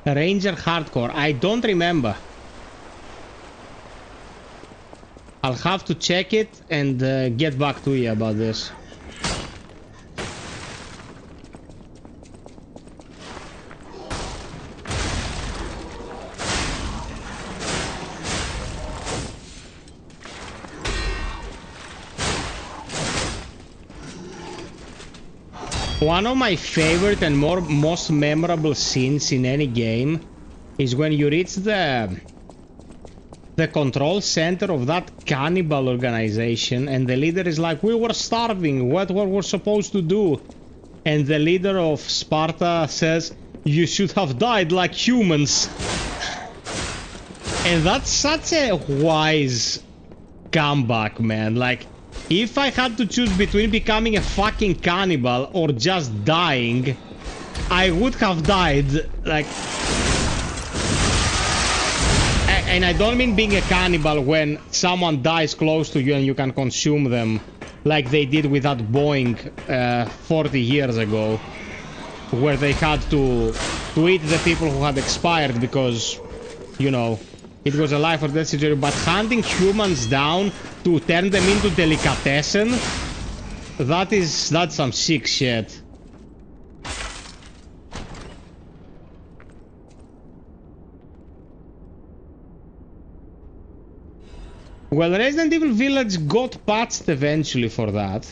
Ranger Hardcore. I don't remember. I'll have to check it and get back to you about this. One of my favorite and most memorable scenes in any game is when you reach the control center of that cannibal organization and the leader is like, we were starving, what were we supposed to do? And the leader of Sparta says, you should have died like humans. And that's such a wise comeback, man. Like, if I had to choose between becoming a fucking cannibal or just dying, I would have died, like... And I don't mean being a cannibal when someone dies close to you and you can consume them, like they did with that Boeing 40 years ago, where they had to eat the people who had expired because, you know, It was a life or death situation, but hunting humans down to turn them into delicatessen, that's some sick shit. Well, Resident Evil Village got patched eventually for that.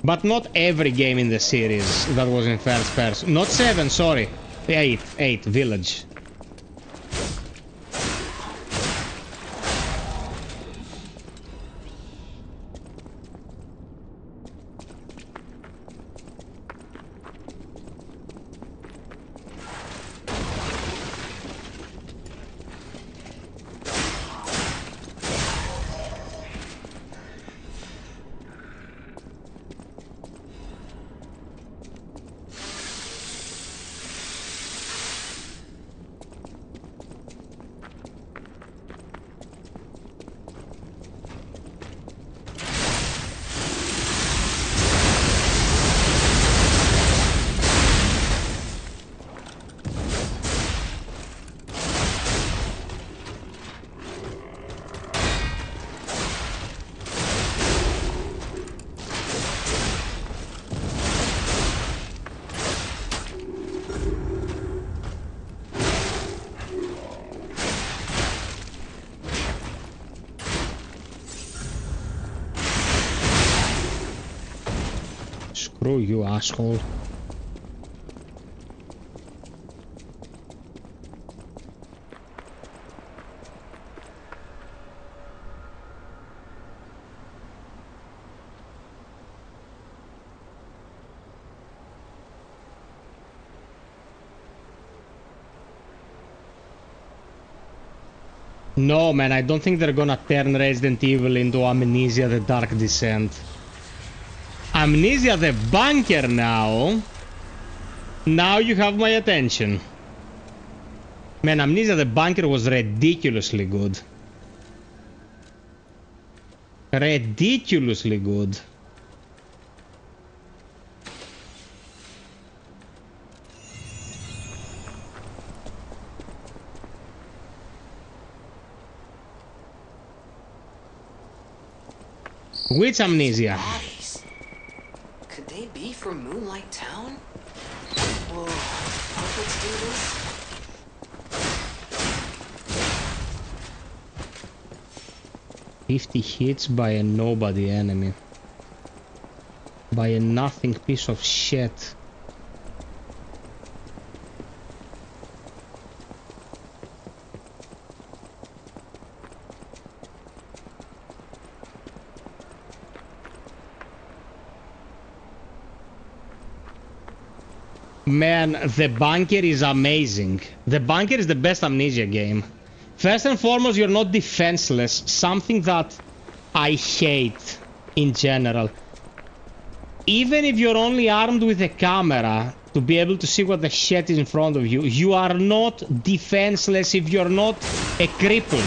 But not every game in the series that was in first person. Not 7, sorry. 8, Village. Screw you, asshole. No, man, I don't think they're gonna turn Resident Evil into Amnesia: The Dark Descent. Amnesia: The Bunker now. Now you have my attention. Man, Amnesia: The Bunker was ridiculously good. Ridiculously good. Which Amnesia? Bodies. Could they be from Moonlight Town? Whoa, puppets do this? 50 hits by a nobody enemy. By a nothing piece of shit. Man, The Bunker is amazing. The Bunker is the best Amnesia game. First and foremost, you're not defenseless. Something that I hate in general. Even if you're only armed with a camera to be able to see what the shit is in front of you, you are not defenseless if you're not a cripple.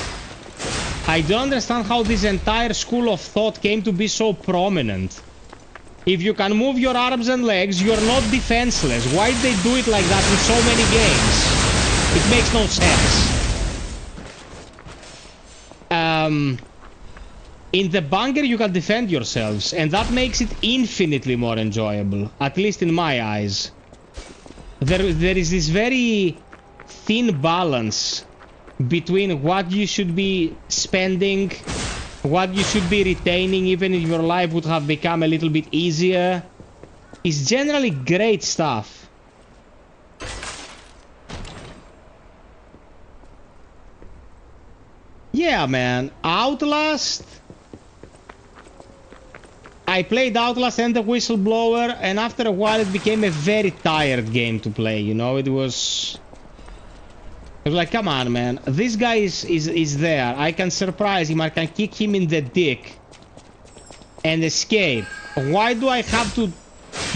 I don't understand how this entire school of thought came to be so prominent. If you can move your arms and legs, you're not defenseless. Why did they do it like that in so many games? It makes no sense. In The Bunker, you can defend yourselves, and that makes it infinitely more enjoyable, at least in my eyes. There is this very thin balance between what you should be spending, what you should be retaining, even if your life would have become a little bit easier. It's generally great stuff. Yeah, man. Outlast. I played Outlast and The Whistleblower, and after a while it became a very tired game to play, you know? It was like, come on, man. This guy is there. I can surprise him. I can kick him in the dick and escape. Why do I have to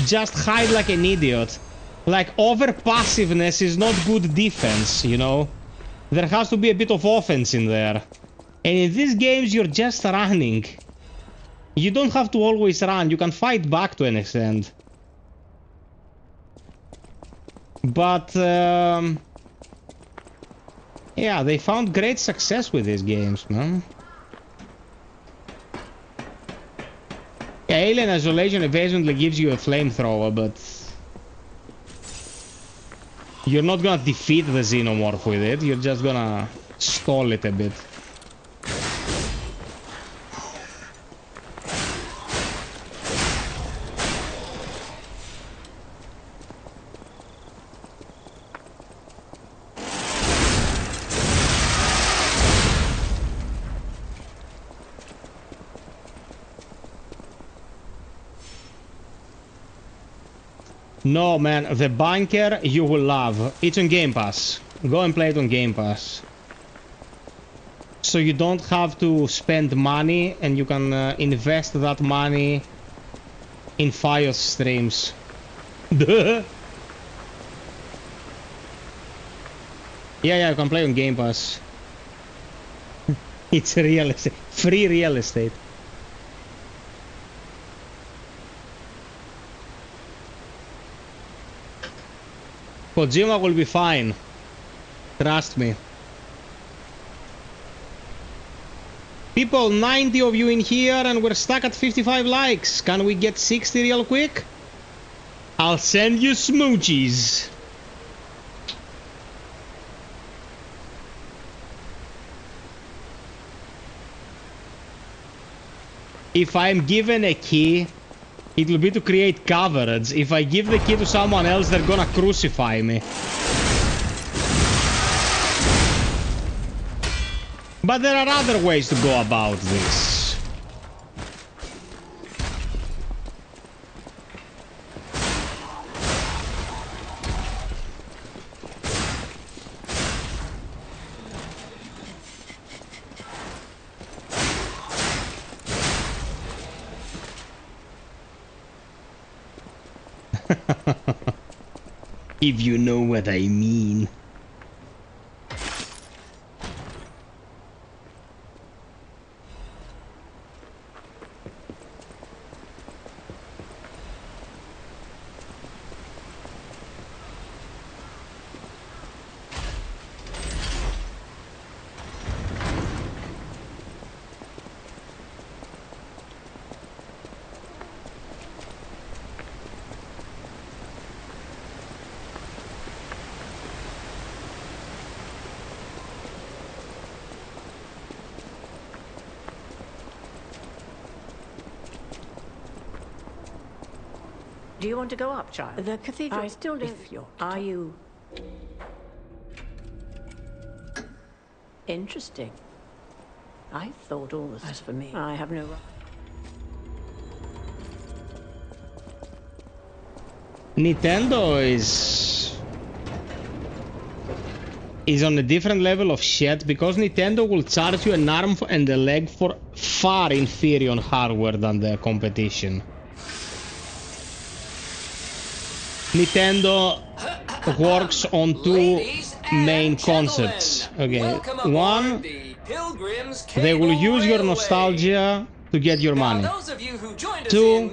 just hide like an idiot? Like, over-passiveness is not good defense, you know? There has to be a bit of offense in there. And in these games, you're just running. You don't have to always run. You can fight back to an extent. But, yeah, they found great success with these games, man. Yeah, Alien Isolation eventually gives you a flamethrower, but you're not gonna defeat the Xenomorph with it. You're just gonna stall it a bit. No, man, the bunker you will love. It's on Game Pass. Go and play it on Game Pass. So you don't have to spend money and you can invest that money in FiOth streams. Yeah, you can play on Game Pass. It's real estate. Free real estate. Kojima will be fine. Trust me. People, 90 of you in here and we're stuck at 55 likes. Can we get 60 real quick? I'll send you smoochies. If I'm given a key, it will be to create coverage. If I give the key to someone else, they're gonna crucify me. But there are other ways to go about this. If you know what I mean. Do you want to go up, child? The cathedral. I still don't. Are you interesting? I thought all was for me. I have no right. Nintendo is on a different level of shit because Nintendo will charge you an arm and a leg for far inferior hardware than the competition. Nintendo works on two main concepts. Okay, one, they will use your nostalgia to get your money. Two,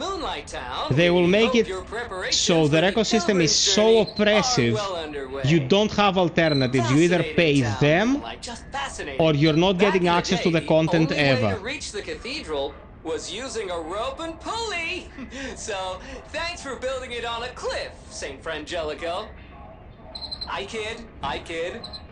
they will make it so their ecosystem is so oppressive, you don't have alternatives. You either pay them or you're not getting access to the content ever. Was using a rope and pulley. So, thanks for building it on a cliff, Saint Frangelico. I kid.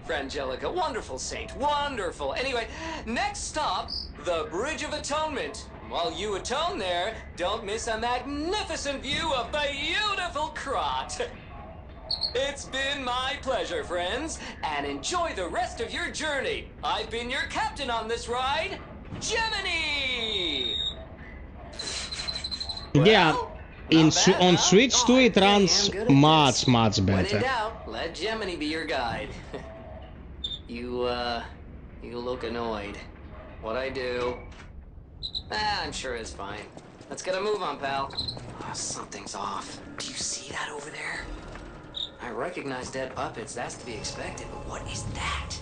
Frangelico, wonderful saint, wonderful. Anyway, next stop, the Bridge of Atonement. While you atone there, don't miss a magnificent view of beautiful Krot. It's been my pleasure, friends, and enjoy the rest of your journey. I've been your captain on this ride, Gemini! Yeah, on Switch 2 it runs much better. When in doubt, let Gemini be your guide. You look annoyed. What I do? I'm sure it's fine. Let's get a move on, pal. Oh, something's off. Do you see that over there? I recognize dead puppets, that's to be expected, but what is that?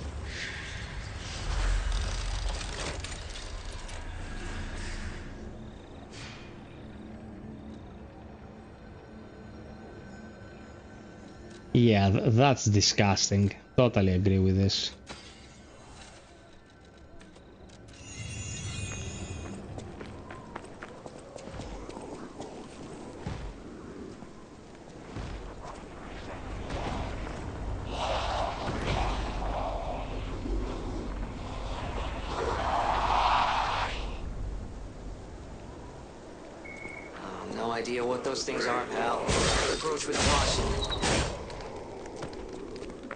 Yeah, that's disgusting. Totally agree with this. No idea what those things are, pal. Approach with caution.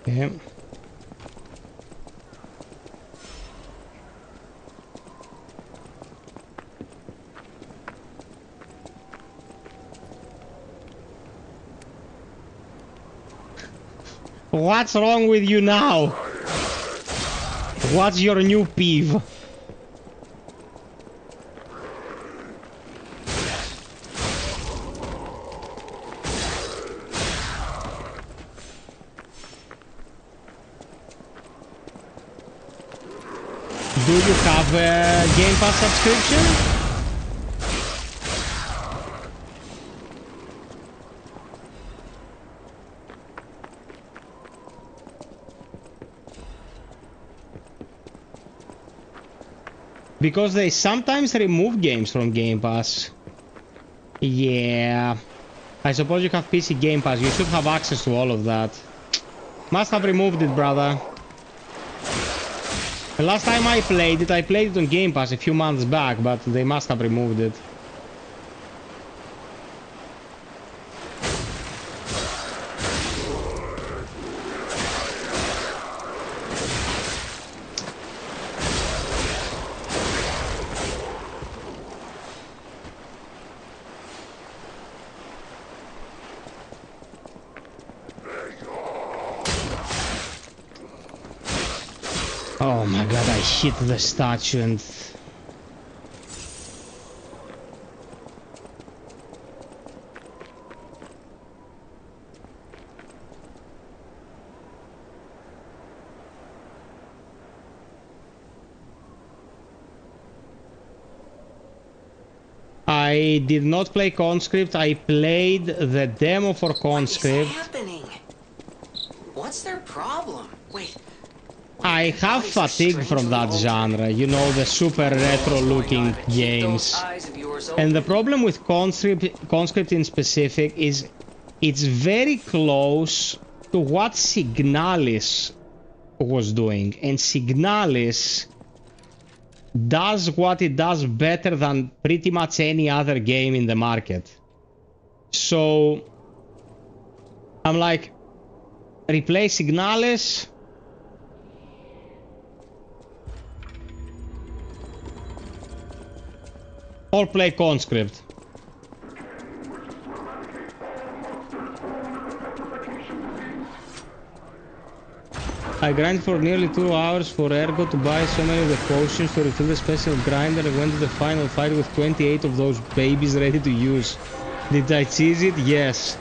Yeah. What's wrong with you now? What's your new peeve? Do you have a Game Pass subscription? Because they sometimes remove games from Game Pass. Yeah. I suppose you have PC Game Pass. You should have access to all of that. Must have removed it, brother. The last time I played it on Game Pass a few months back, but they must have removed it. Oh my god, I hit the statue and... I did not play Conscript, I played the demo for Conscript. What is happening? What's their problem? Wait. I have fatigue from that genre, you know, the super retro looking games. And the problem with Conscript in specific is it's very close to what Signalis was doing. And Signalis does what it does better than pretty much any other game in the market. So I'm like, replace Signalis. Or play Conscript. I grinded for nearly 2 hours for Ergo to buy so many of the potions to refill the special grinder and went to the final fight with 28 of those babies ready to use. Did I cheese it? Yes.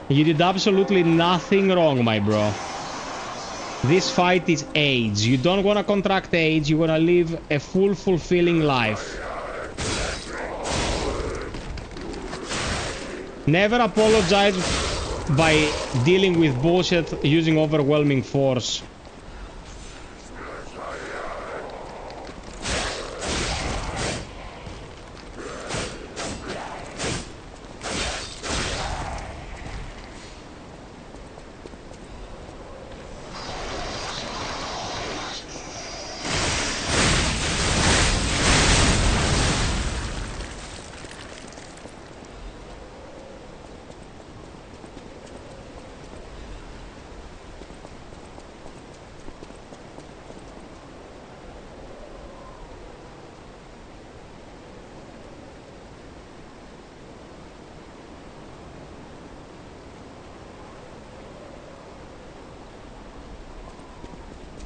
You did absolutely nothing wrong, my bro. This fight is AIDS. You don't want to contract AIDS, you want to live a full, fulfilling life. Never apologize by dealing with bullshit using overwhelming force.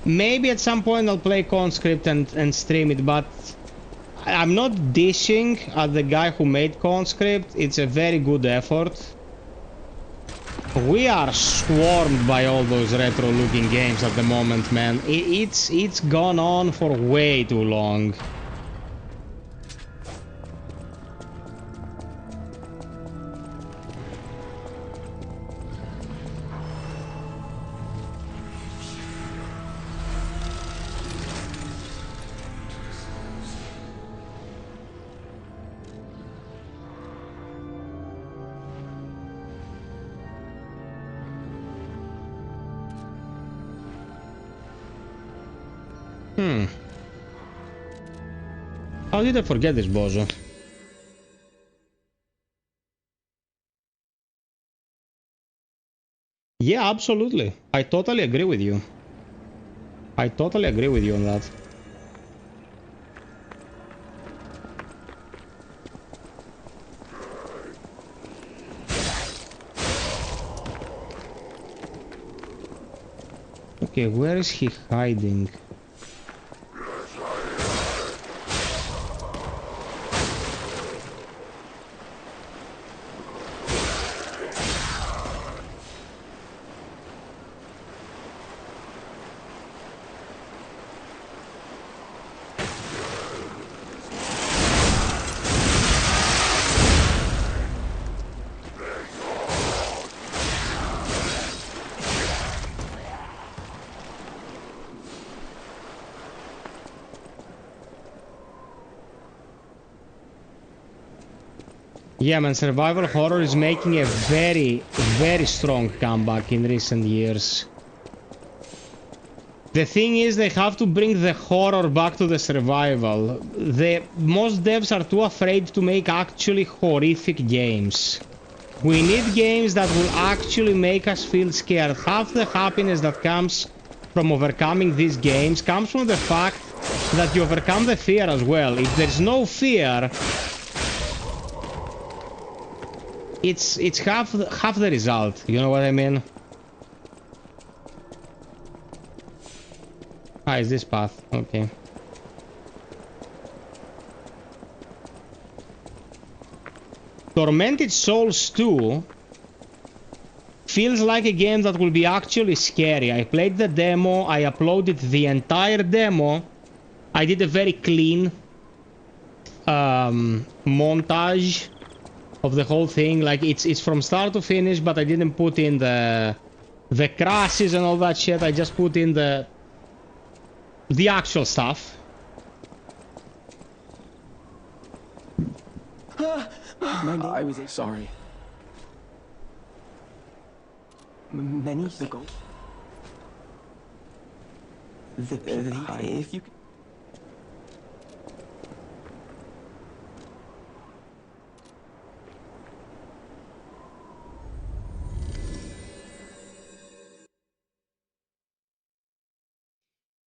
Maybe at some point I'll play Conscript and stream it, but I'm not dishing at the guy who made Conscript. It's a very good effort. We are swarmed by all those retro looking games at the moment, man. It's gone on for way too long. How did I forget this bozo? Yeah, absolutely. I totally agree with you. I totally agree with you on that. Okay, where is he hiding? Yeah, man, survival horror is making a very, very strong comeback in recent years. The thing is, they have to bring the horror back to the survival. Most devs are too afraid to make actually horrific games. We need games that will actually make us feel scared. Half the happiness that comes from overcoming these games comes from the fact that you overcome the fear as well. If there's no fear, it's half the result, you know what I mean? Ah, it's this path, okay. Tormented Souls 2 feels like a game that will be actually scary. I played the demo, I uploaded the entire demo, I did a very clean montage of the whole thing. Like it's from start to finish, but I didn't put in the crashes and all that shit. I just put in the actual stuff. I was sorry. Many ago. If you.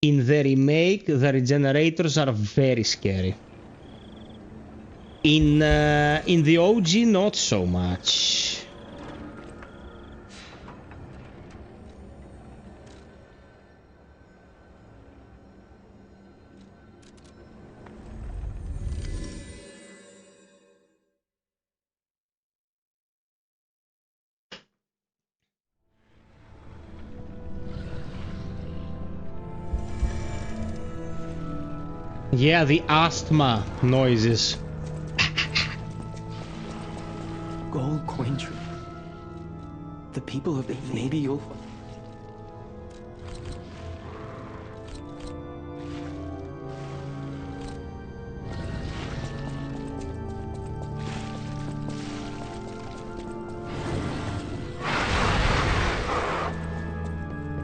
In the remake, the regenerators are very scary. In the OG, not so much. Yeah, the asthma noises. Gold coin tree. The people of the maybe you'll.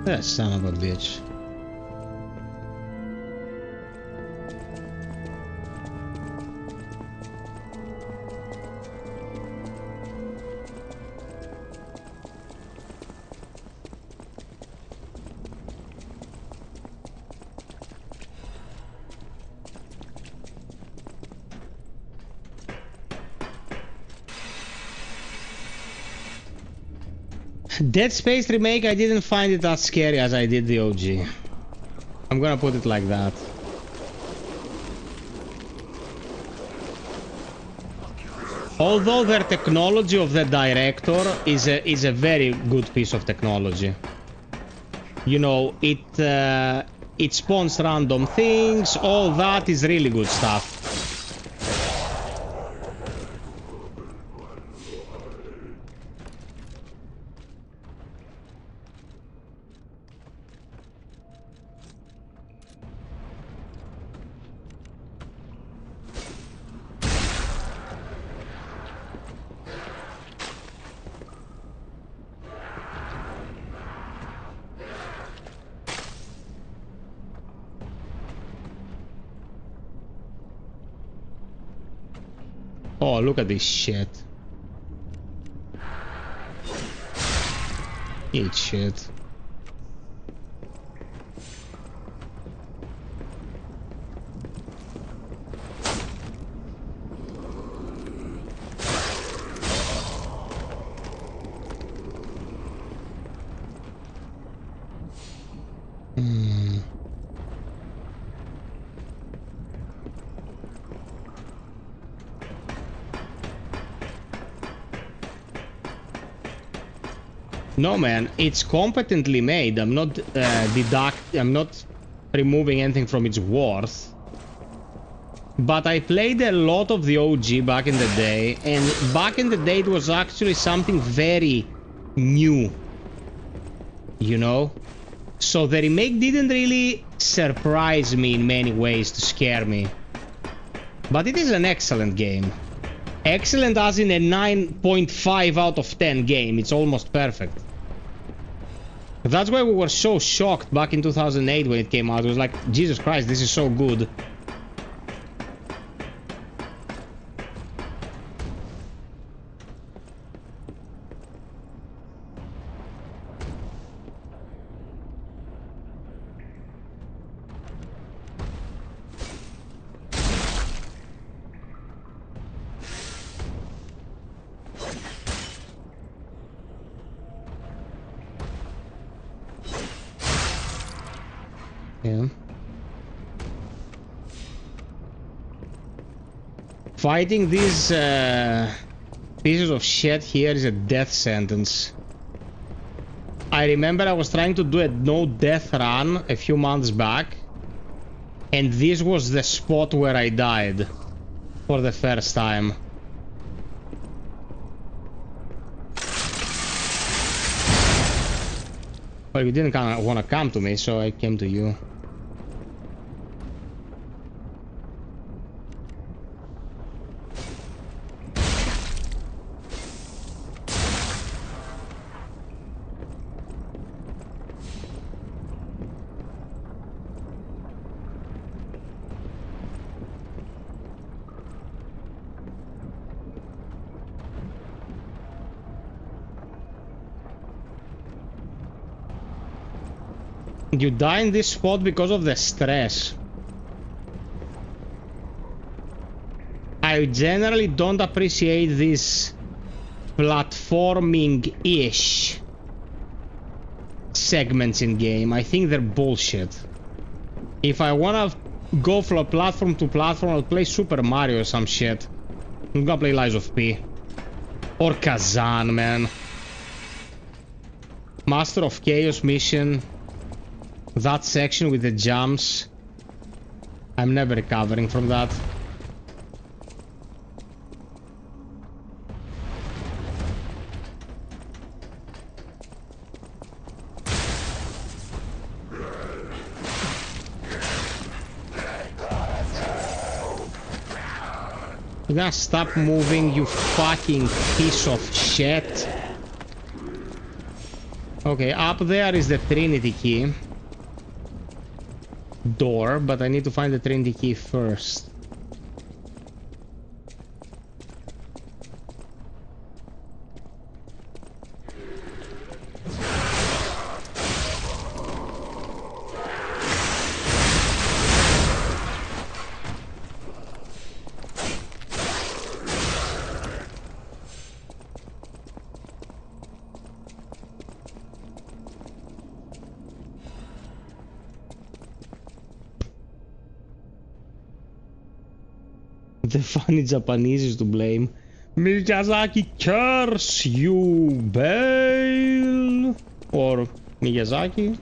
That son of a bitch. Dead Space remake, I didn't find it as scary as I did the OG. I'm gonna put it like that. Although their technology of the director is a very good piece of technology. You know, it spawns random things, all that is really good stuff. Oh, look at this shit. Eat shit. No, man, it's competently made. I'm not I'm not removing anything from its worth. But I played a lot of the OG back in the day, and back in the day it was actually something very new. You know? So the remake didn't really surprise me in many ways to scare me. But it is an excellent game. Excellent as in a 9.5 out of 10 game. It's almost perfect. That's why we were so shocked back in 2008 when it came out. It was like, Jesus Christ, this is so good. Yeah. Fighting these pieces of shit here is a death sentence. I remember I was trying to do a no-death run a few months back, and this was the spot where I died for the first time. Well, you didn't want to come to me, so I came to you. You die in this spot because of the stress. I generally don't appreciate these platforming-ish segments in game. I think they're bullshit. If I wanna go from platform to platform, I'll play Super Mario or some shit. I'm gonna play Lies of P. Or Kazan, man. Master of Chaos mission. That section with the jumps. I'm never recovering from that. You gotta stop moving, you fucking piece of shit. Okay, up there is the Trinity key. Door, but I need to find the Trinity key first. The funny Japanese is to blame. Miyazaki curse you, Bale! Or Miyazaki?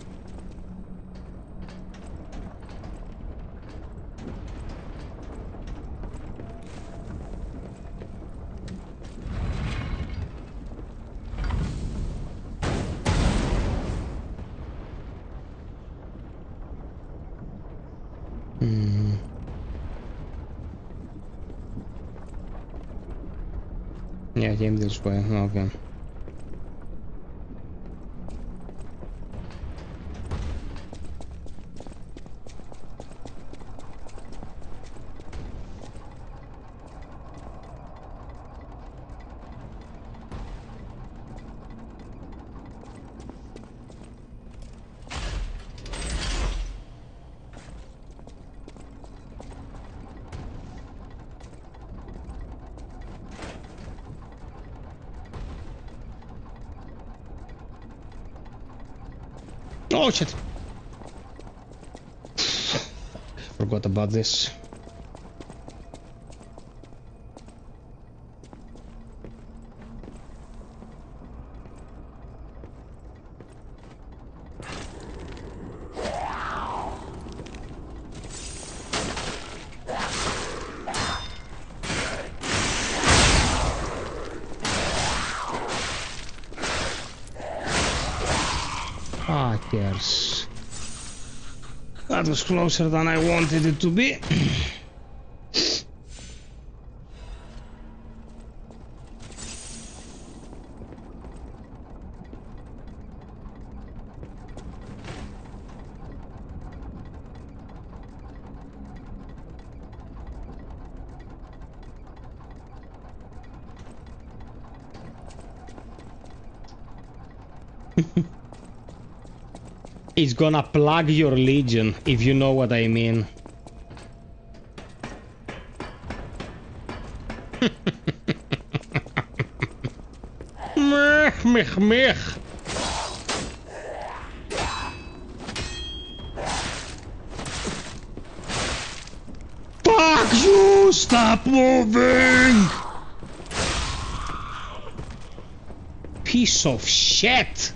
Yeah, came this way. Okay. Oh shit! Forgot about this. Yes. That was closer than I wanted it to be. It's gonna plug your legion, if you know what I mean. Mech, mech, mech. Fuck you! Stop moving! Piece of shit!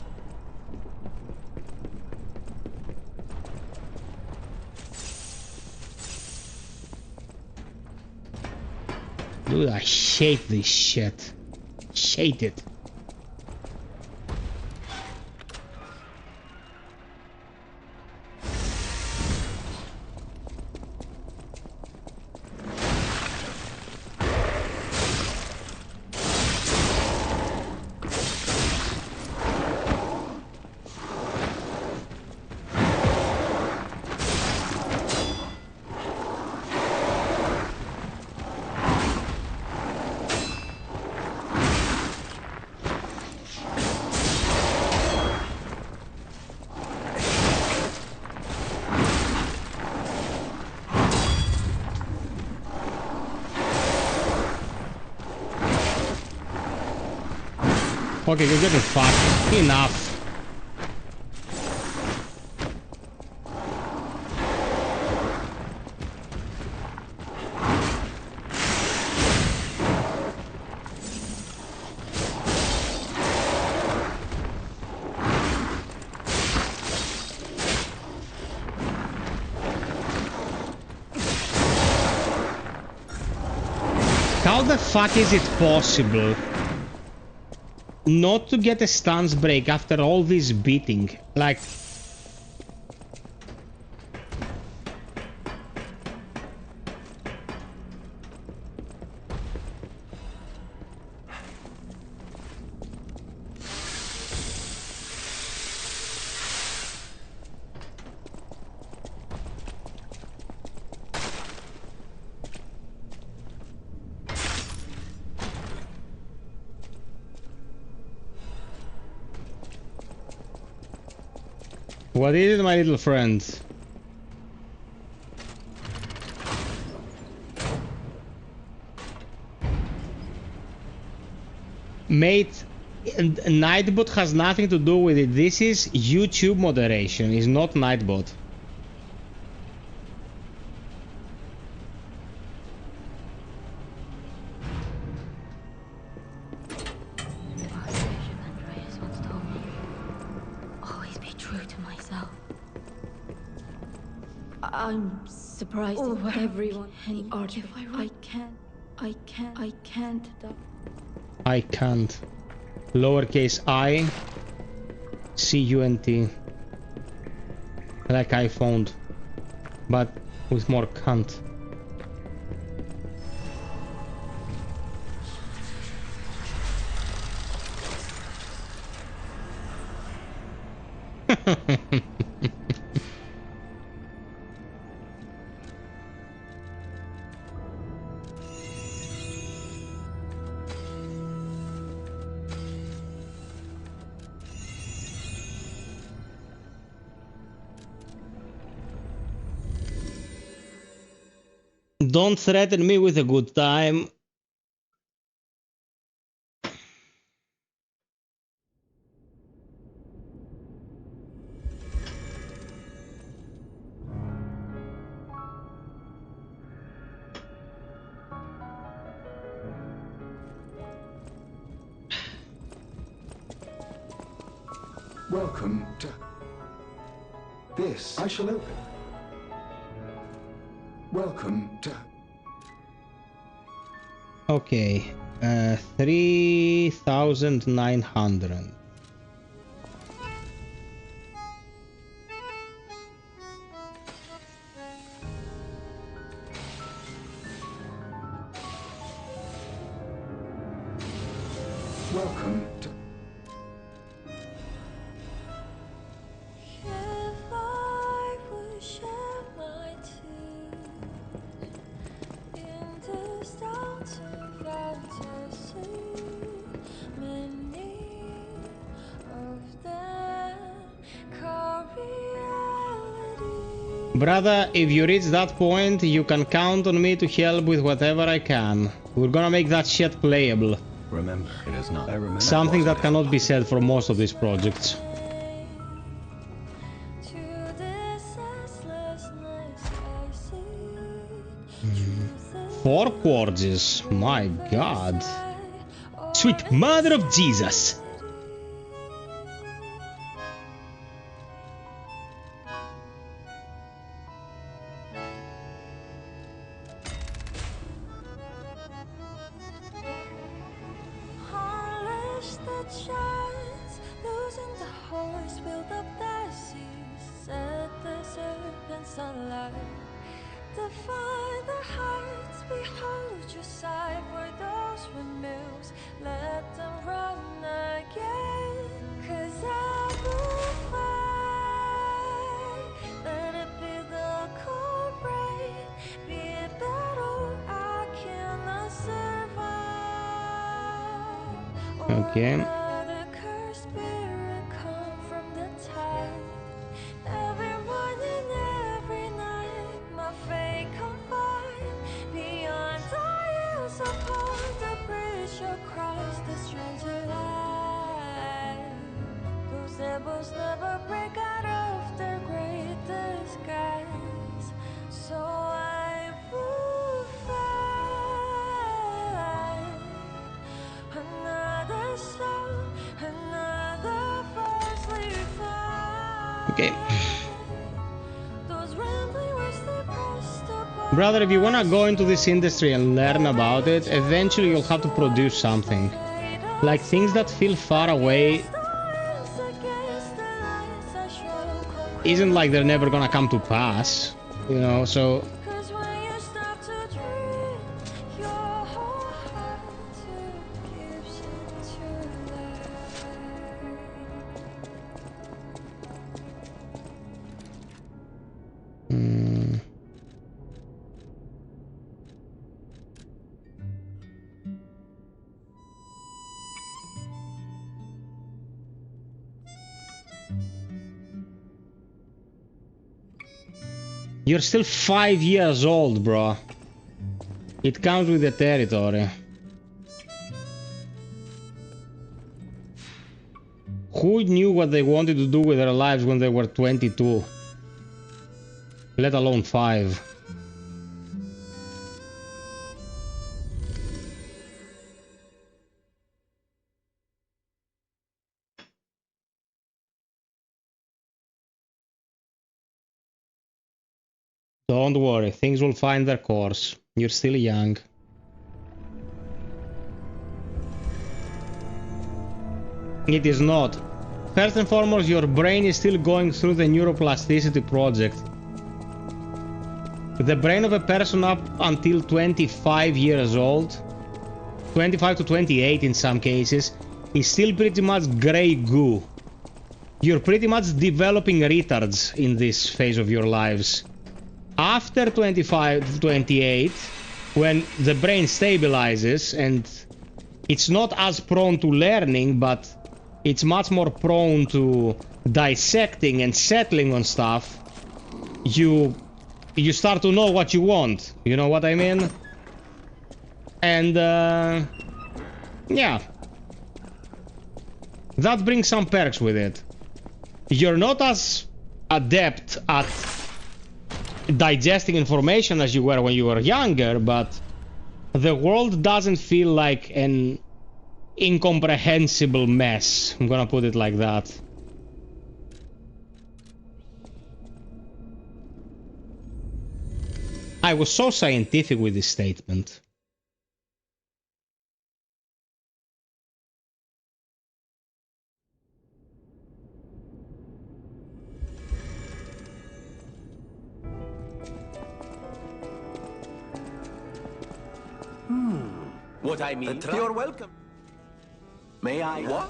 Dude, I hate this shit. Hate it. Okay, you're getting fucked. Enough. How the fuck is it possible not to get a stance break after all this beating? Like... What is it, my little friend? Mate, Nightbot has nothing to do with it. This is YouTube moderation, it's not Nightbot. I'm surprised at everyone. Any art if I can't. I can't. Lowercase I, C-U-N-T. Like I found, but with more cunt. Don't threaten me with a good time. Welcome to... This I shall open. Welcome to... Okay, 3,900. Welcome to... If I would shed my teeth in this downtown fantasy, many of them call reality. Brother, if you reach that point, you can count on me to help with whatever I can. We're gonna make that shit playable. Remember, it is not. I remember Something that cannot be said for most of these projects. Four quarters, my god. Sweet mother of Jesus. Unleash the giants, losing the horse, build up the seas, set the serpents alight. Defy the heights, behold your sight for those windmills, let them run again. 'Cause I will fight, let it be the cold rain, be it battle I cannot survive. Okay. The cursed spirit come from the tide. Every morning, every night, my fate confide. Beyond our years upon the bridge across the stranger light. Those devils never break out of their great disguise. So I will fight. Another soul, another falsely fight. Okay. Those rambling words they pressed upon. Brother, if you wanna go into this industry and learn about it, eventually you'll have to produce something. Like things that feel far away isn't like they're never gonna come to pass, you know, so... Cause when you stop to dream, your whole heart gives into life. You're still 5 years old, bro. It comes with the territory. Who knew what they wanted to do with their lives when they were 22? Let alone 5. Don't worry, things will find their course. You're still young. It is not. First and foremost, your brain is still going through the neuroplasticity project. The brain of a person up until 25 years old, 25 to 28 in some cases, is still pretty much grey goo. You're pretty much developing retards in this phase of your lives. After 25 to 28, when the brain stabilizes and it's not as prone to learning, but it's much more prone to dissecting and settling on stuff, you start to know what you want. You know what I mean? And yeah, that brings some perks with it. You're not as adept at digesting information as you were when you were younger, but the world doesn't feel like an incomprehensible mess. I'm gonna put it like that. guy was so scientific with this statement. What I mean, you're welcome. May I? What?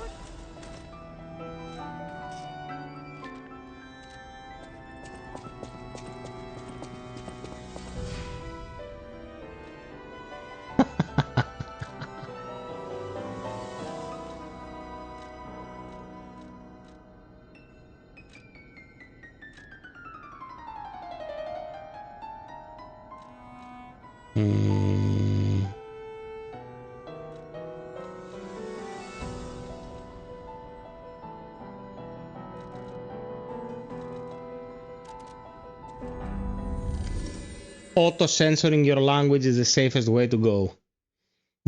Auto-censoring your language is the safest way to go.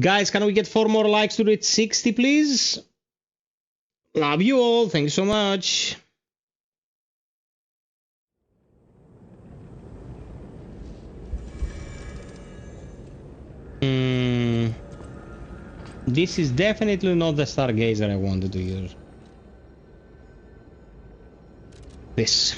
Guys, can we get 4 more likes to reach 60, please? Love you all. Thank you so much. This is definitely not the Stargazer I wanted to use. This.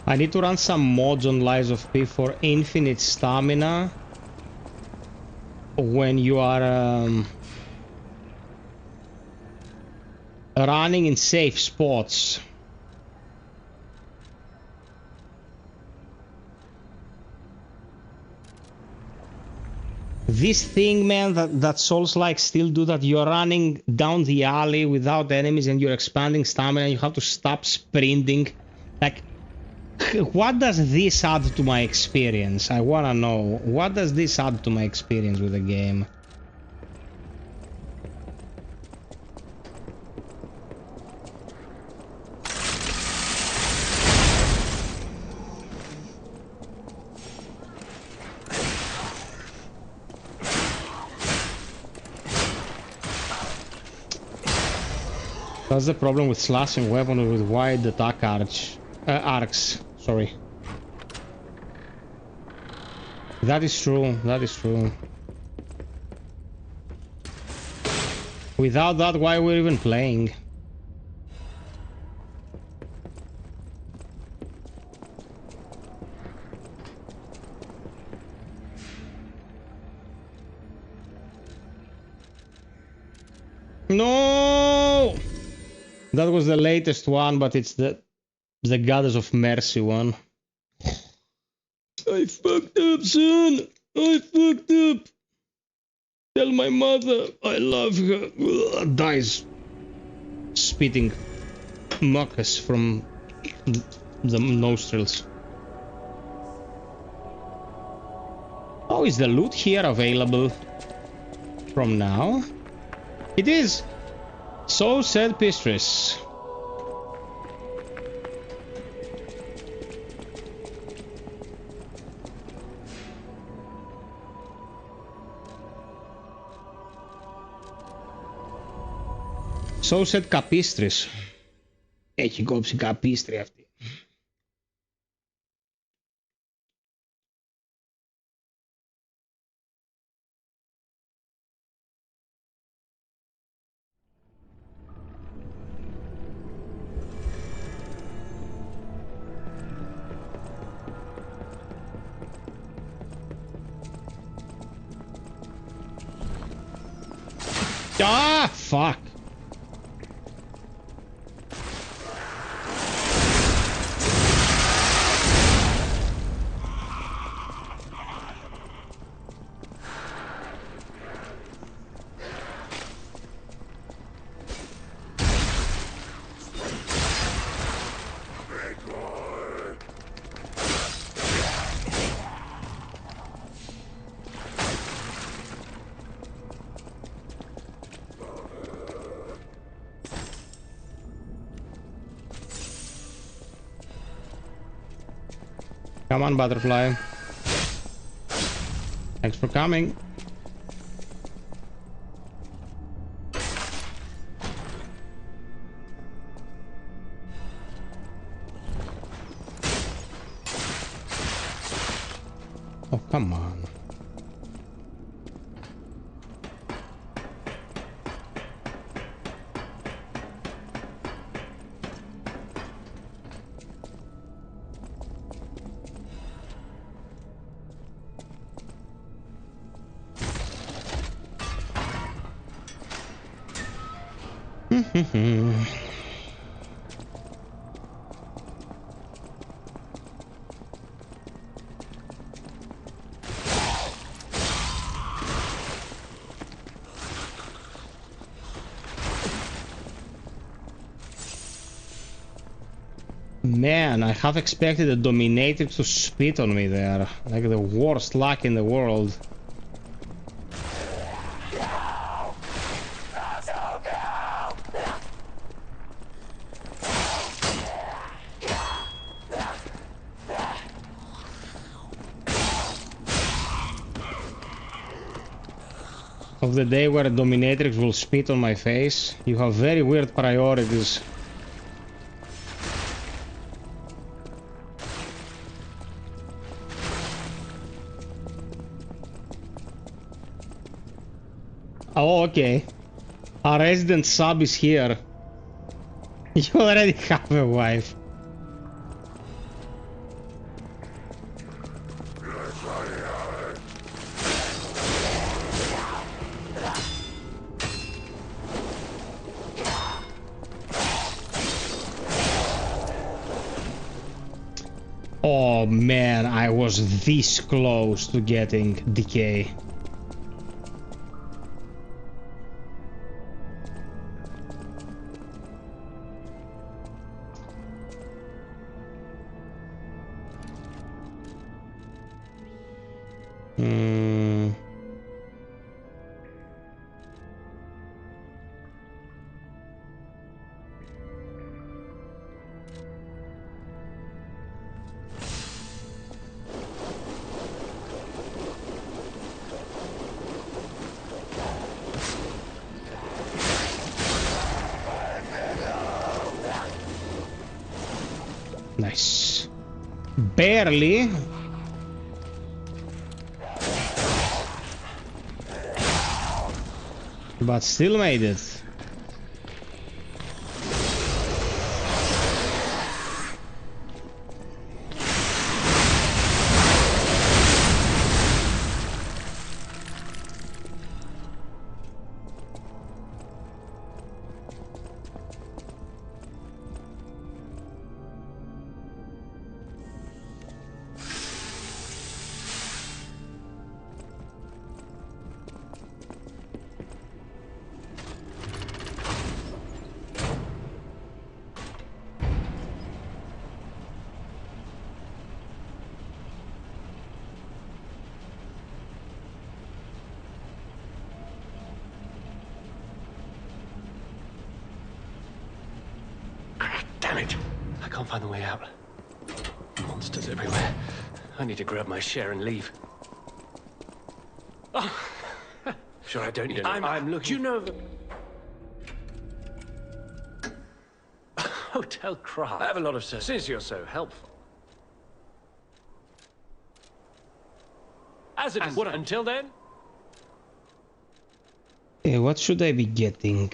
I need to run some mods on Lies of P for infinite stamina when you are running in safe spots. This thing, man, that Souls-like still do, that you're running down the alley without enemies and you're expanding stamina and you have to stop sprinting. Like, what does this add to my experience? I wanna know. What does this add to my experience with the game? That's the problem with slashing weapons with wide attack arcs. Sorry. That is true. That is true. Without that, why we're even playing? No! That was the latest one, but it's the Goddess of Mercy one. I fucked up, son. I fucked up. Tell my mother I love her. Ugh, dies. Spitting mucus from the nostrils. Oh, is the loot here available from now? It is. So said Pistress. So said Capistris. Έχει κόψει καπίστρι αυτή. Ah, fuck. Come on, butterfly. Thanks for coming. Oh, come on. Man, I have expected a dominatrix to spit on me there. Like the worst luck in the world. Of the day where a dominatrix will spit on my face. You have very weird priorities. Oh, okay. Our resident sub is here. You already have a wife. Oh man, I was this close to getting decay. Nice. Barely. But still made it. Damn it! I can't find the way out. Monsters everywhere. I need to grab my share and leave. Oh. Sure, I don't need to. I'm looking. You know the Hotel Craft. I have a lot of sense. Since you're so helpful. As it is. What until then? Okay, what should I be getting?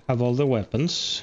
Have all the weapons.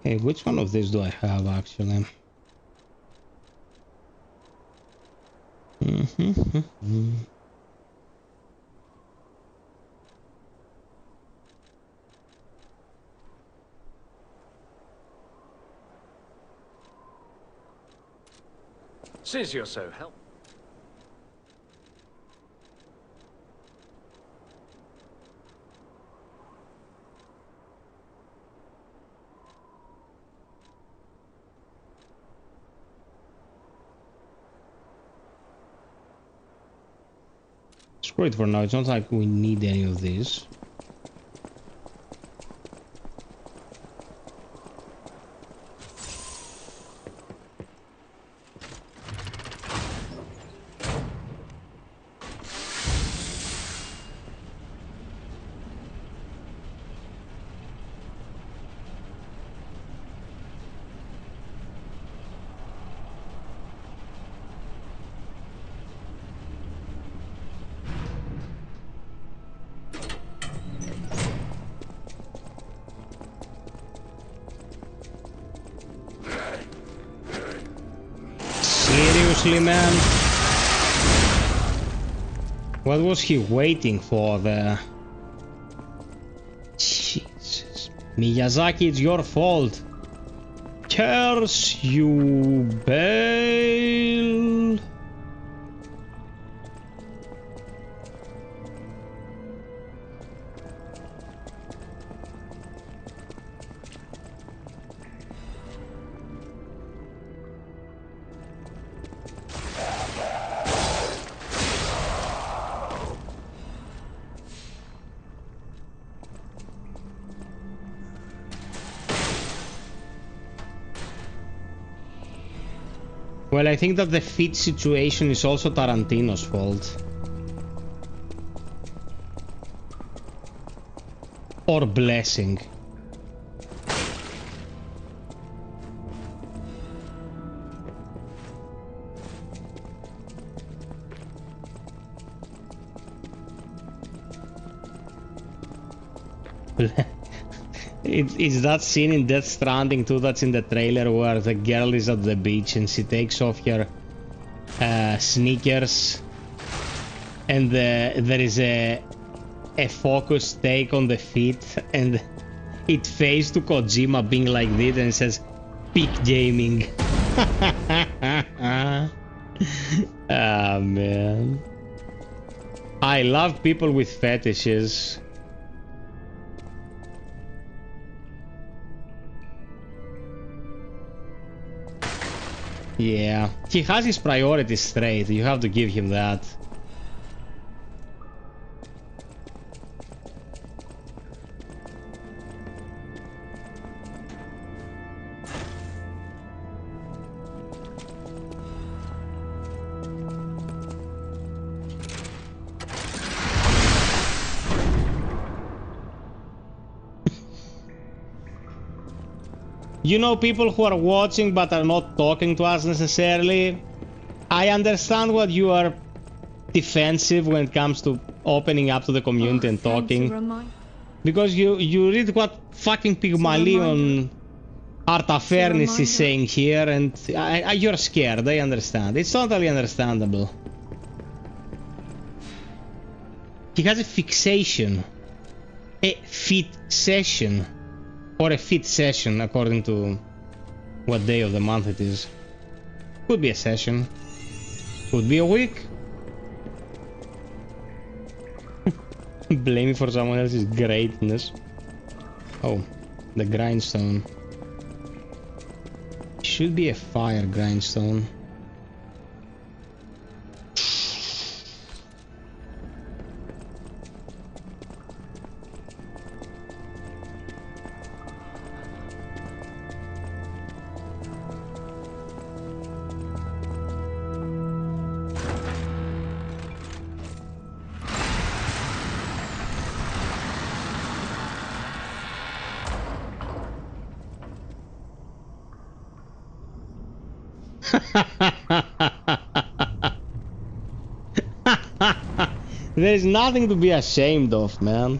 Hey, which one of these do I have actually? Since you're so helpful. Screw it for now, it's not like we need any of these. Seriously, man? What was he waiting for there? Jesus. Miyazaki, it's your fault. Curse you, Bale. Well, I think that the feet situation is also Tarantino's fault. Or blessing. It's that scene in Death Stranding too that's in the trailer where the girl is at the beach and she takes off her sneakers and there is a focus take on the feet and it fades to Kojima being like this and it says peak gaming. Ah, man. I love people with fetishes. Yeah, he has his priorities straight, you have to give him that. You know, people who are watching but are not talking to us necessarily, I understand what you are defensive when it comes to opening up to the community and talking. Because you read what fucking Pygmalion Artafernis is saying here and you're scared, I understand. It's totally understandable. He has a fixation. A fixation. Or a fit session, according to what day of the month it is. Could be a session. Could be a week. Blame me for someone else's greatness. Oh, the grindstone. Should be a fire grindstone. There is nothing to be ashamed of, man.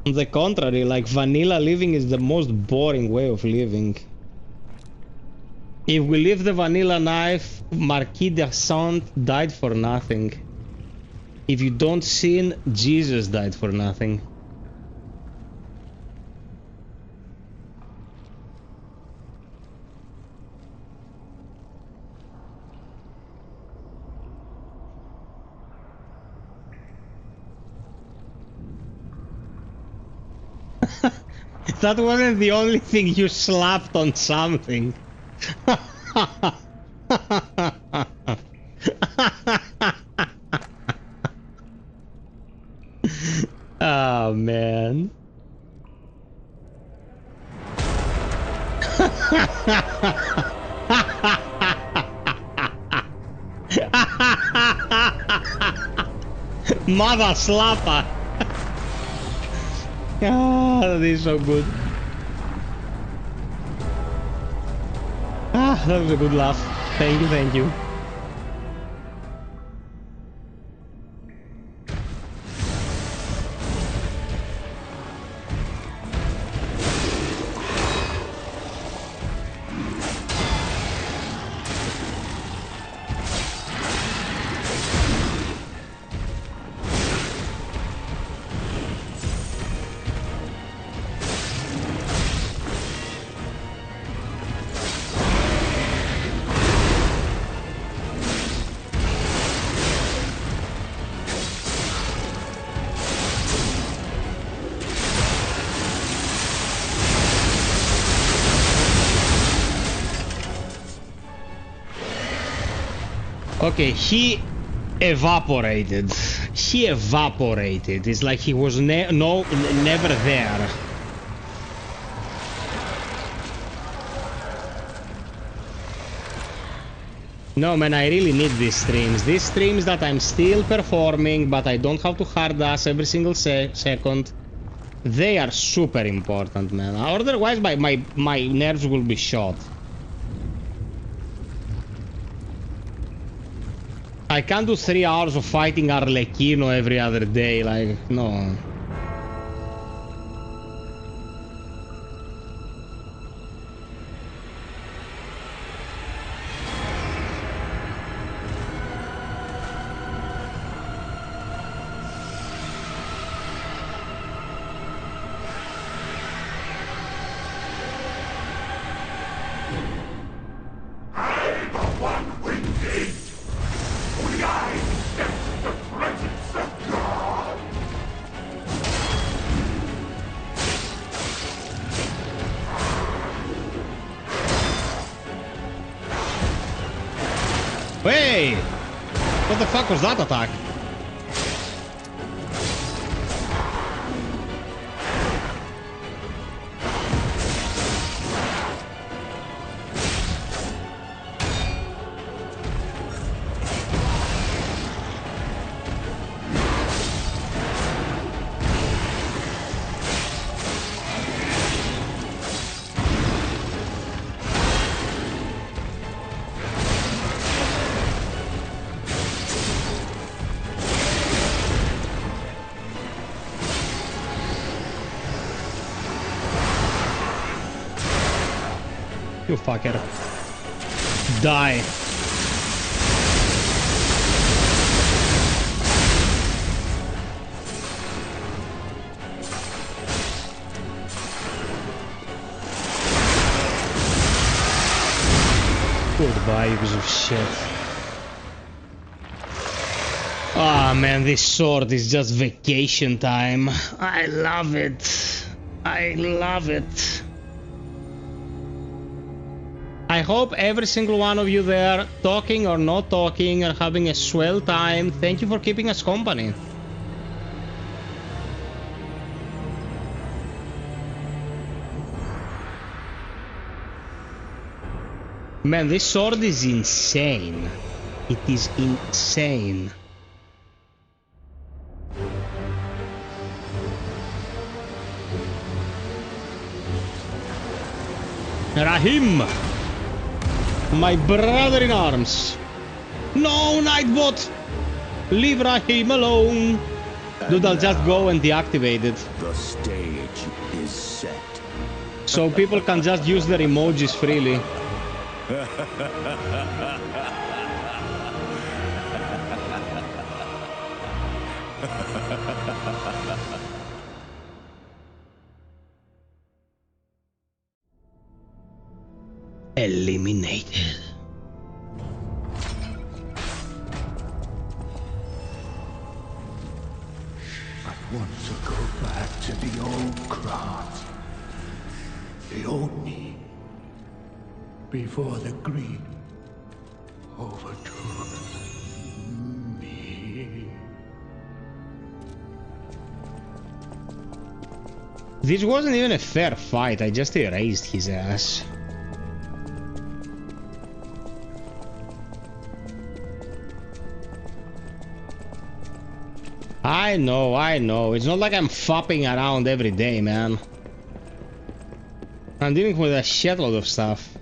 On the contrary, like, vanilla living is the most boring way of living. If we leave the vanilla knife, Marquis de Sade died for nothing. If you don't sin, Jesus died for nothing. that wasn't the only thing you slapped on something. Oh man. Mother slapper. Ah, that is so good. Ah, that was a good laugh. Thank you, thank you. Okay, he evaporated. He evaporated. It's like he was never there. No man, I really need these streams. These streams that I'm still performing, but I don't have to hard ass every single second. They are super important, man. Otherwise, my nerves will be shot. I can't do 3 hours of fighting Arlecchino every other day, like, no. Hey! What the fuck was that attack? You fucker. Die. Goodbye, you piece of shit. Ah, man, this sword is just vacation time. I love it. I love it. I hope every single one of you there, talking or not talking, are having a swell time. Thank you for keeping us company. Man, this sword is insane. It is insane. Rahim! My brother in arms. No, Nightbot! Leave Rahim alone. Dude, I'll just go and deactivate it. The stage is set. So people can just use their emojis freely. Eliminated. I want to go back to the old Krat. the Oni before the greed overtook me. This wasn't even a fair fight, I just erased his ass. I know. It's not like I'm fopping around every day, man. I'm dealing with a shitload of stuff.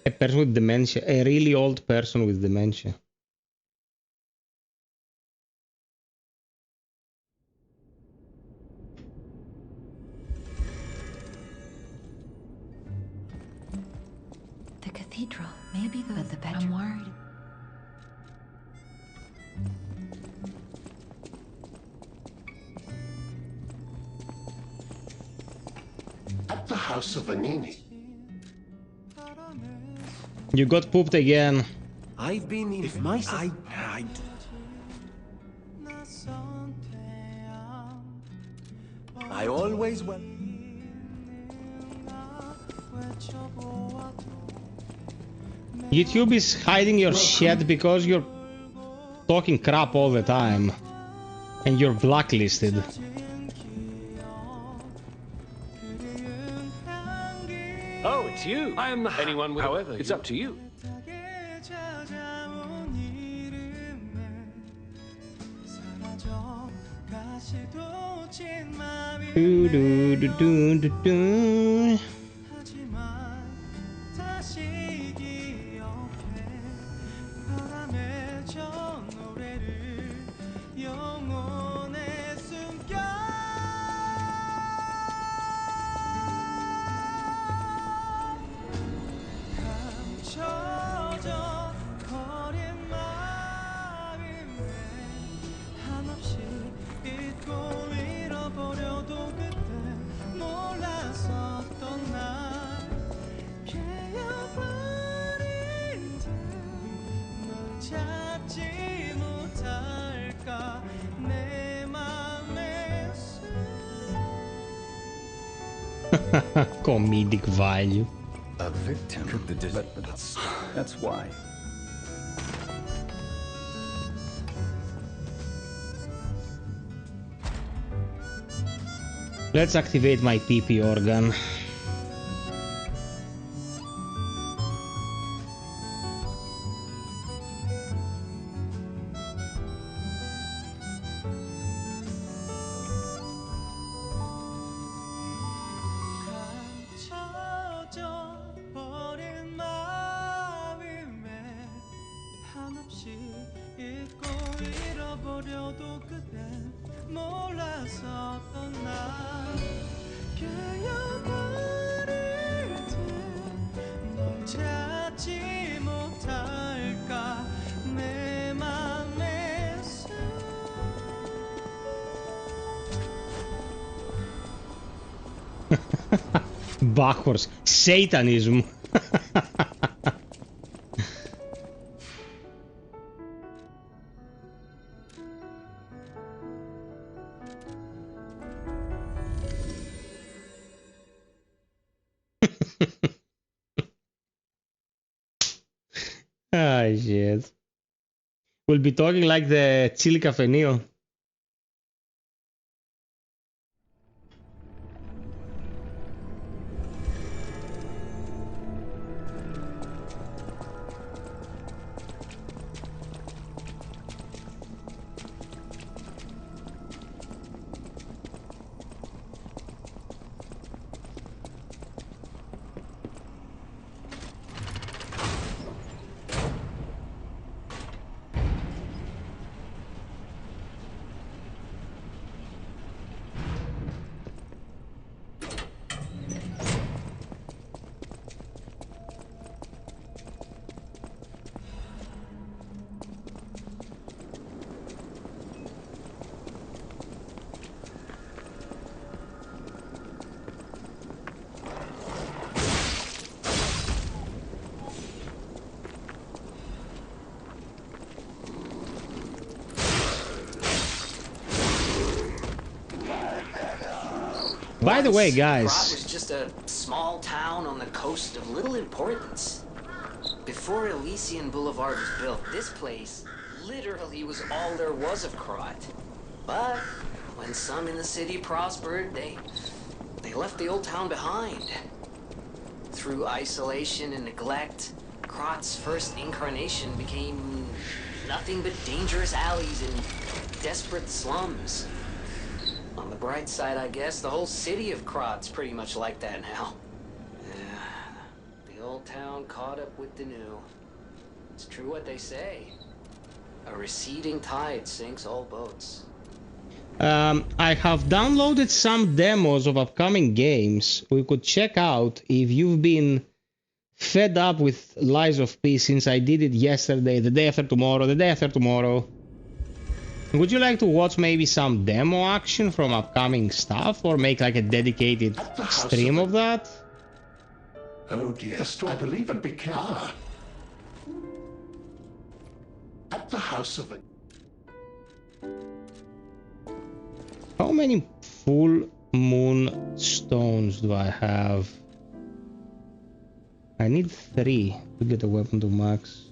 A person with dementia, a really old person with dementia. The cathedral, maybe the bedroom. I'm worried. At the house of Anini. You got pooped again. I've been in... If my... I always went... YouTube is hiding your shit because you're talking crap all the time. And you're blacklisted. Oh, it's you. I am the... Anyone with... However, it's up to you. Do, do, do, do, do, do. Comedic value. A victim. That's why. Let's activate my PP organ. Backwards. Satanism. Ah, shit. We'll be talking like the Chili Cafenio. By the way, Krat guys, was just a small town on the coast of little importance. Before Elysian Boulevard was built, this place literally was all there was of Krat. But when some in the city prospered, they left the old town behind. Through isolation and neglect, Krat's first incarnation became nothing but dangerous alleys and desperate slums. On the bright side, I guess, the whole city of Krat's pretty much like that now. The old town caught up with the new. It's true what they say. A receding tide sinks all boats. I have downloaded some demos of upcoming games we could check out if you've been fed up with Lies of P since I did it yesterday, the day after tomorrow, the day after tomorrow. Would you like to watch maybe some demo action from upcoming stuff or make like a dedicated stream of that? Oh dear, I believe it became at the house of a... How many full moon stones do I have? I need 3 to get a weapon to max.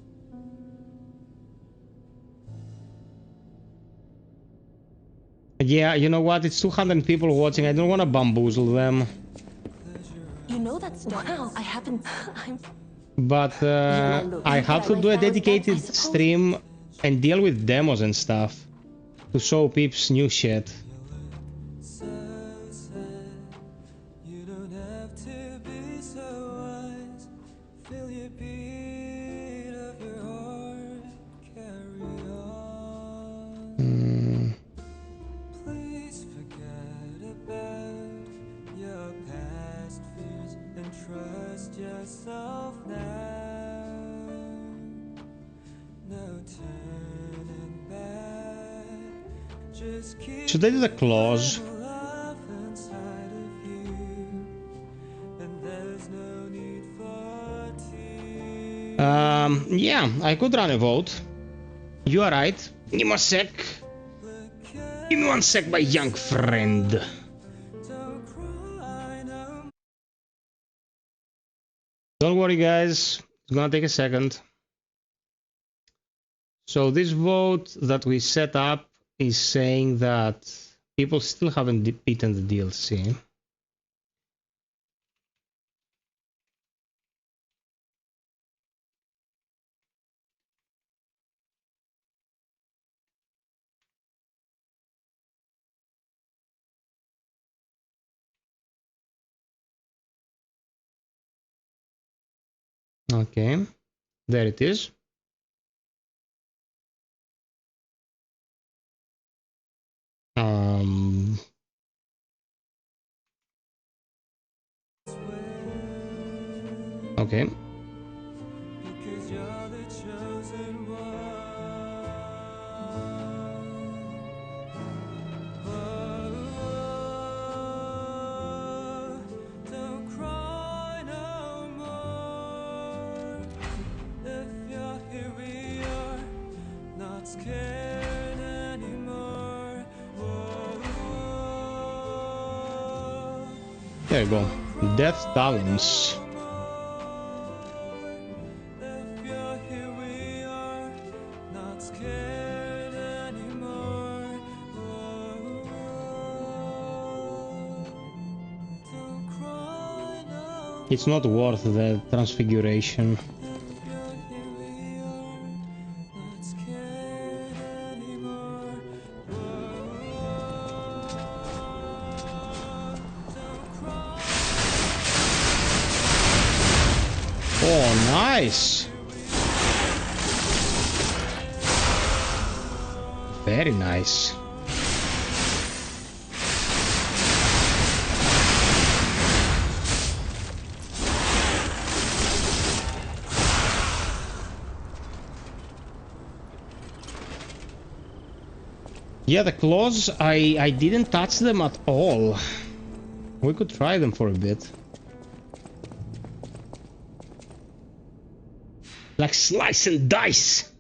Yeah, you know what? It's 200 people watching. I don't want to bamboozle them. You know that's wow. I haven't. But I have to do a dedicated stream and deal with demos and stuff to show peeps new shit. Should I do the clause? Yeah, I could run a vote. You are right. Give me a sec. Give me 1 sec, my young friend. Don't worry, guys. It's gonna take a second. So this vote that we set up is saying that people still haven't beaten the DLC. Okay, there it is. Okay. There you go. Death Talons. It's not worth the transfiguration. Oh, nice! Very nice. Yeah, the claws, I didn't touch them at all. We could try them for a bit. Like slice and dice!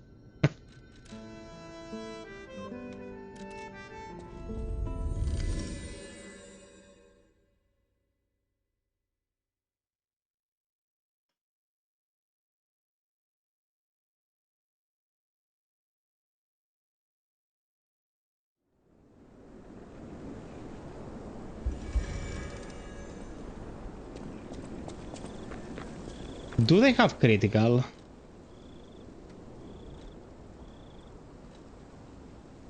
Do they have critical?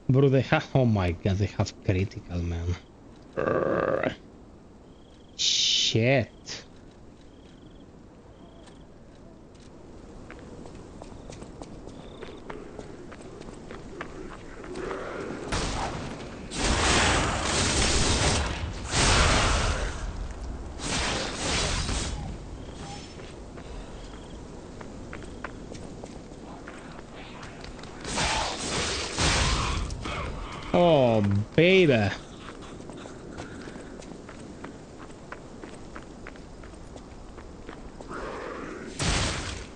Bro, they have... Oh my god, they have critical, man. Shit. Oh, baby.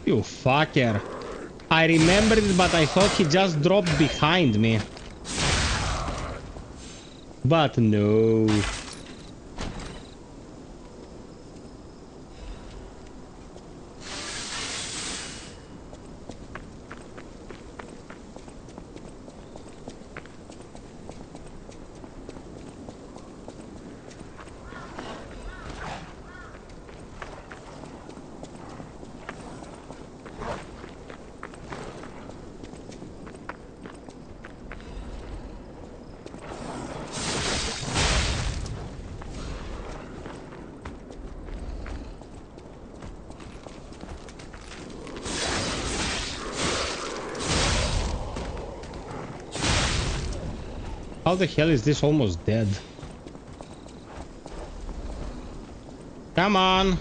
You fucker. I remembered it, but I thought he just dropped behind me. But no. How the hell is this almost dead? Come on!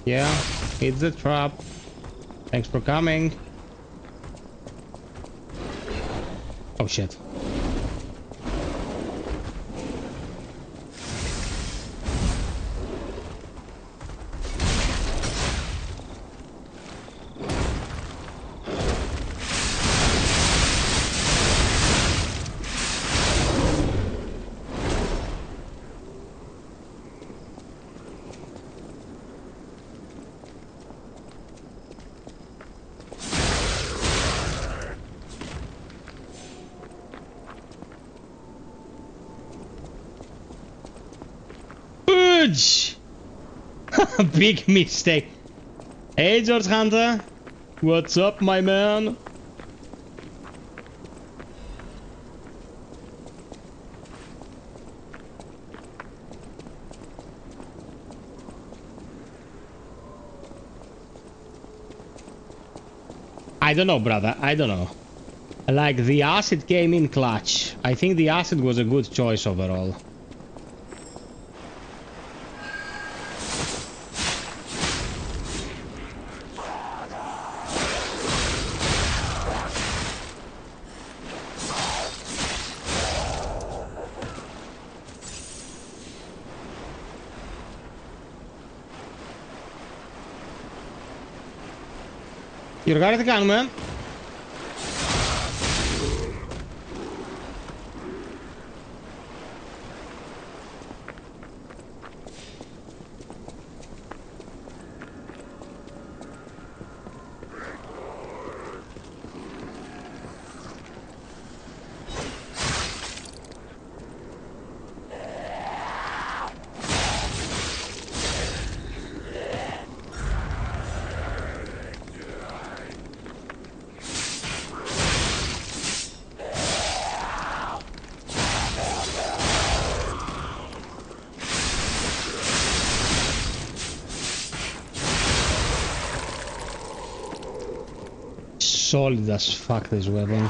Yeah, it's a trap. Thanks for coming. Oh shit. Big mistake. Hey, George Hunter. What's up, my man? I don't know, brother. I don't know. Like, the acid came in clutch. I think the acid was a good choice overall. You got it, gun, man. Solid as fuck, this weapon.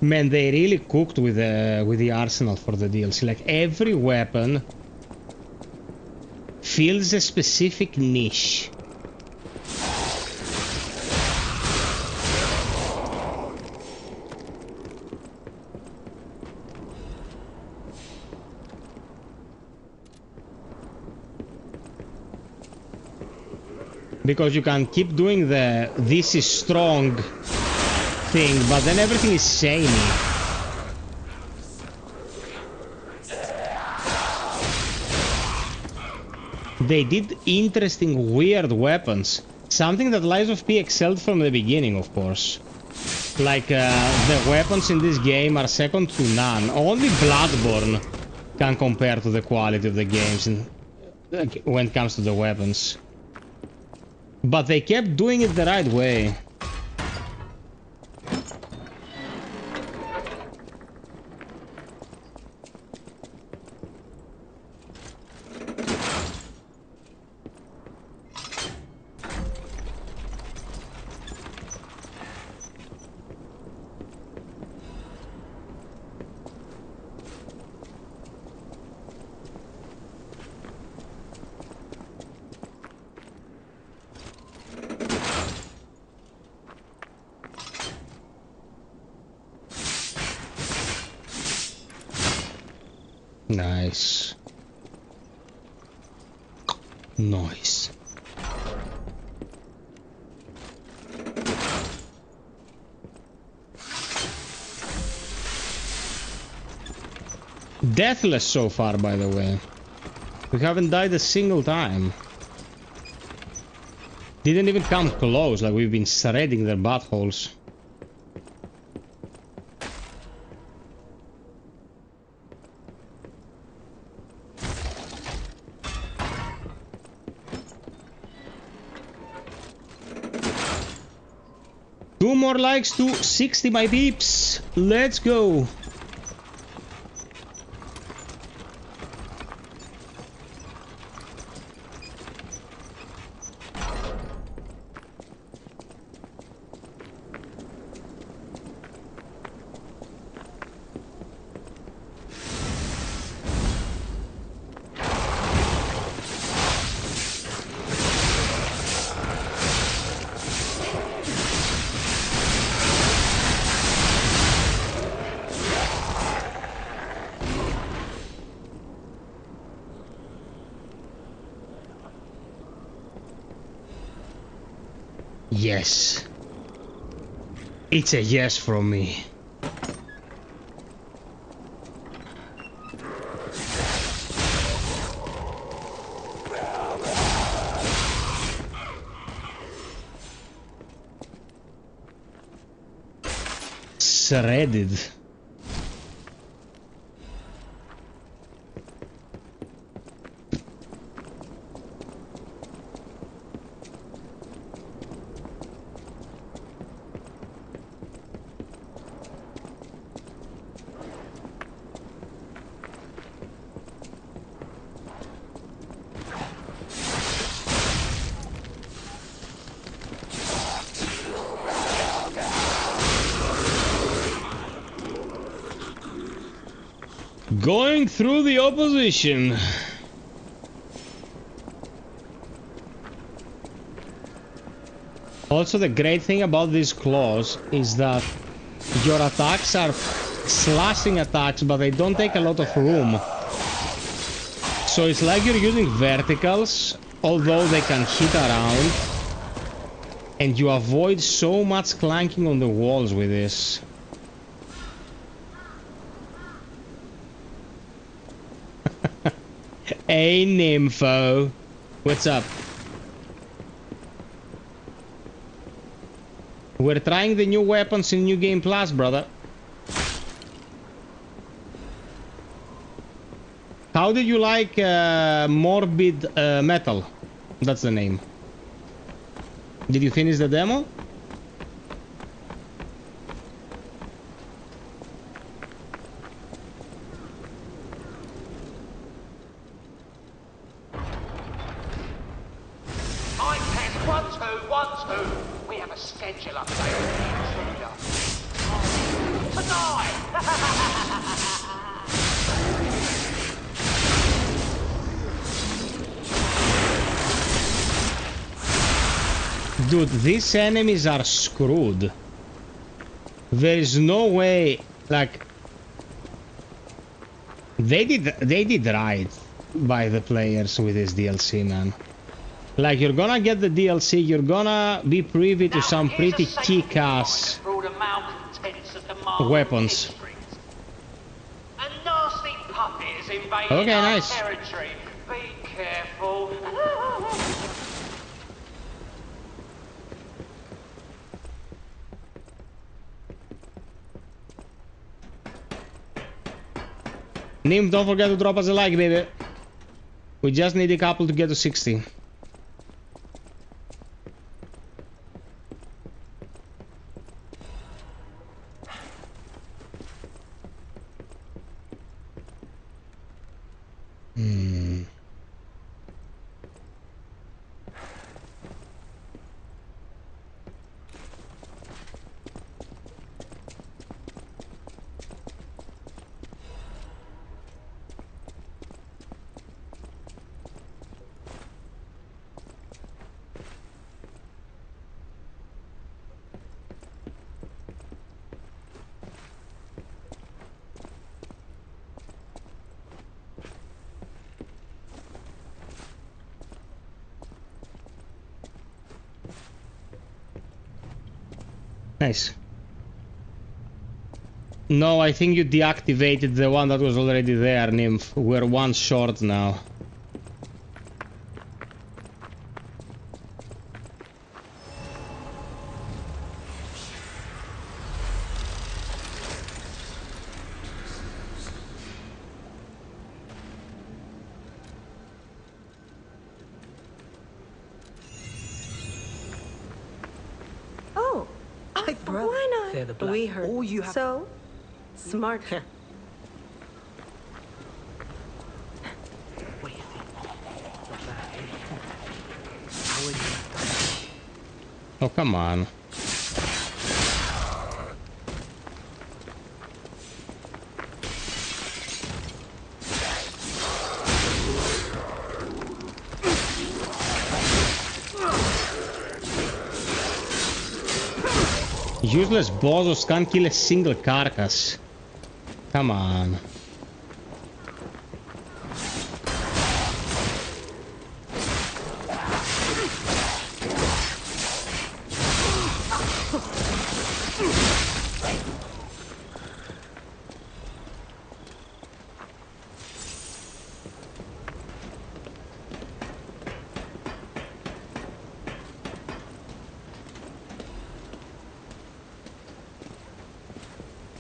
Man, they really cooked with the arsenal for the DLC. Like, every weapon fills a specific niche. Because you can keep doing the "this is strong" thing, but then everything is samey. They did interesting, weird weapons. Something that Lies of P excelled from the beginning, of course. Like, the weapons in this game are second to none. Only Bloodborne can compare to the quality of the games when it comes to the weapons. But they kept doing it the right way. Nice. Nice. Deathless so far, by the way. We haven't died a single time. Didn't even come close, like we've been shredding their buttholes. Two more likes to 60, my peeps. Let's go. Yes. It's a yes from me. Shredded. Going through the opposition. Also, the great thing about these claws is that your attacks are slashing attacks, but they don't take a lot of room. So it's like you're using verticals, although they can hit around. And you avoid so much clanking on the walls with this. Hey, Nympho. What's up? We're trying the new weapons in New Game Plus, brother. How did you like Morbid Metal? That's the name. Did you finish the demo? Dude, these enemies are screwed. There is no way, like, they did right by the players with this DLC, man. Like, you're gonna get the DLC, you're gonna be privy to some pretty kick-ass weapons. A nasty puppet has invaded Okay, our nice. territory. Be careful. Nim, don't forget to drop us a like, baby. We just need a couple to get to 60. Nice. No, I think you deactivated the one that was already there, Nymph. We're one short now. We heard. Oh, you have so smart. What do you think? Not bad, eh? How would you have done it? Oh, come on. Useless bozos can't kill a single carcass. Come on.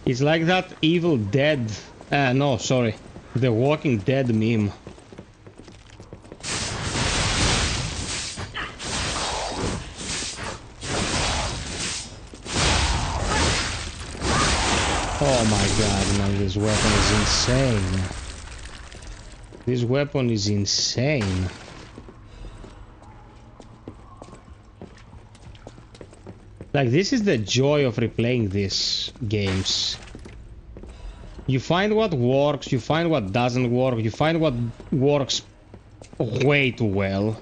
It's like that Evil Dead. No, sorry. The Walking Dead meme. Oh my god, man, this weapon is insane. This weapon is insane. Like, this is the joy of replaying these games. You find what works, you find what doesn't work, you find what works way too well.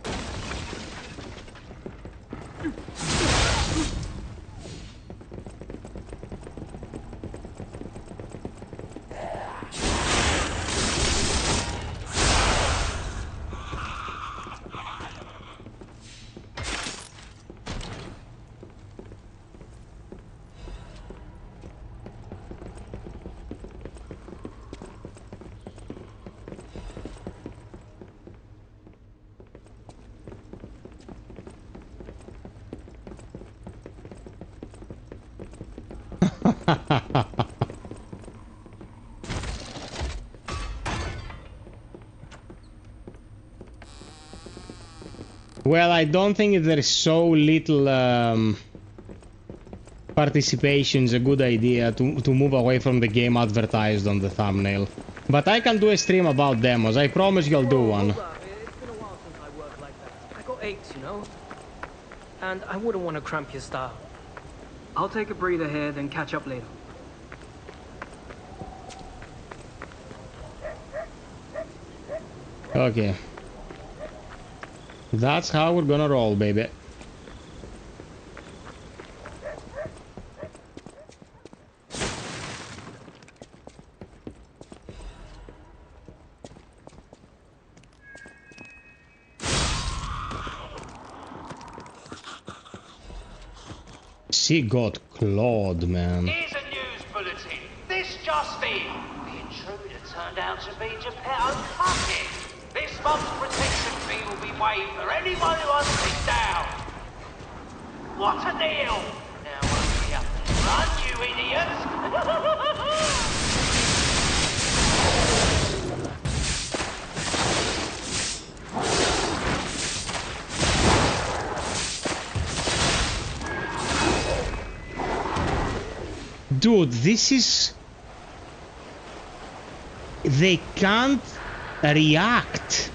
Well, I don't think there is so little participation is a good idea to move away from the game advertised on the thumbnail. But I can do a stream about demos. I promise you'll do one. It's been a while since I worked like that. I got aches, you know? And I wouldn't want to cramp your style. I'll take a breather here, then catch up later. Okay. That's how we're gonna roll, baby. She got clawed, man. Here's a news bulletin. This just in. The intruder turned out to be Geppetto's puppet. This month's protection fee will be waived for anyone who hunts it down. What a deal! Now hurry up and run, you idiots! Dude, this is... They can't react.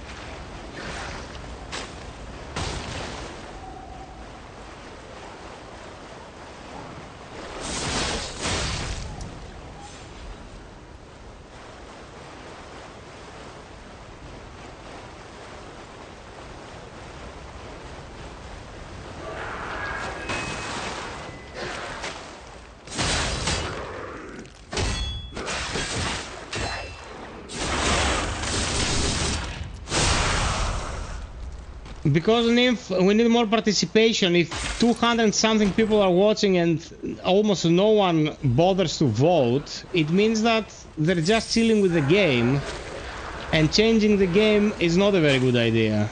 Because we need more participation. If 200 something people are watching and almost no one bothers to vote, it means that they're just chilling with the game, and changing the game is not a very good idea.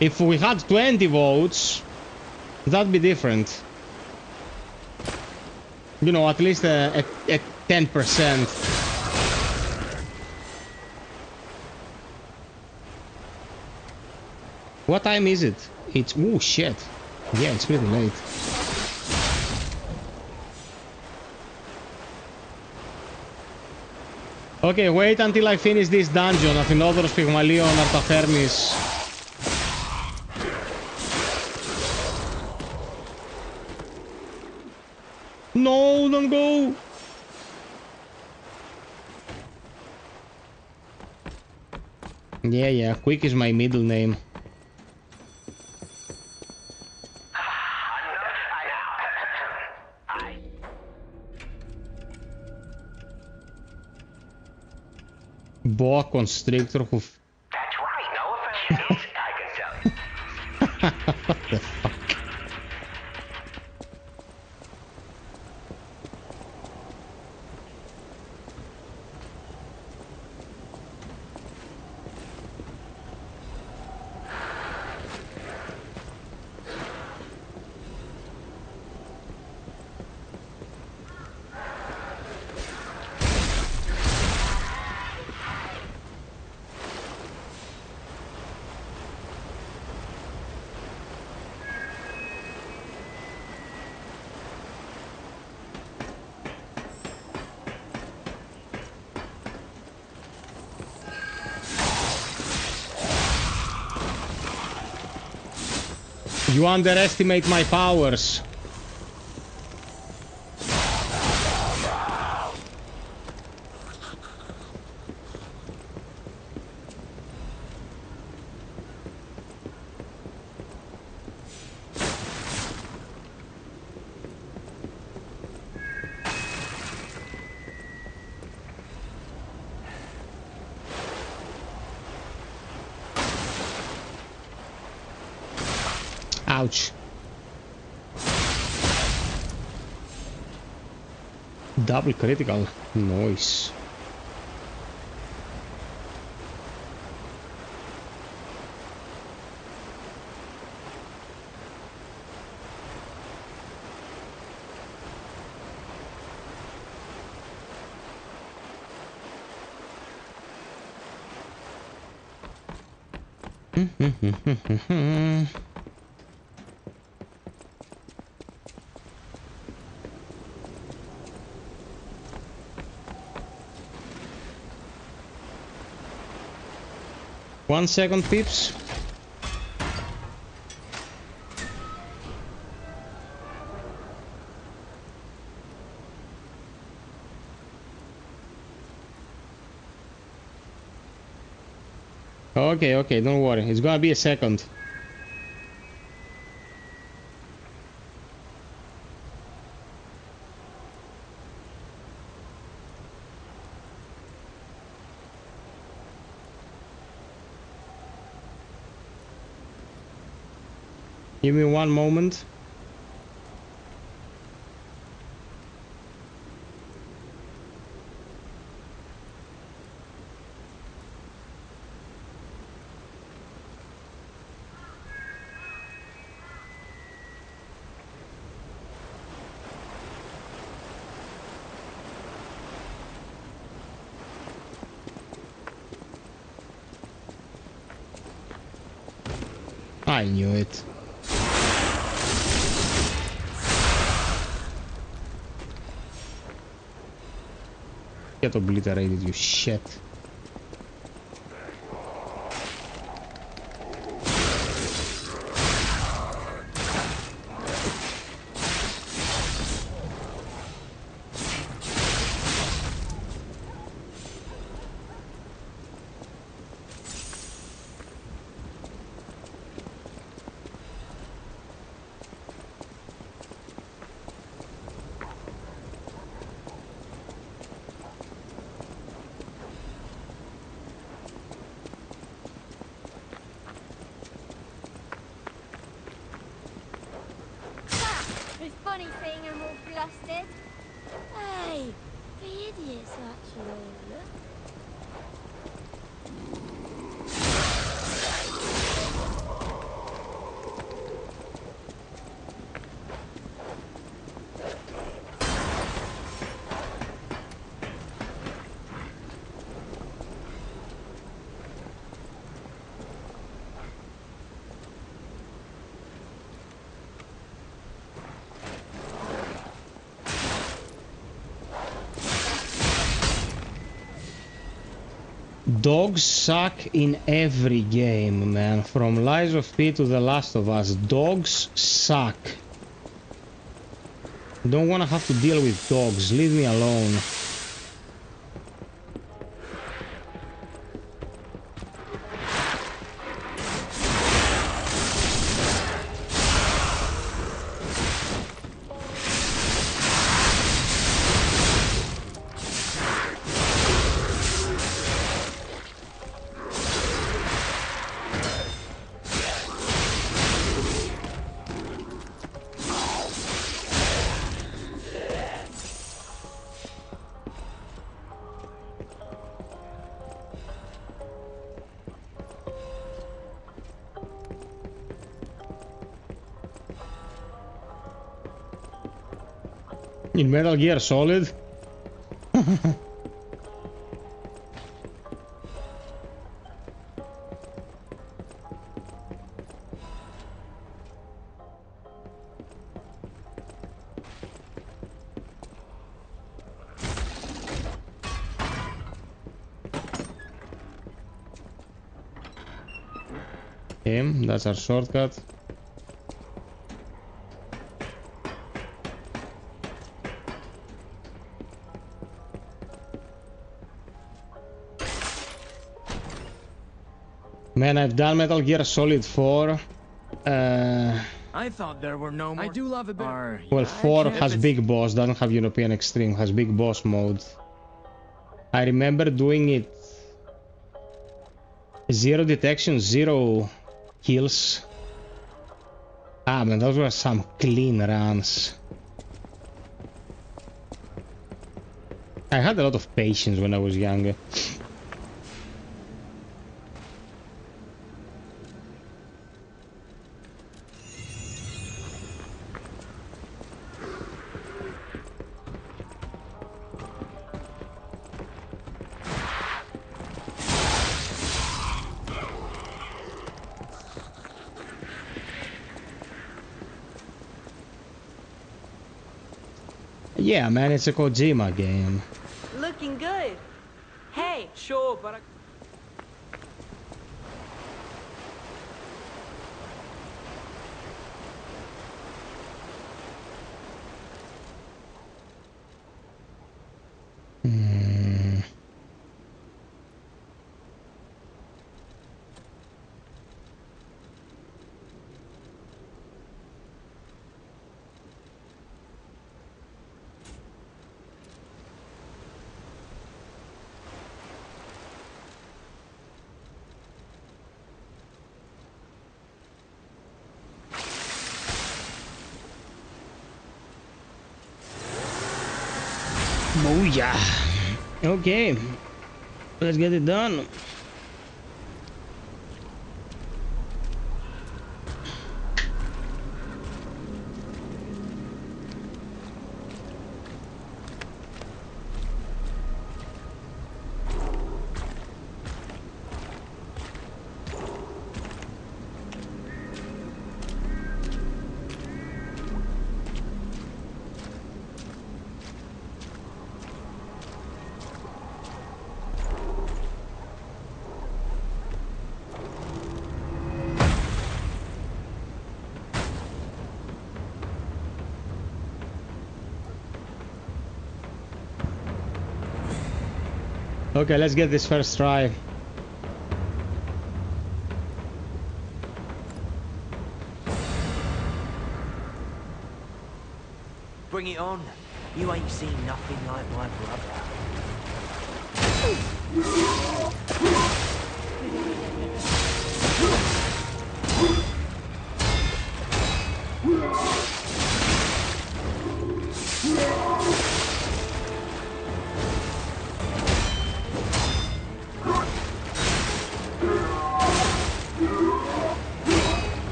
If we had 20 votes, that'd be different. You know, at least a 10%. What time is it? It's... oh shit. Yeah, it's pretty late. Okay, wait until I finish this dungeon. Αφινόδωρος πυγμαλίων Αρταφέρνης. No, don't go! Yeah, Quick is my middle name. Boa constrictor who... That's right, no offense needs, I can tell you. What the fuck? You underestimate my powers. Ouch. Double critical. Nice. One second, peeps. Okay, don't worry. It's gonna be a second. Give me one moment. I knew it. Get obliterated, you shit. It's funny seeing them all flustered. Hey, the idiots actually. Look. Dogs suck in every game, man. From Lies of P to The Last of Us, dogs suck. Don't wanna have to deal with dogs, leave me alone. In Metal Gear Solid? Him, that's our shortcut. Man, I've done Metal Gear Solid 4. I thought there were no more. I do love a bit. Well, 4 has Big Boss, doesn't have European Extreme, has Big Boss mode. I remember doing it. 0 detection, 0 kills. Ah, man, those were some clean runs. I had a lot of patience when I was younger. Yeah, man, it's a Kojima game. Looking good. Hey. Sure, but I... Booyah. Okay, let's get it done. Okay, let's get this first try. Bring it on. You ain't seen nothing like my brother.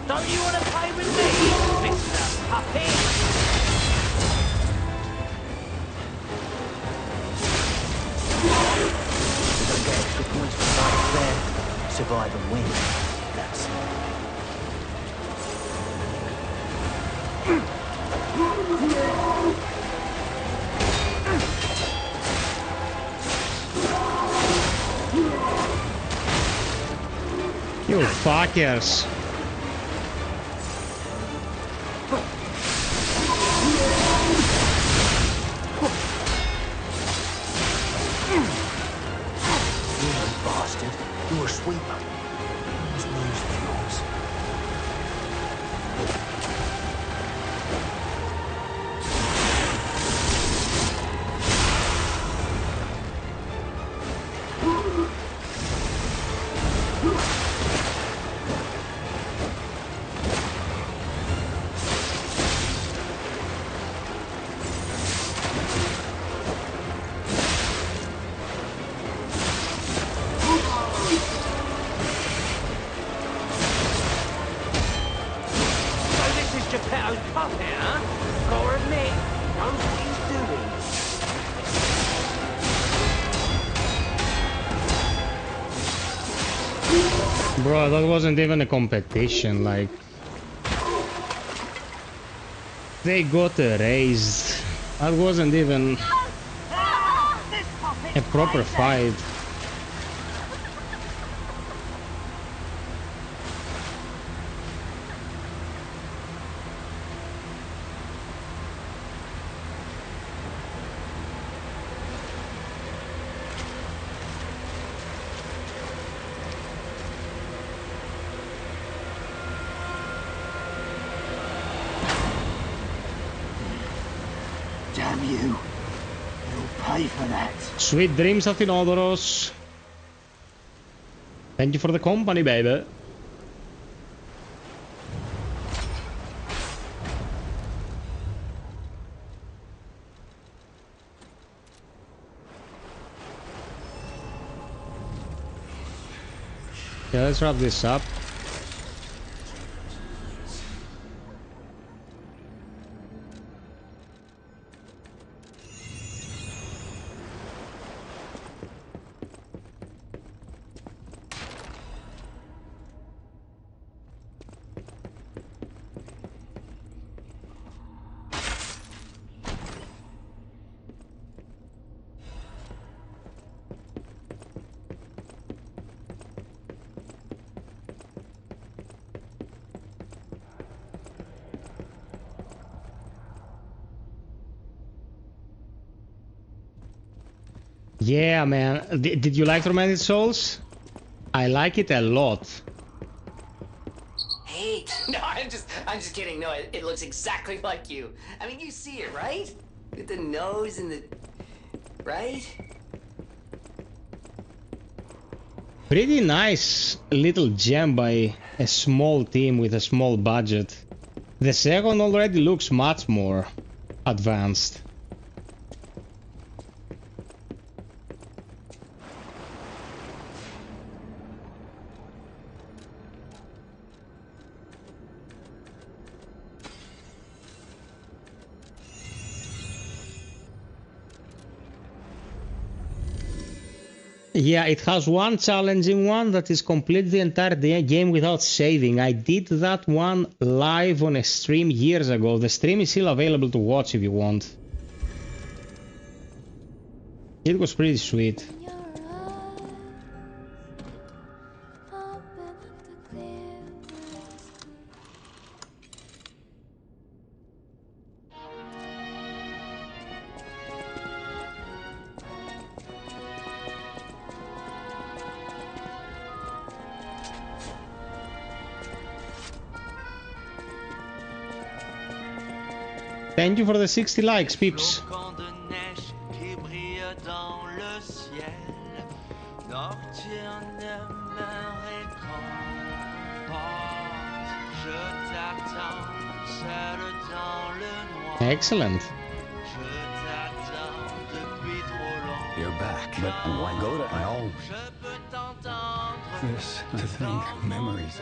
Don't you want to play with me, Mr. Puppy? Don't get extra points for fighting fair. Survive and win. That's You fuckers. You're a sweeper. Those moves of yours. Bro, that wasn't even a competition, like... They got erased. That wasn't even... a proper fight. Damn you. You'll pay for that. Sweet dreams, Athinodoros. Thank you for the company, baby. Yeah, let's wrap this up. Yeah, man. Did you like Tormented Souls? I like it a lot. Hey, no, I'm just kidding. No, it looks exactly like you. I mean, you see it, right? With the nose and the... right? Pretty nice little gem by a small team with a small budget. The second already looks much more advanced. Yeah, it has one challenging one that is complete the entire game without saving. I did that one live on a stream years ago. The stream is still available to watch if you want. It was pretty sweet. Thank you for the 60 likes, peeps. Excellent. You're back, but why go to hell? This, to think, memories.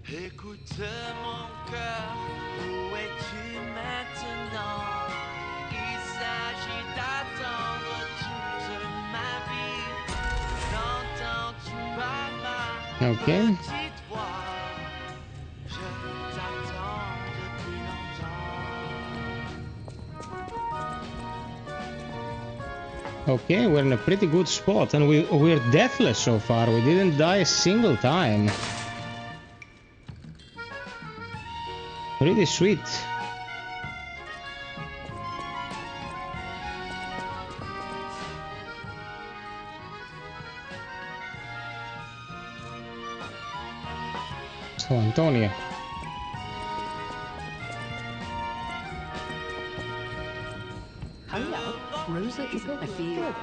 Écoute mon cœur, où es-tu maintenant? Il s'agit d'attendre toute ma vie. J'entends-tu ma petite voix? Je t'attends depuis longtemps. Okay, we're in a pretty good spot, and we're deathless so far. We didn't die a single time. Pretty sweet. So, Antonia. Hurry up. Rosa isn't a field.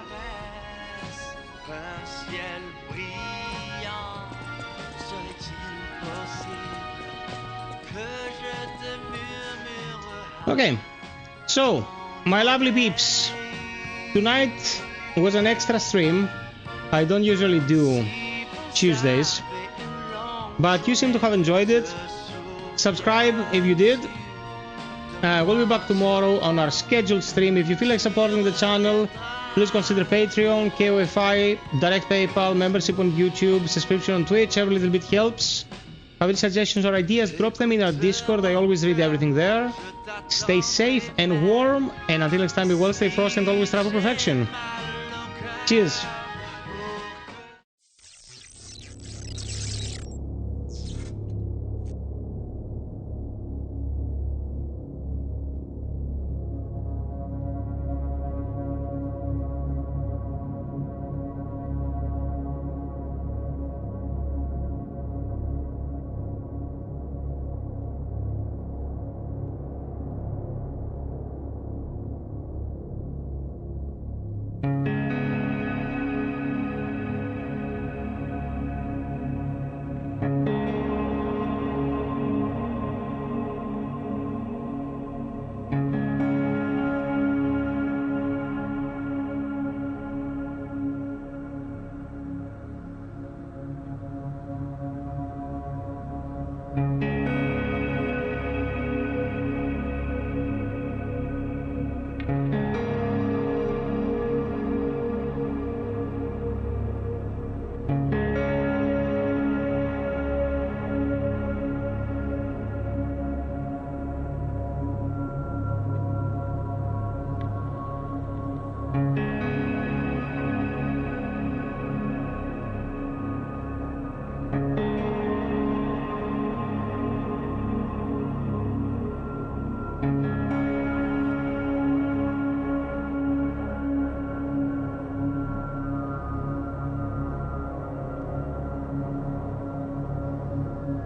Okay, so, my lovely peeps, tonight was an extra stream. I don't usually do Tuesdays, but you seem to have enjoyed it. Subscribe if you did. We'll be back tomorrow on our scheduled stream. If you feel like supporting the channel, please consider Patreon, KOFI, direct PayPal, membership on YouTube, subscription on Twitch. Every little bit helps. Have any suggestions or ideas, drop them in our Discord. I always read everything there. Stay safe and warm, and until next time, be well, stay frosty, and always strive for perfection. Cheers!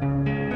you